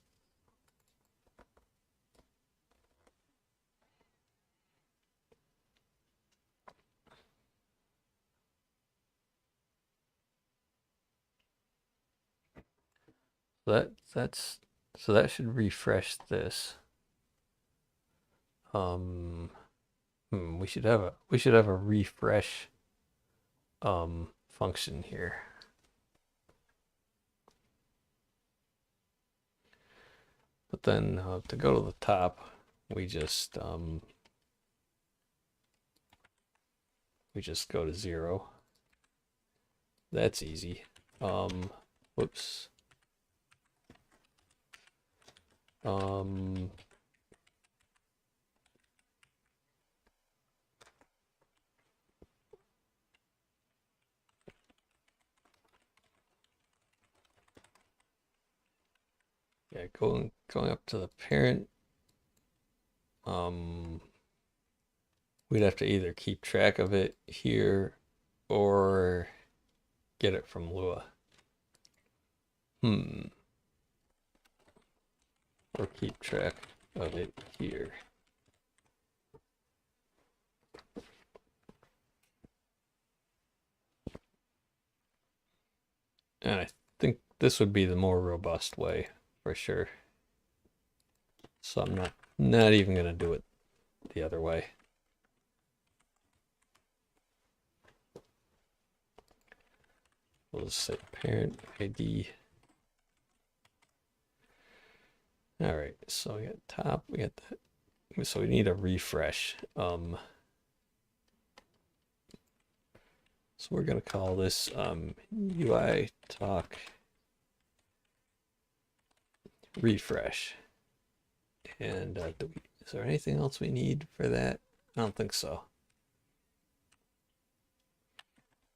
So that should refresh this. We should have a refresh function here. But then to go to the top, we just go to 0. That's easy. Whoops. Yeah, going up to the parent, we'd have to either keep track of it here or get it from Lua. Or keep track of it here. And I think this would be the more robust way for sure. So I'm not even gonna do it the other way. We'll just say parent ID. All right, so we got top, we got that. So we need a refresh. So we're gonna call this UI talk refresh. And is there anything else we need for that? I don't think so.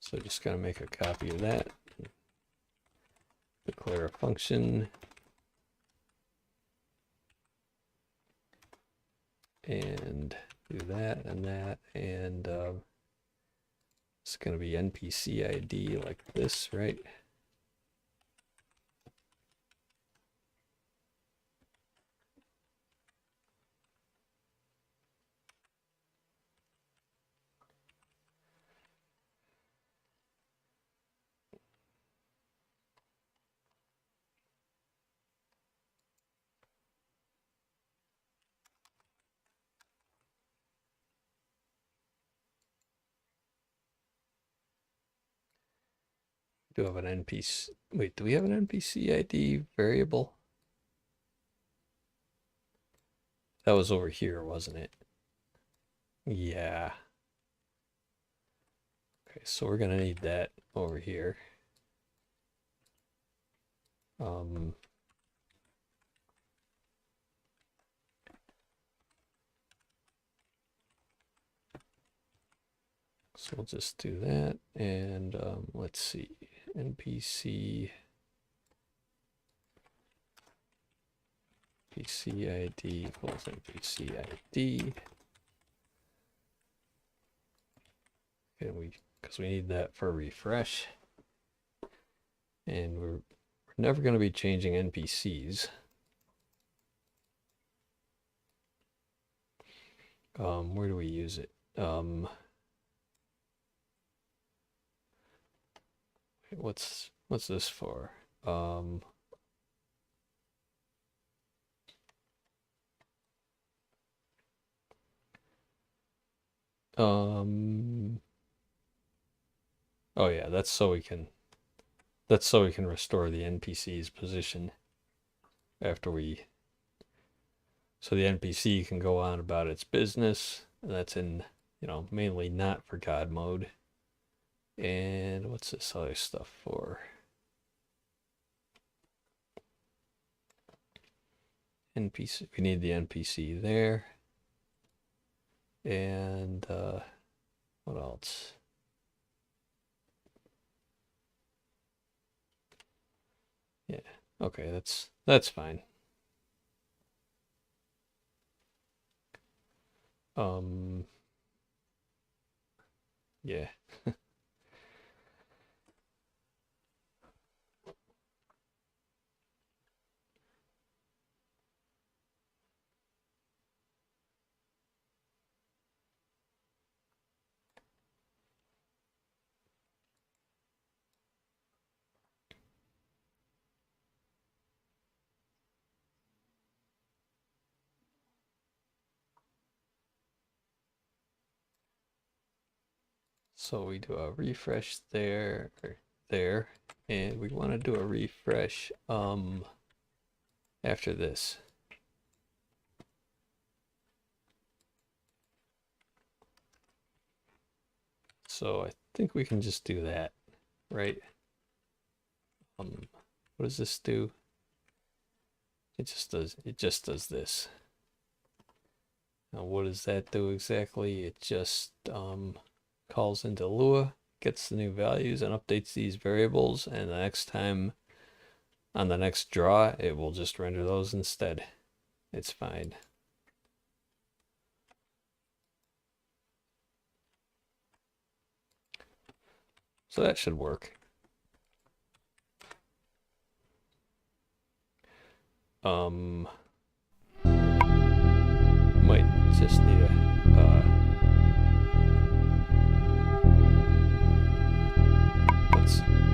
So just gotta make a copy of that. Declare a function. And do that, and it's going to be NPC ID like this, right? Do have an NPC. Wait, do we have an NPC ID variable? That was over here, wasn't it? Yeah. Okay, so we're gonna need that over here. So we'll just do that, and let's see, NPC ID equals NPC ID. And because we need that for refresh, and we're never going to be changing NPCs. Where do we use it? What's this for? Oh yeah, that's so we can restore the NPC's position after so the NPC can go on about its business, and that's in, mainly not for God mode. And what's this other stuff for? NPC, we need the NPC there. And what else? Yeah, okay, that's fine. Yeah. So we do a refresh there, and we want to do a refresh after this. So I think we can just do that, right? What does this do? It just does this. Now what does that do exactly? It just calls into Lua, gets the new values, and updates these variables, and the next time on the next draw it will just render those instead. It's fine. So that should work. Might just need a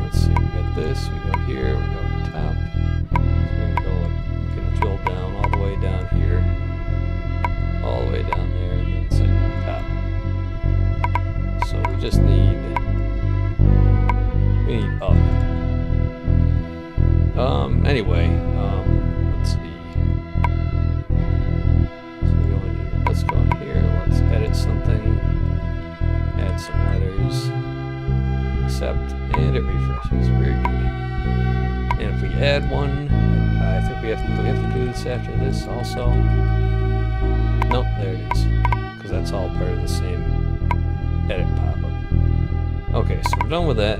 let's see, we got this, we go here, we go top. So we can drill down all the way down here, all the way down there, and then say top. So we just need up. Anyway, let's see. So we go in here. Let's go in here. Let's edit something. Add some letters. Accept, and it refreshes. Very good. And if we add one, I think we have to do this after this also. Nope, there it is. Because that's all part of the same edit pop-up. Okay, so we're done with that.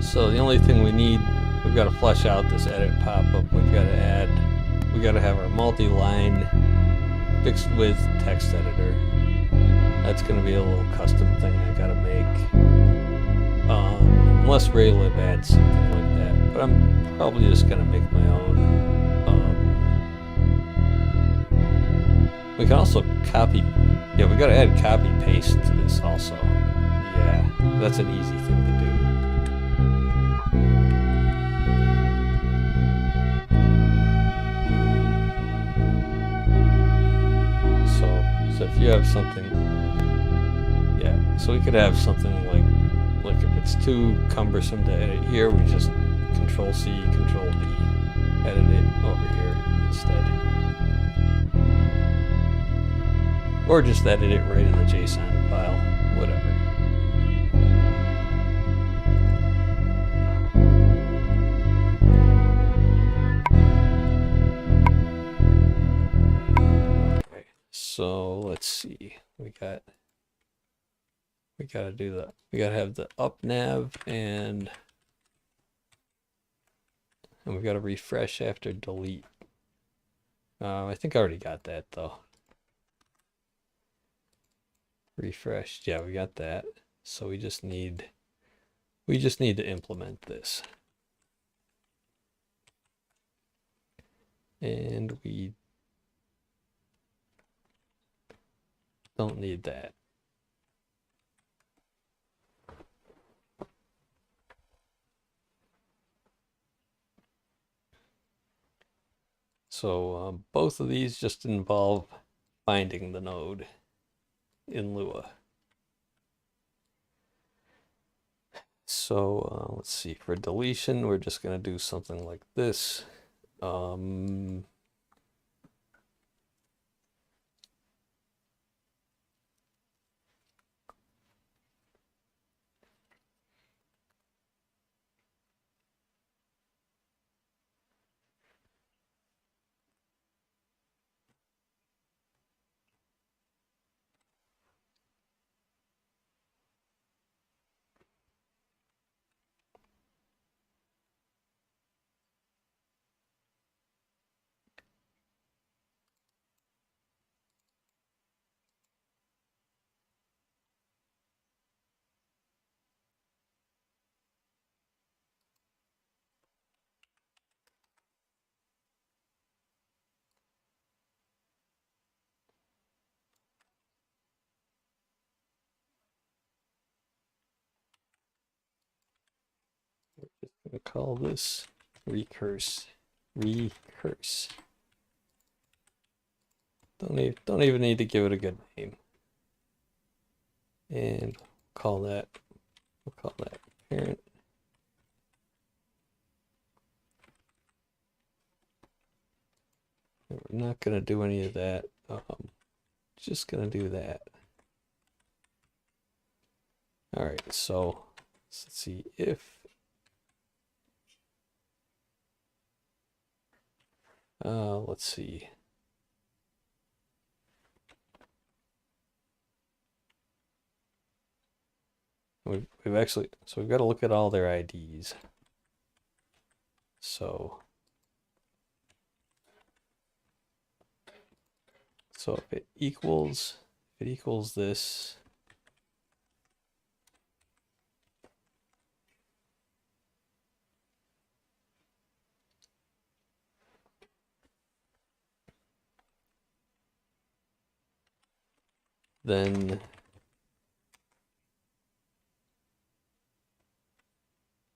So the only thing we need, we've got to flesh out this edit pop-up. We've got to have our multi-line fixed width text editor. That's going to be a little custom thing I got to make. Unless Raylib adds something like that. But I'm probably just going to make my own. We can also copy. Yeah, we got to add copy paste to this also. Yeah, that's an easy thing to do. So if you have something, yeah, so we could have something like if it's too cumbersome to edit here, we just Control-C, Control-V, edit it over here instead. Or just edit it right in the JSON file, whatever. Okay, so let's see. We gotta have the up nav and we gotta refresh after delete. I think I already got that though. Refreshed, yeah, we got that. So we just need to implement this. And we don't need that. So both of these just involve finding the node in Lua. So let's see, for deletion, we're just going to do something like this. I'm going to call this recurse. Don't even need to give it a good name. And we'll call that parent. And we're not going to do any of that. Just going to do that. All right, so let's see if let's see. We've actually, so we've got to look at all their IDs. So if it equals this, then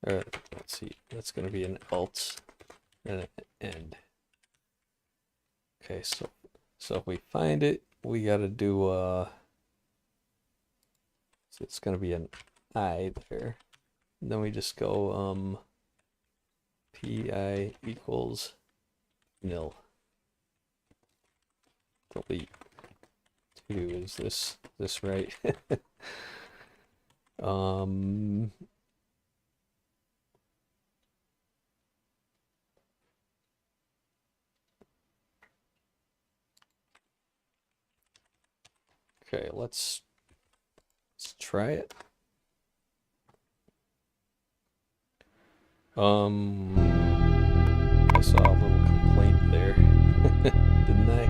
Or let's see, that's going to be an alt and an end. Okay, so if we find it, we got to do so it's going to be an I there. And then we just go pi equals nil. Delete. Is this right? Okay, let's try it. I saw a little complaint there, didn't I?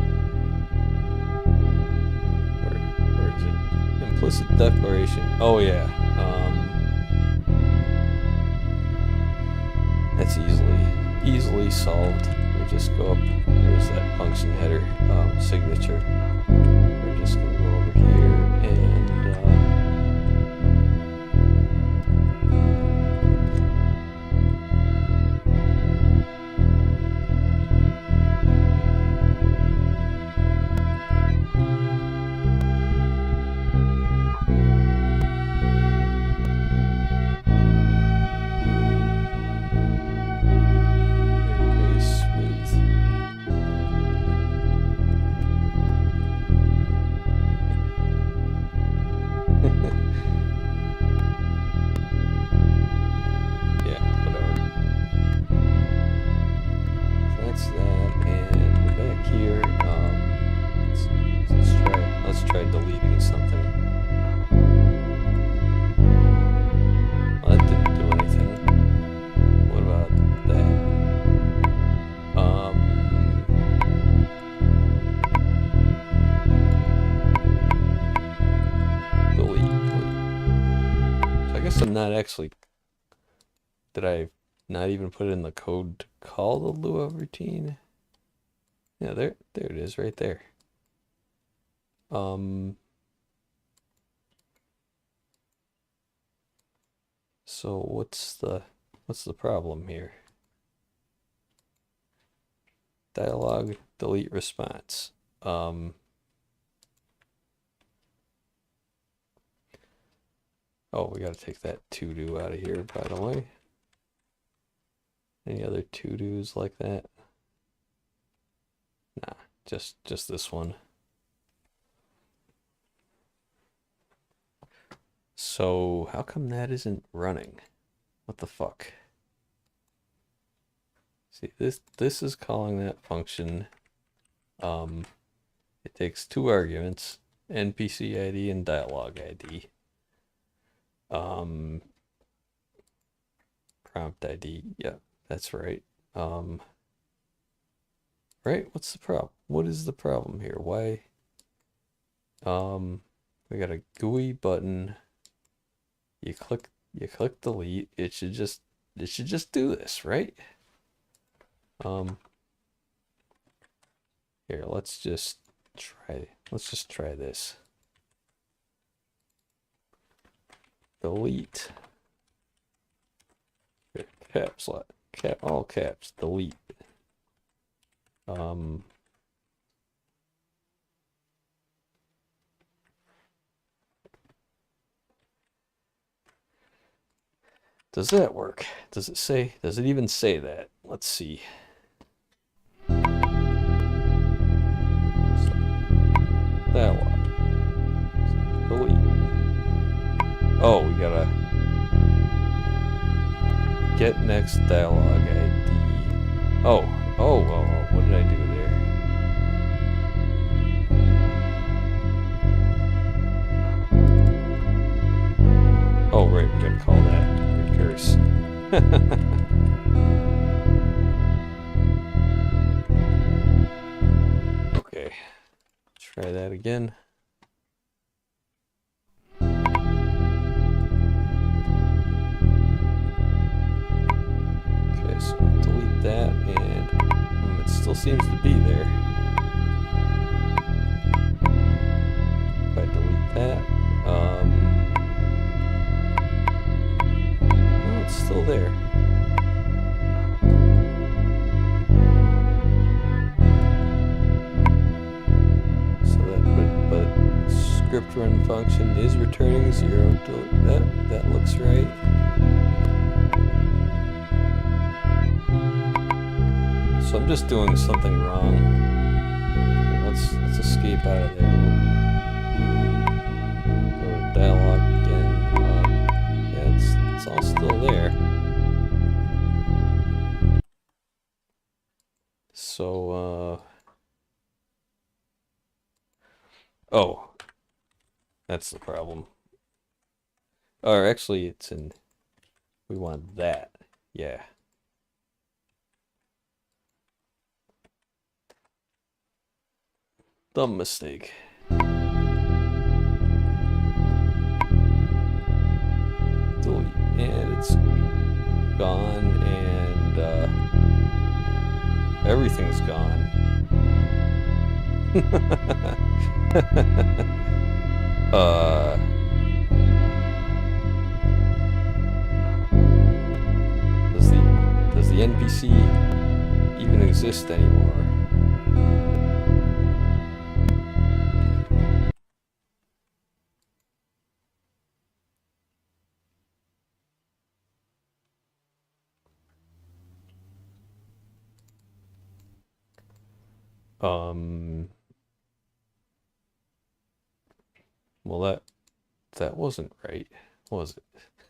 Where is it? Implicit declaration. Oh yeah. That's easily solved. We just go up. Where's that function header? Signature. We're just gonna go over here and not actually, did I not even put in the code to call the Lua routine? Yeah, there it is right there. So what's the problem here? Dialog delete response. Oh, we got to take that to-do out of here, by the way. Any other to-dos like that? Nah, just this one. So how come that isn't running? What the fuck? See, this is calling that function. It takes two arguments, NPC ID and dialog ID. Prompt ID, yeah, that's right. Right, what's the problem? What is the problem here? Why? We got a GUI button. You click delete. It should just do this, right? Here, let's just try this. Delete. Here, caps lock, all caps, delete. Does that work? Does it even say that? Let's see. Dialog. Delete. Oh, we gotta get next dialog ID. Oh, what did I do there? Oh, right, we gotta call that recurse. Okay, try that again. Okay, so delete that, and it still seems to be there. If I delete that, no, it it's still there. So but script run function is returning 0. That looks right. So I'm just doing something wrong. Let's escape out of there. Go to dialog again. Yeah, it's all still there. So oh, that's the problem. Or actually, it's in. We want that. Yeah. Dumb mistake. Delete, and it's gone, and everything's gone. Does the NPC even exist anymore? Well, that wasn't right, was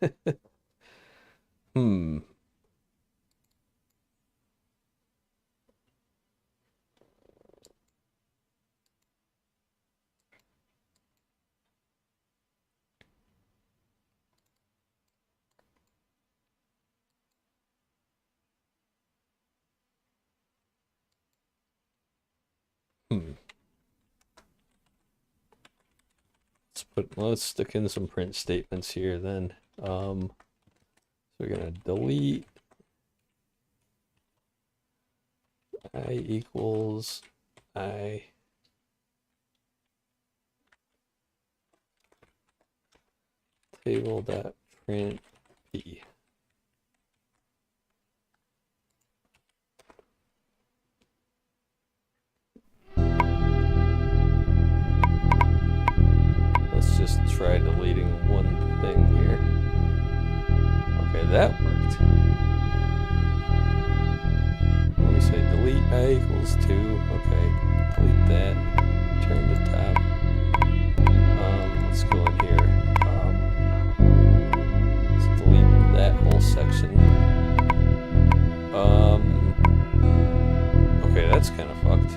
it? Hmm. Let's stick in some print statements here then. So we're gonna delete I equals I table.print p. Let's just try deleting one thing here. Okay, that worked. Let me say delete I equals 2. Okay, delete that. Turn to top. Let's go in here. Let's delete that whole section. Okay, that's kind of fucked.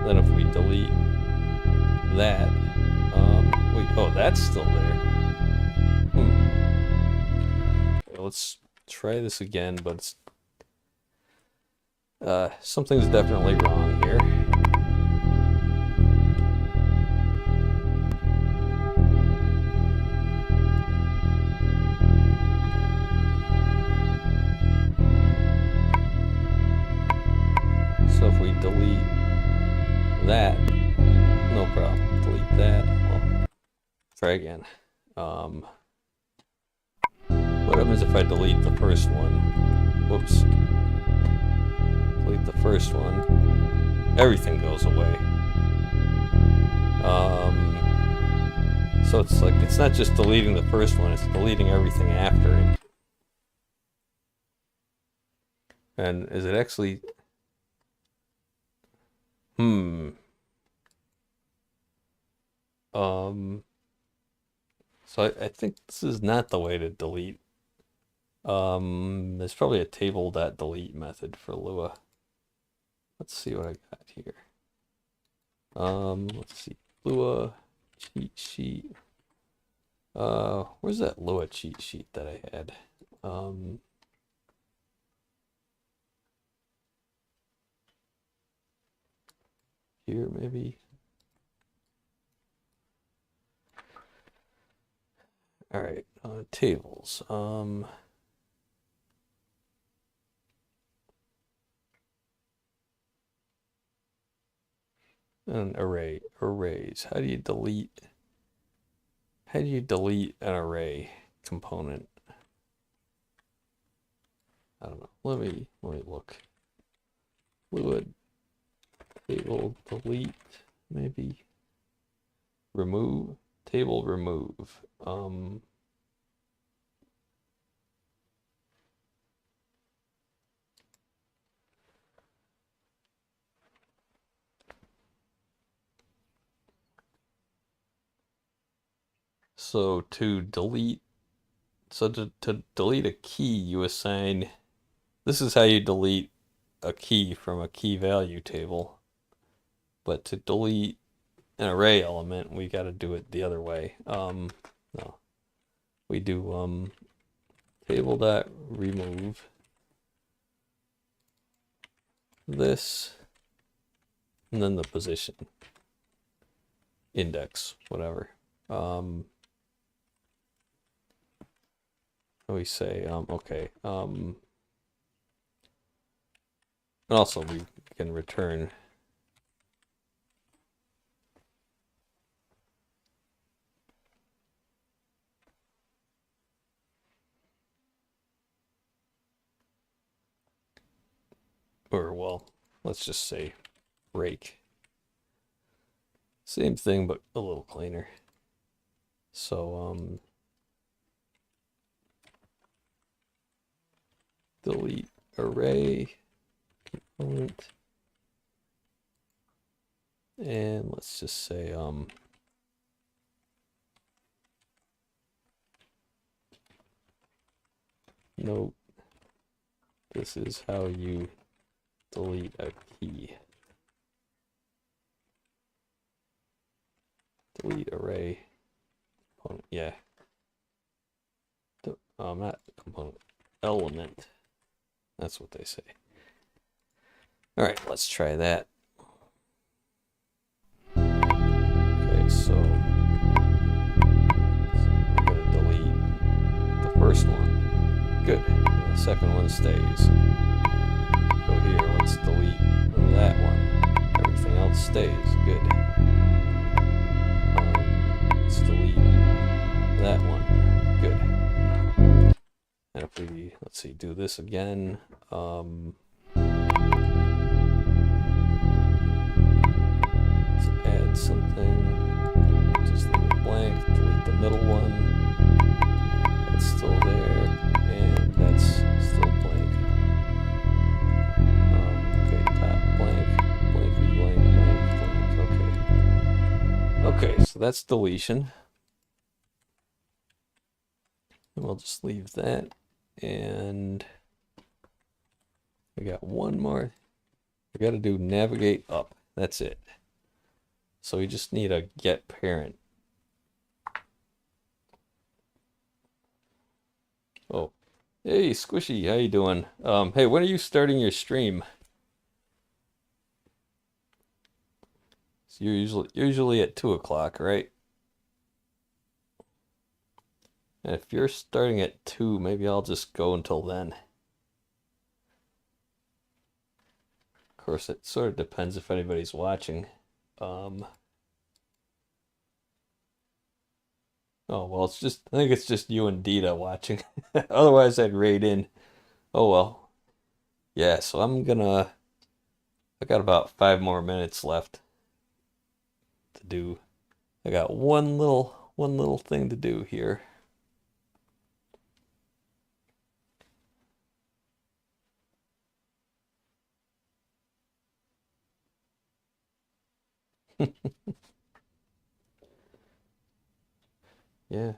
Then if we delete that, wait, oh, that's still there. Okay, let's try this again, but it's, something's definitely wrong here. So if we delete that, no problem. Delete that. Well, try again. What happens if I delete the first one? Whoops. Delete the first one. Everything goes away. So it's like, it's not just deleting the first one, it's deleting everything after it. And is it actually... So I think this is not the way to delete. There's probably a table.delete method for Lua. Let's see what I got here. Let's see. Lua cheat sheet. Where's that Lua cheat sheet that I had? here maybe. All right, tables. An arrays. How do you delete an array component? I don't know. Let me look. Fluid table delete maybe. Remove table remove. So to delete a key, you assign, this is how you delete a key from a key value table. But to delete an array element, we got to do it the other way. No. We do table.remove this, and then the position, index, whatever. We say, okay. And also we can return or well, let's just say rake. Same thing, but a little cleaner. So, delete array component. And let's just say, note, this is how you delete a key. Delete array component, yeah. Not component, element. That's what they say. All right, let's try that. Okay, so we're gonna delete the first one. Good. The second one stays. So here, let's delete that one. Everything else stays. Good. Let's delete that one. Good. And if we, let's see, do this again. Let's add something. Just leave it blank. Delete the middle one. That's still there. And that's still blank. Okay, top blank. Blankety blank, blank, blank. Okay, so that's deletion. And we'll just leave that. And we got one more. We got to do navigate up. That's it. So we just need a get parent. Oh, hey Squishy, how you doing? Hey, when are you starting your stream? So you're usually at 2 o'clock, right? And if you're starting at 2, maybe I'll just go until then. Of course, it sort of depends if anybody's watching. Oh, well, I think it's just you and Dita watching. Otherwise, I'd raid in. Oh, well. Yeah, so I got about 5 more minutes left to do. I got one little thing to do here. Yeah.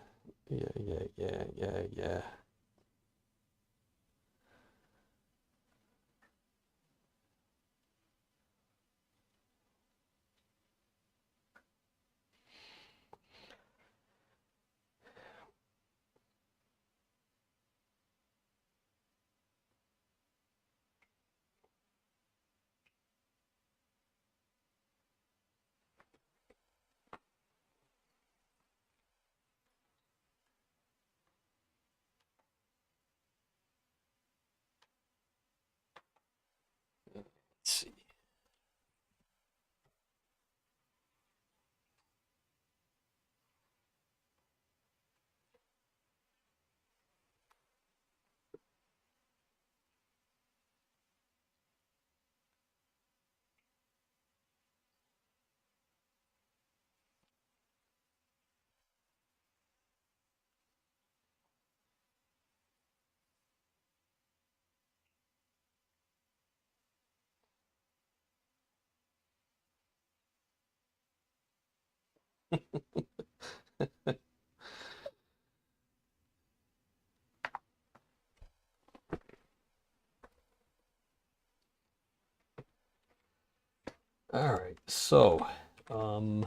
All right, so um,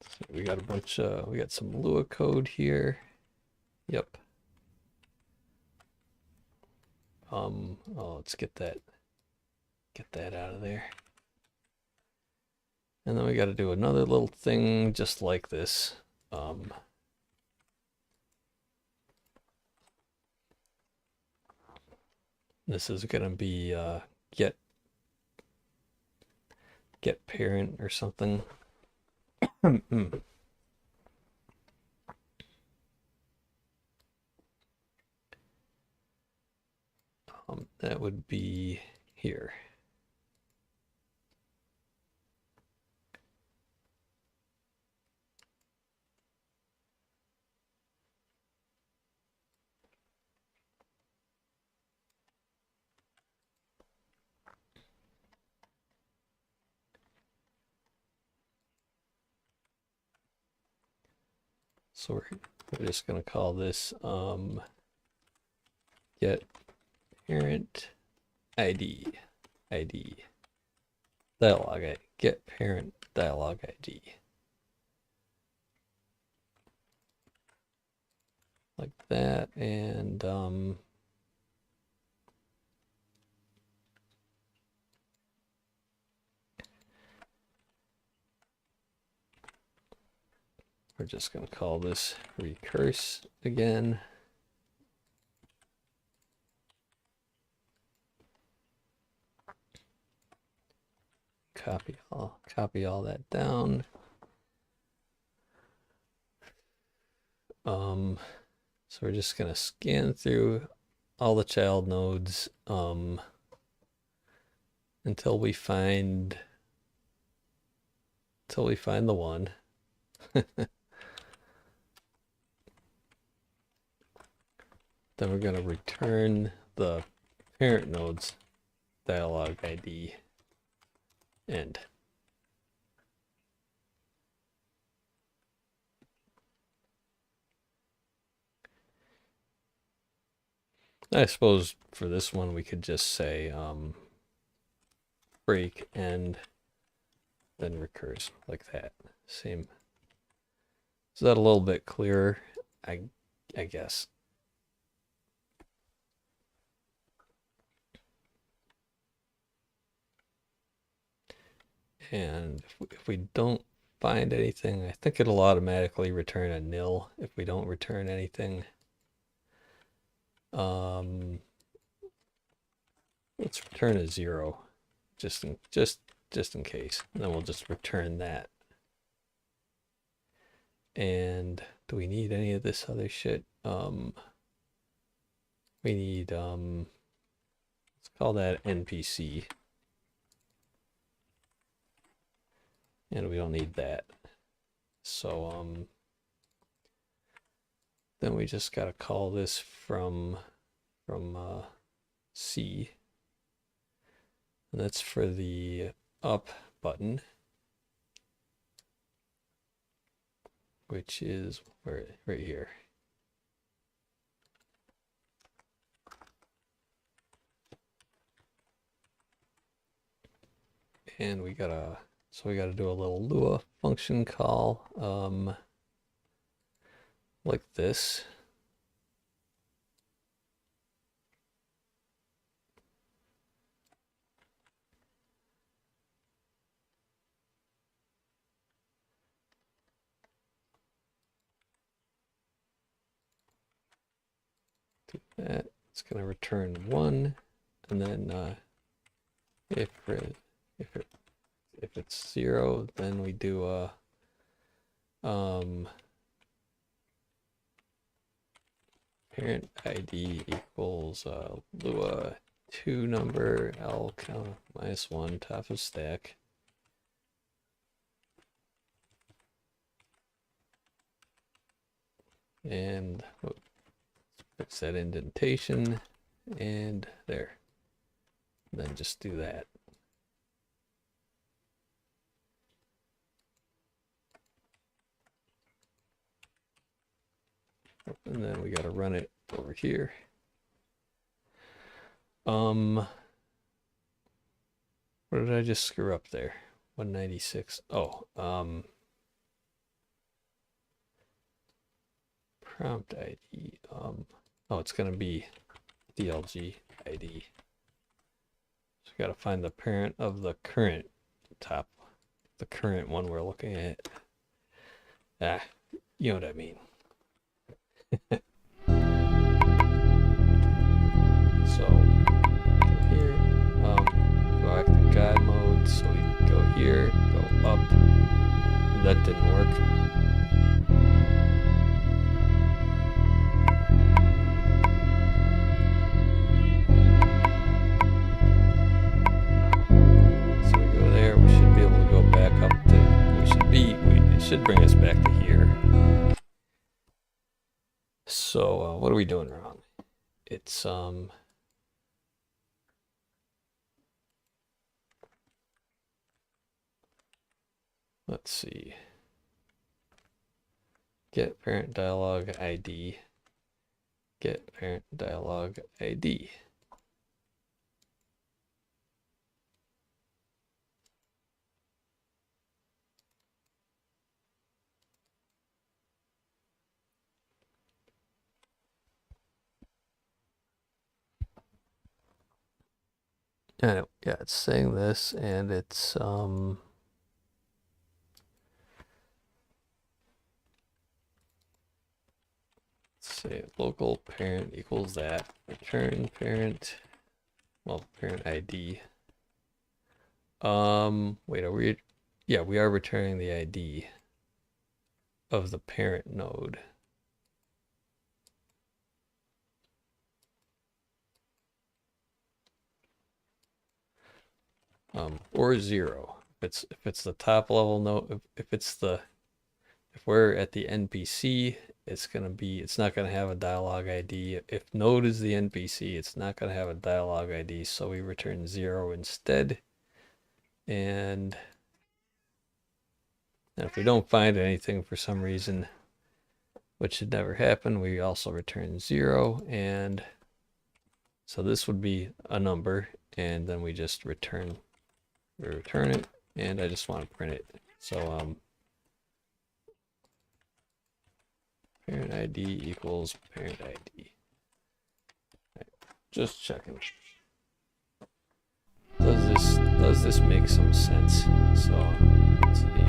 so we got a bunch. We got some Lua code here. Yep. Oh, let's get that out of there. And then we got to do another little thing just like this. This is gonna be get parent or something. That would be here. So we're just gonna call this get parent ID dialog get parent dialog ID, like that. And we're just going to call this recurse again. Copy all that down. So we're just going to scan through all the child nodes until we find the one. Then we're going to return the parent node's dialog ID. End. I suppose for this one we could just say break end, then recurse, like that. Same. Is that a little bit clearer? I guess. And if we don't find anything, I think it'll automatically return a nil if we don't return anything. Let's return a 0 just in case. And then we'll just return that. And do we need any of this other shit? We need let's call that NPC. And we don't need that. So then we just gotta call this from C. And that's for the up button, which is right here. And we gotta do a little Lua function call like this. Do that. It's going to return 1, and then if it's 0, then we do a parent ID equals Lua 2 number L count -1 top of stack. And fix that indentation, and there. And then just do that. And then we got to run it over here. What did I just screw up there? 196. Oh, prompt ID. Oh, it's gonna be DLG ID. So we got to find the parent of the current the current one we're looking at. Ah, you know what I mean. So here, go back to God mode. So we go here, go up. That didn't work. So we go there. We should be able to go back up to. It should bring us back to here. So what are we doing wrong? It's let's see. Get parent dialog ID. Get parent dialog ID. Yeah, it's saying this, and it's say local parent equals that, return parent, well, parent ID. Wait, are we, yeah, we are returning the ID of the parent node. Or 0. If it's the top level node, if we're at the NPC, it's not gonna have a dialog ID. If node is the NPC, it's not gonna have a dialog ID, so we return 0 instead. And if we don't find anything for some reason, which should never happen, we also return 0. And so this would be a number, and then we just return it, and I just want to print it. So parent ID equals parent ID. Right, just checking. Does this make some sense? So let's see.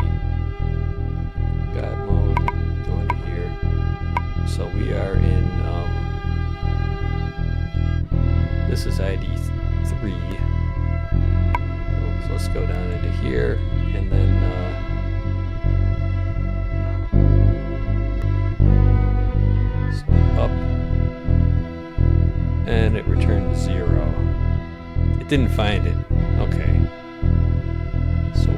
God mode, go into here. So we are in this is ID 3. So let's go down into here, and then up, and it returned 0. It didn't find it. Okay. So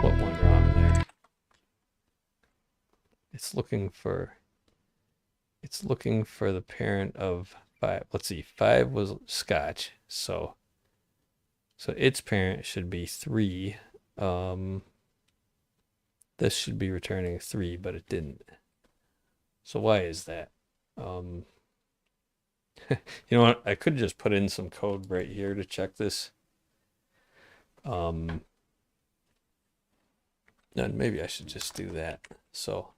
what went wrong there? It's looking for the parent of 5. Let's see, 5 was Scotch, so its parent should be 3. This should be returning 3, but it didn't. So why is that? You know what? I could just put in some code right here to check this. And maybe I should just do that. So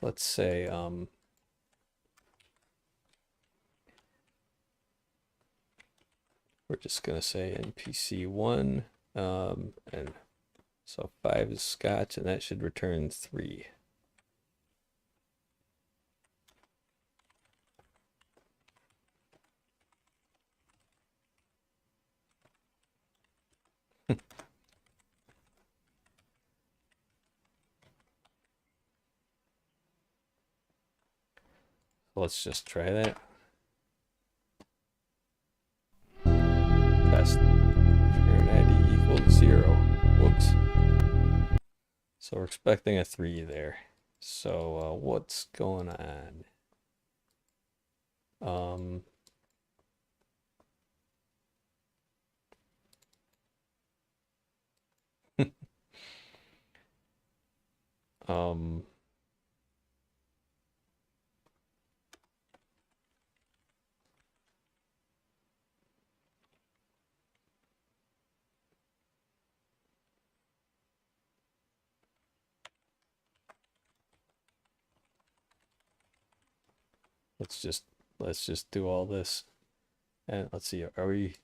let's say we're just gonna say NPC1, and so 5 is Scotch, and that should return 3. Let's just try that. Test parent ID equals 0. Whoops. So we're expecting a 3 there. So what's going on? Um, um, let's just do all this. And let's see, are we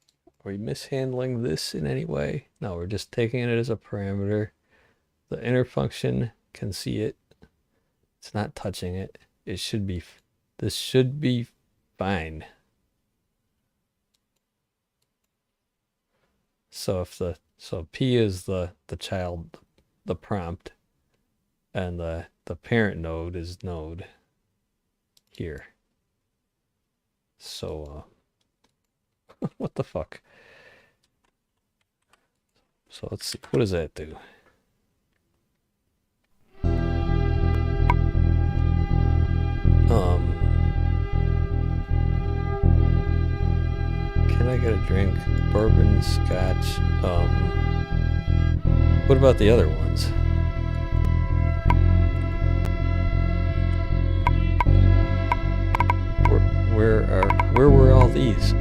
mishandling this in any way? No, we're just taking it as a parameter. The inner function can see it. It's not touching it. It should be, this should be fine. So if so P is the child, the prompt, and the parent node is node here. So what the fuck? So let's see, what does that do? Can I get a drink? Bourbon, scotch. What about the other ones? Where were all these?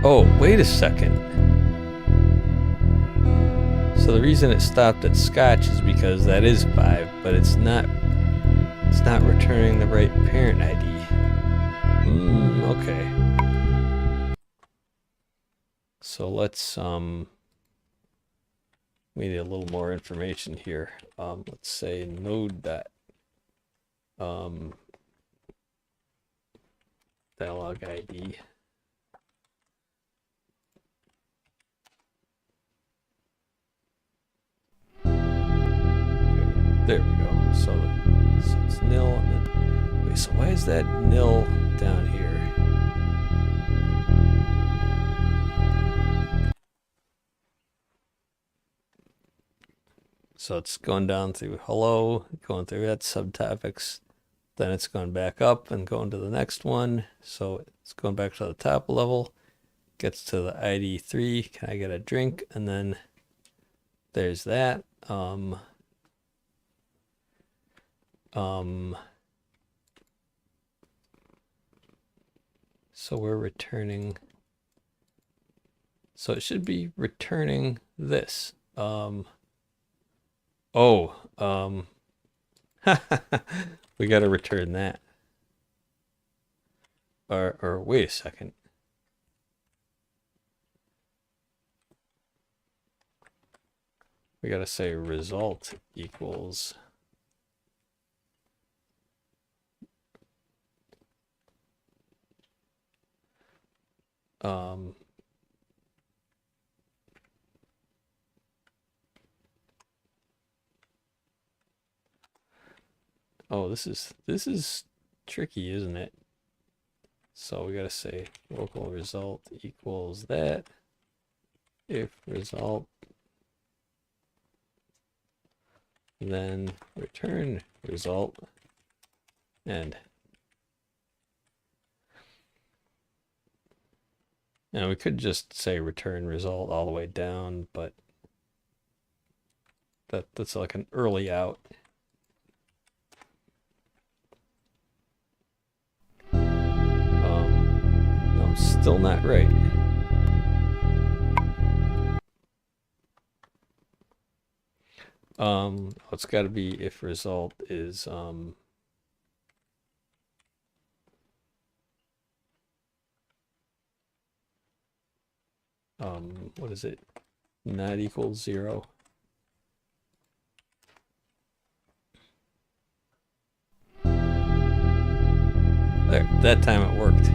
Oh, wait a second. So the reason it stopped at scotch is because that is 5, but it's not returning the right parent ID. Okay. So let's we need a little more information here. Let's say node dot dialog ID. There we go. So it's nil, and then wait. So why is that nil down here? So it's going down through hello, going through that subtopics, then it's going back up and going to the next one. So it's going back to the top level, gets to the ID 3. Can I get a drink? And then there's that. So we're returning. So it should be returning this. We got to return that. Or wait a second. We got to say result equals oh, this is tricky, isn't it? So we got to say local result equals that. If result, then return result, and we could just say return result all the way down, but that's like an early out. No, still not right. It's got to be if result is what is it? Not equals 0. There, that time it worked.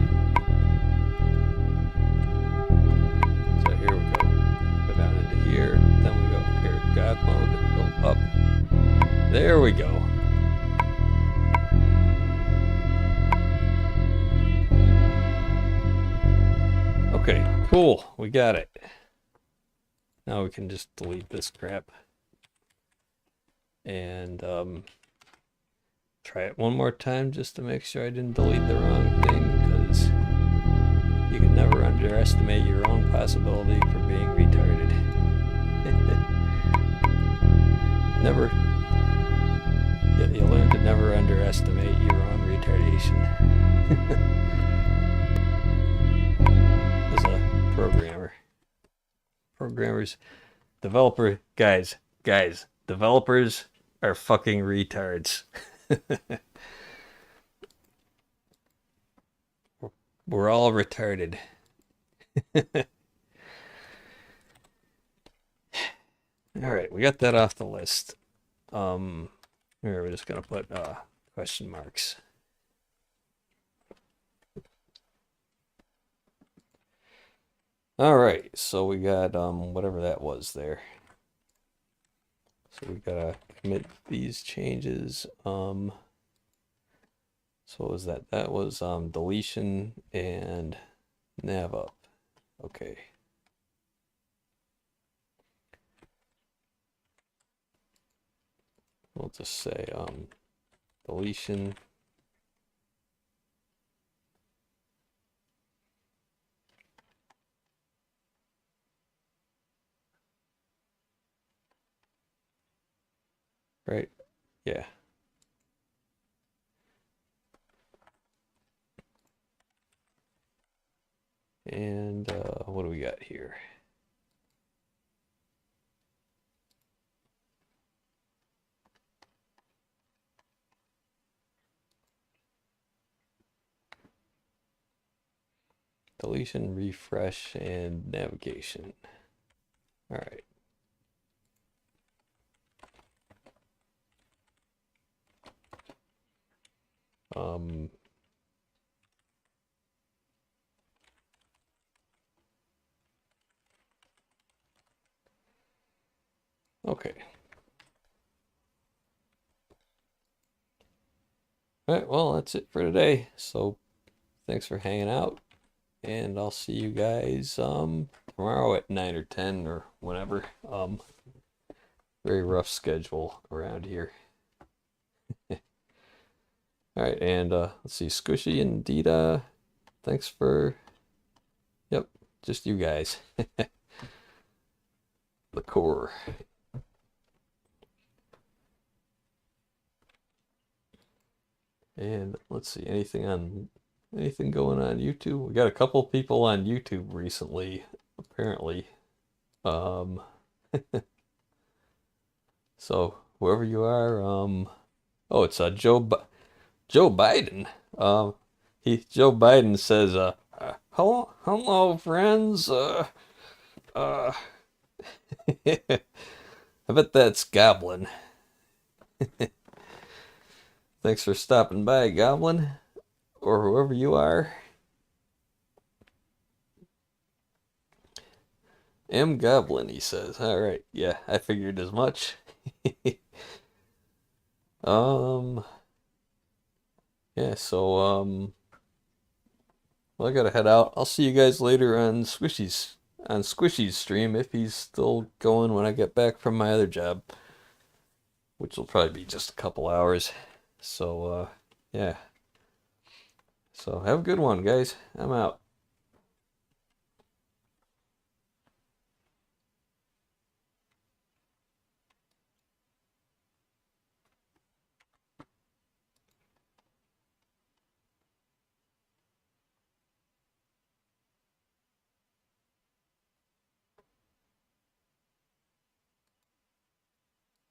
So here we go. Go down into here, then we go here, God mode, go up. There we go. Okay, cool. We got it. Now we can just delete this crap. And Try it one more time just to make sure I didn't delete the wrong thing, because you can never underestimate your own possibility for being retarded. Never. You learn to never underestimate your own retardation. As a programmers, guys, developers are fucking retards. We're all retarded. All right, we got that off the list. Here, we're just gonna put question marks. All right, so we got whatever that was there. So we gotta commit these changes. So what was that? That was deletion and nav up. Okay. We'll just say deletion. Right? Yeah. And what do we got here? Deletion, refresh, and navigation. All right. Okay. All right, well, that's it for today. So thanks for hanging out, and I'll see you guys tomorrow at 9 or 10 or whenever. Very rough schedule around here. All right, and let's see, Squishy and Dita, thanks for, yep, just you guys. The core. And let's see, anything going on YouTube? We got a couple people on YouTube recently, apparently. So whoever you are, oh, it's Joe Biden. Joe Biden says, hello, friends. I bet that's Goblin. Thanks for stopping by, Goblin, or whoever you are. M Goblin, he says. All right, yeah, I figured as much. Yeah, so well, I gotta head out. I'll see you guys later on Squishy's stream, if he's still going when I get back from my other job, which will probably be just a couple hours. So yeah. So have a good one, guys. I'm out.